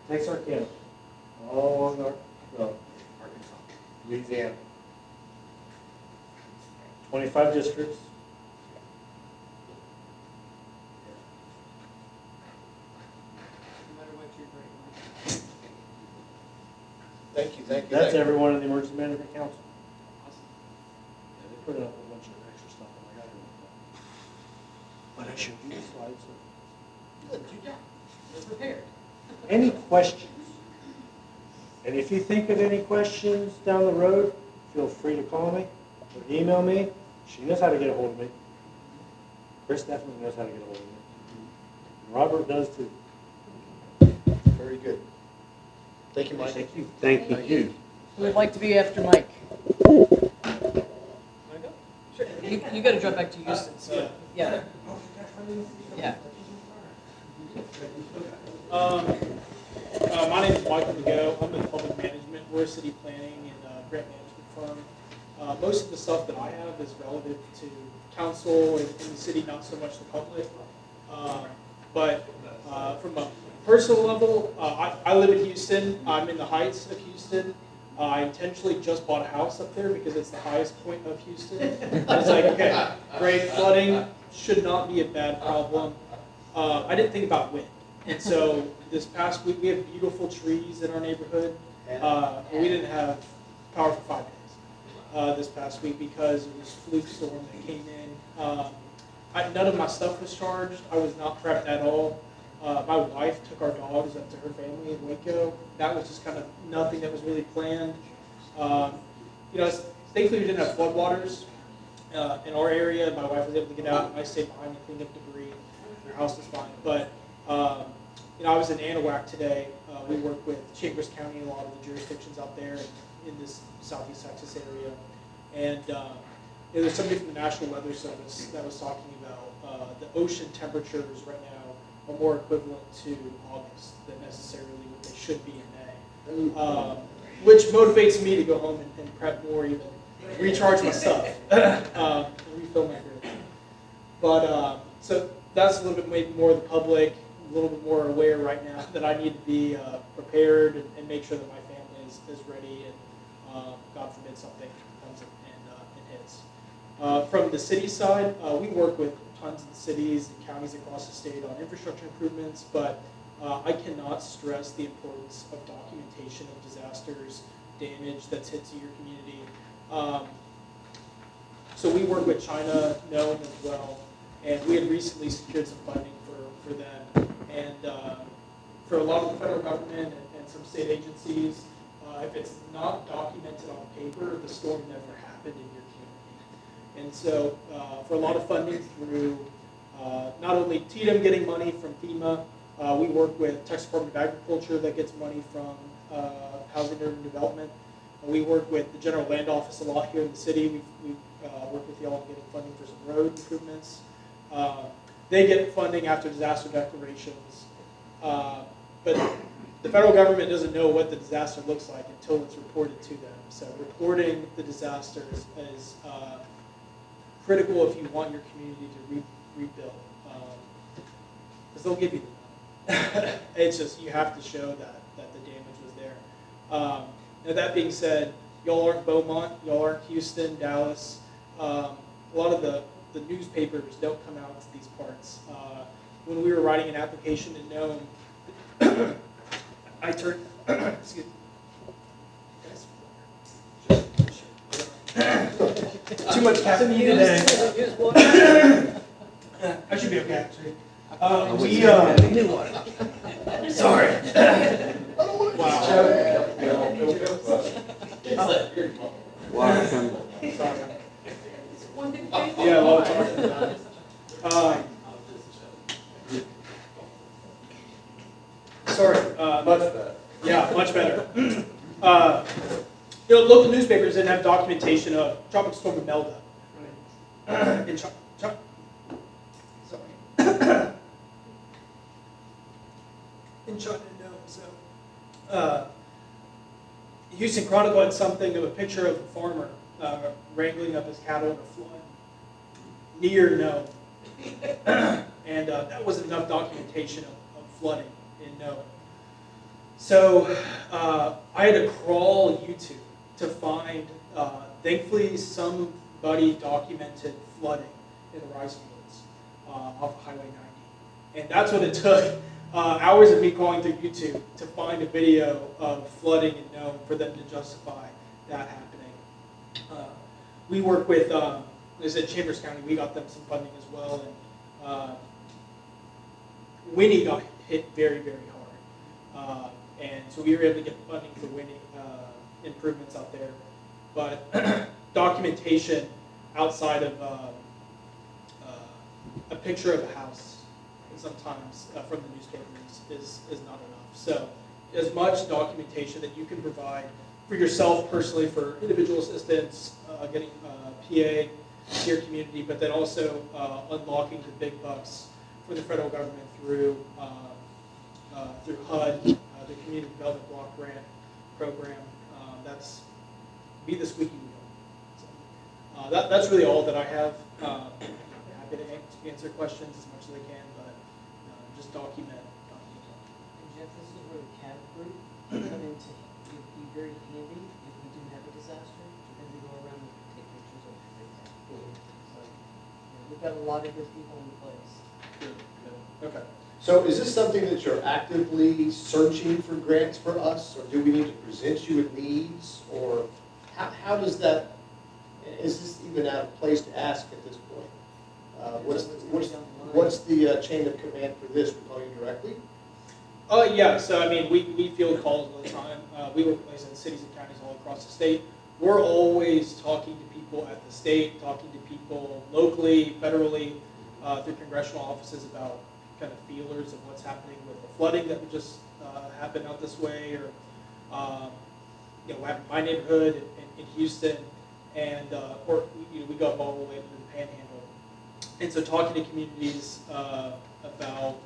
Texarkana, all along our Gulf, Arkansas, Louisiana. 25 districts. No matter what you're doing. Thank you, thank you. That's thank you. everyone in the Emergency Management Council. Yeah, they put up a bunch of extra stuff, and I got it. But I showed you the slides. Good, you got it. You're prepared. Any questions? And if you think of any questions down the road, feel free to call me or email me. She knows how to get a hold of me. Chris definitely knows how to get a hold of me. Robert does too. Very good. Thank you, Mike. Thank you. Thank you. Who would like to be after Mike? Wanna go? Sure. You gotta drive back to Houston, so, yeah. Yeah. My name is Michael DeGo. I'm in public management. We're a city planning and grant management firm. Most of the stuff that I have is relative to council and the city, not so much the public. But from a personal level, I live in Houston. I'm in the Heights of Houston. I intentionally just bought a house up there because it's the highest point of Houston. I was like, okay, great, flooding should not be a bad problem. I didn't think about wind. And so this past week, we have beautiful trees in our neighborhood. We didn't have power for 5 days this past week because of this fluke storm that came in. None of my stuff was charged. I was not prepped at all. My wife took our dogs up to her family in Waco. That was just kind of nothing that was really planned. Thankfully we didn't have floodwaters in our area. My wife was able to get out. I stayed behind and cleaned up debris. Her house was fine. But I was in Anahuac today. We work with Chambers County and a lot of the jurisdictions out there in this southeast Texas area. And there's somebody from the National Weather Service that was talking about the ocean temperatures right now are more equivalent to August than necessarily what they should be in May. Which motivates me to go home and prep more even, recharge my stuff, refill my fridge. But, so that's a little bit more the public, a little bit more aware right now that I need to be prepared and make sure that my family is ready and God forbid something comes and hits. From the city side, we work with tons of cities and counties across the state on infrastructure improvements, but I cannot stress the importance of documentation of disasters, damage that's hit to your community. So we work with China, NOAA as well, and we had recently secured some funding for them. And for a lot of the federal government and some state agencies, if it's not documented on paper, the storm never happened in your community. And so for a lot of funding through not only TDM getting money from FEMA, we work with Texas Department of Agriculture that gets money from Housing and Urban Development. We work with the General Land Office a lot here in the city. We work with y'all getting funding for some road improvements. They get funding after disaster declarations. But the federal government doesn't know what the disaster looks like until it's reported to them. So reporting the disasters is critical if you want your community to rebuild. Because they'll give you the money. It's just, you have to show that the damage was there. Now that being said, y'all aren't Beaumont, y'all aren't Houston, Dallas. A lot of the newspapers don't come out to these parts. When we were writing an application to Nome, I turned, excuse me. Too much caffeine today. I should be okay, actually. Sorry. Wow. Water coming. One big thing. Yeah, a lot of talking about it. Sorry. Much better. Yeah, much better. Local newspapers didn't have documentation of Tropical Storm Imelda. In Chattanooga, so Houston Chronicle had something of a picture of a farmer wrangling up his cattle in a flood near Nome, and that wasn't enough documentation of flooding in Nome. So I had to crawl YouTube to find, thankfully, somebody documented flooding in the rice fields off of Highway 90. And that's what it took, hours of me crawling through YouTube to find a video of flooding in Nome for them to justify that happening. We work with, as I said, Chambers County. We got them some funding as well. And Winnie got hit very, very hard. And so we were able to get funding for Winnie improvements out there. But documentation outside of a picture of a house sometimes from the newspapers is not enough. So as much documentation that you can provide for yourself personally, for individual assistance, getting PA to your community, but then also unlocking the big bucks for the federal government through HUD, the Community Development Block Grant Program. That's be the squeaky wheel. So, that's really all that I have. I'm happy to answer questions as much as I can, but just document. And Jeff, this is where the CAB group come in to be very handy if we do have a disaster, then we go around and take pictures of everything. So we've got a lot of good people in place. Okay. So is this something that you're actively searching for grants for us, or do we need to present you with needs, or how does that, is this even out of place to ask at this point? What's the chain of command for this? We call you directly? Oh yeah, so I mean, we field calls all the time. We work with cities and counties all across the state. We're always talking to people at the state, talking to people locally, federally, through congressional offices about kind of feelers of what's happening with the flooding that would just happen out this way, or happened in my neighborhood in Houston, and or we go up all the way to the Panhandle, and so talking to communities about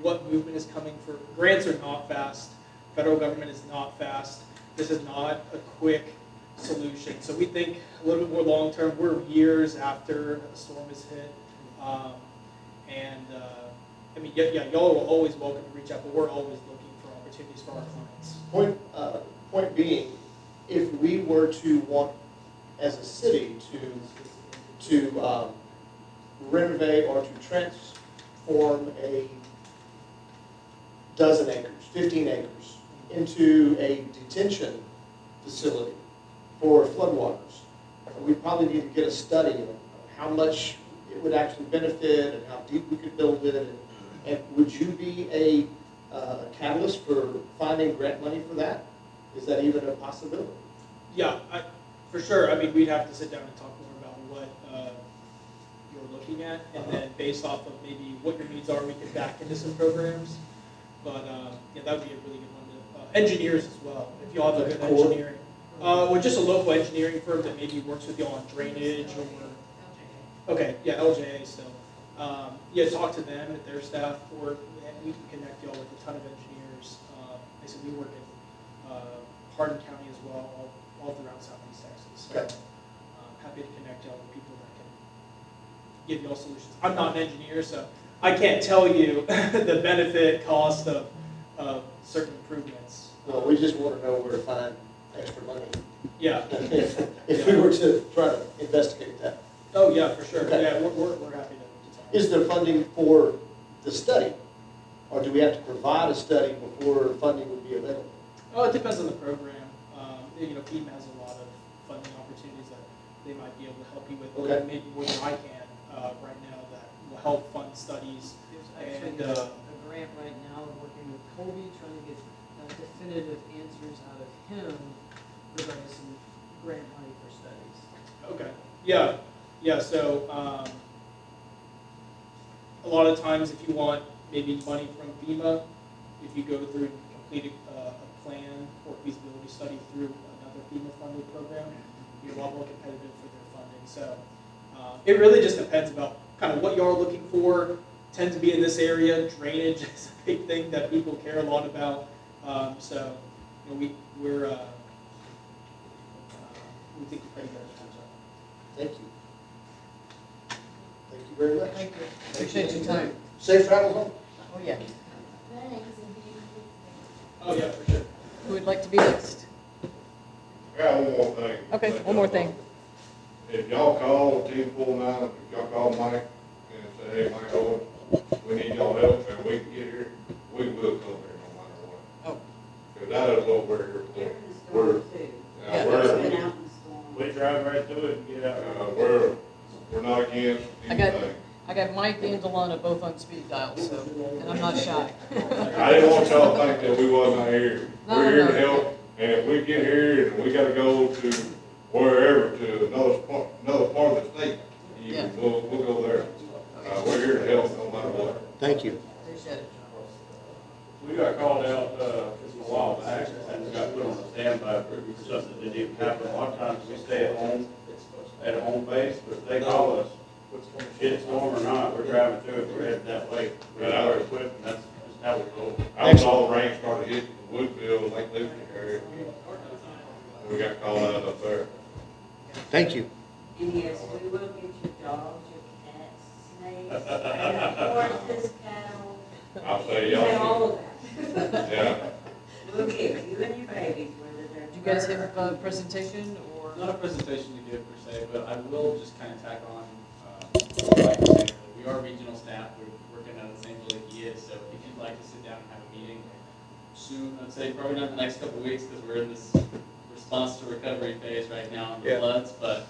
what movement is coming for grants are not fast. Federal government is not fast. This is not a quick solution. So we think a little bit more long term. We're years after a storm is hit, I mean, yeah, y'all are always welcome to reach out, but we're always looking for opportunities for our clients. Point being, if we were to want, as a city, to renovate or to transform a dozen acres, 15 acres, into a detention facility for floodwaters, we probably need to get a study of how much it would actually benefit and how deep we could build it. And would you be a catalyst for finding grant money for that? Is that even a possibility? Yeah, for sure. I mean, we'd have to sit down and talk more about what you're looking at, and then based off of maybe what your needs are, we can back into some programs. But yeah, that would be a really good one. Engineers as well, if you all have a good engineering. Or just a local engineering firm that maybe works with you on drainage or, okay, yeah, LJA still. Yeah, talk to them and their staff, or we can connect y'all with a ton of engineers. Like I said, we work in Hardin County as well, all throughout Southeast Texas. So happy to connect y'all with people that can give y'all solutions. I'm not an engineer, so I can't tell you the benefit, cost of certain improvements. Well, we just want to know where to find extra money. Yeah. if we were to try to investigate that. Oh, yeah, for sure. Okay. Yeah, we're happy to talk. Is there funding for the study? Or do we have to provide a study before funding would be available? Oh, it depends on the program. FEMA has a lot of funding opportunities that they might be able to help you with, okay, maybe more than I can right now, that will help fund studies. There's actually a grant right now, working with Colby, trying to get definitive answers out of him regarding some grant money for studies. Okay. Yeah. Yeah, so, a lot of times if you want maybe money from FEMA, if you go through and complete a plan or feasibility study through another FEMA funded program, you're a lot more competitive for their funding. So it really just depends about kind of what you are looking for. Tend to be in this area. Drainage is a big thing that people care a lot about. So you know, we think we're pretty good. Thank you. Thank you very much. Thank you. Appreciate your time. Safe travels home. Oh, yeah. Oh, yeah, for sure. Who would like to be next? I got one more thing. Okay, one more thing. If y'all call 1049, if y'all call Mike and say, hey, Mike, oh, we need y'all help and we can get here, we will come here no matter what. Oh. Because that is what we're here for. We drive right through it and get out. We're not against anything. I got Mike and Delana both on speed dial, so, and I'm not shy. I didn't want y'all to think that we wasn't here. No, We're here no. to help, and if we get here and we gotta go to wherever, to another part of the state, we'll go there. We're here to help no matter what. Thank you. Appreciate it. We got called out just a while back and got put on a standby for stuff that didn't even happen. A lot of times we stay at home base, but if they call us, shit storm or not, we're driving through it, we're headed that way. We got our equipment, that's just how we roll. I saw the rain started hitting Woodville, Lake Lucia area. We got called out up there. Thank you. And yes, we will get your dogs, your cats, snakes, horses, cattle. I'll say You y'all. have all of that. Yeah. We'll get you and your babies, whether they're. Do you guys have a presentation or? Not a presentation to give per se, but I will just kind of tack on, like I said, we are regional staff, we're working out of the same building he is, so if you'd like to sit down and have a meeting soon, I'd say probably not the next couple of weeks, because we're in this response to recovery phase right now on the floods, but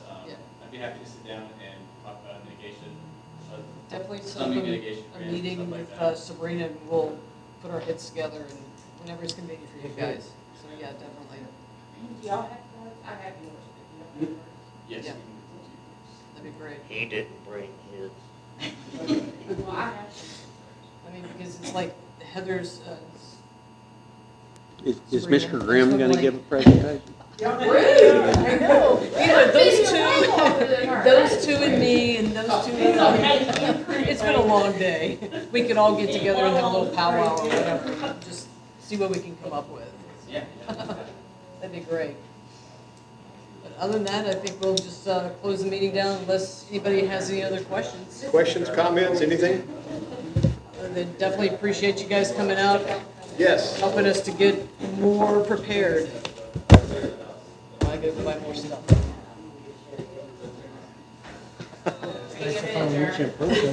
I'd be happy to sit down and talk about mitigation. Definitely Stomach something, mitigation a grants, meeting stuff like with that. Sabrina, and we'll put our heads together and whenever it's convenient for you guys. So yeah, definitely. Do y'all have cards? I have yours, but you don't have yours. Yes. Yeah. That'd be great. He didn't bring his. Well, I have. I mean, because it's like Heather's, Is Sabrina, Mr. Grimm it's going to like- give a presentation? Rude, I know. Either those two and me and those two and me. It's been a long day. We could all get together and have a little powwow or whatever, and just see what we can come up with. Yeah. That'd be great. But other than that, I think we'll just close the meeting down unless anybody has any other questions. Questions, comments, anything? They definitely appreciate you guys coming out. Yes. Helping us to get more prepared. I gotta buy more stuff.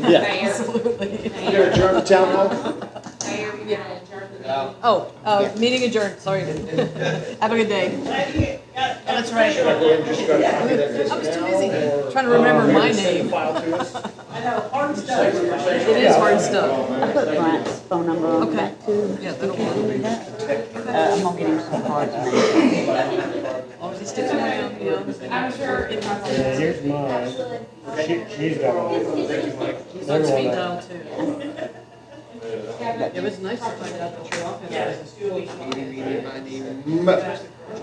Yeah. Absolutely. You gonna adjourn the town hall? Mayor, we gotta adjourn the meeting. Oh, meeting adjourned, sorry. Have a good day. That's right. Should I go ahead and just try to copy that I was too now, busy or- trying to remember my Send the name. file to us? I know, hard stuff. It is hard stuff. I put Bryant's phone number on Okay. that too. Yeah, that'll Can you work. do that? I'm gonna get him some cards made. As long as he sticks around, you know. I'm sure. Yeah, here's mine. She's got all of them. He's on speed dial too. It was nice to find out that your office was full. We're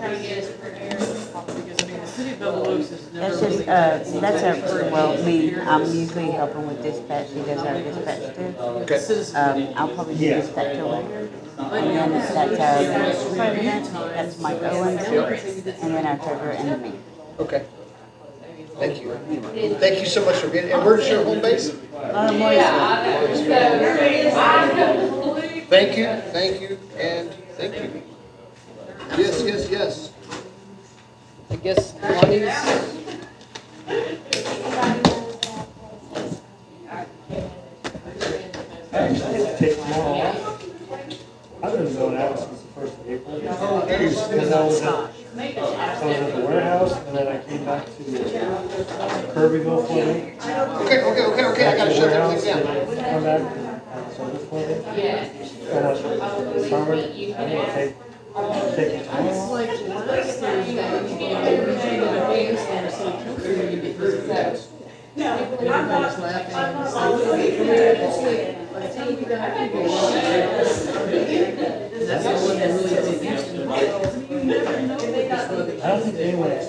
trying to get us prepared. Because I mean, the city of Bevil Oaks is never That's really. just, that's our, well, me, I'm usually helping with dispatch, he does our dispatch too. I'll probably do dispatch over. And then that's our president, that's Mike Owens, and then our treasurer and me. Okay. Thank you. Thank you so much for being, and where's your home base? Thank you, and thank you. Yes, yes, yes. I guess Lonnie's. Take tomorrow off. I've been going out since the 1st of April. Because I was at the warehouse, and then I came back to Kirbyville for a week. Okay, I gotta shut everything down. Come back to service for me. So much farmer, I'm gonna take it It's tomorrow. like last Thursday, we did a Wednesday, so council meeting, because No, I'm not, I'm not. I don't think anyone expects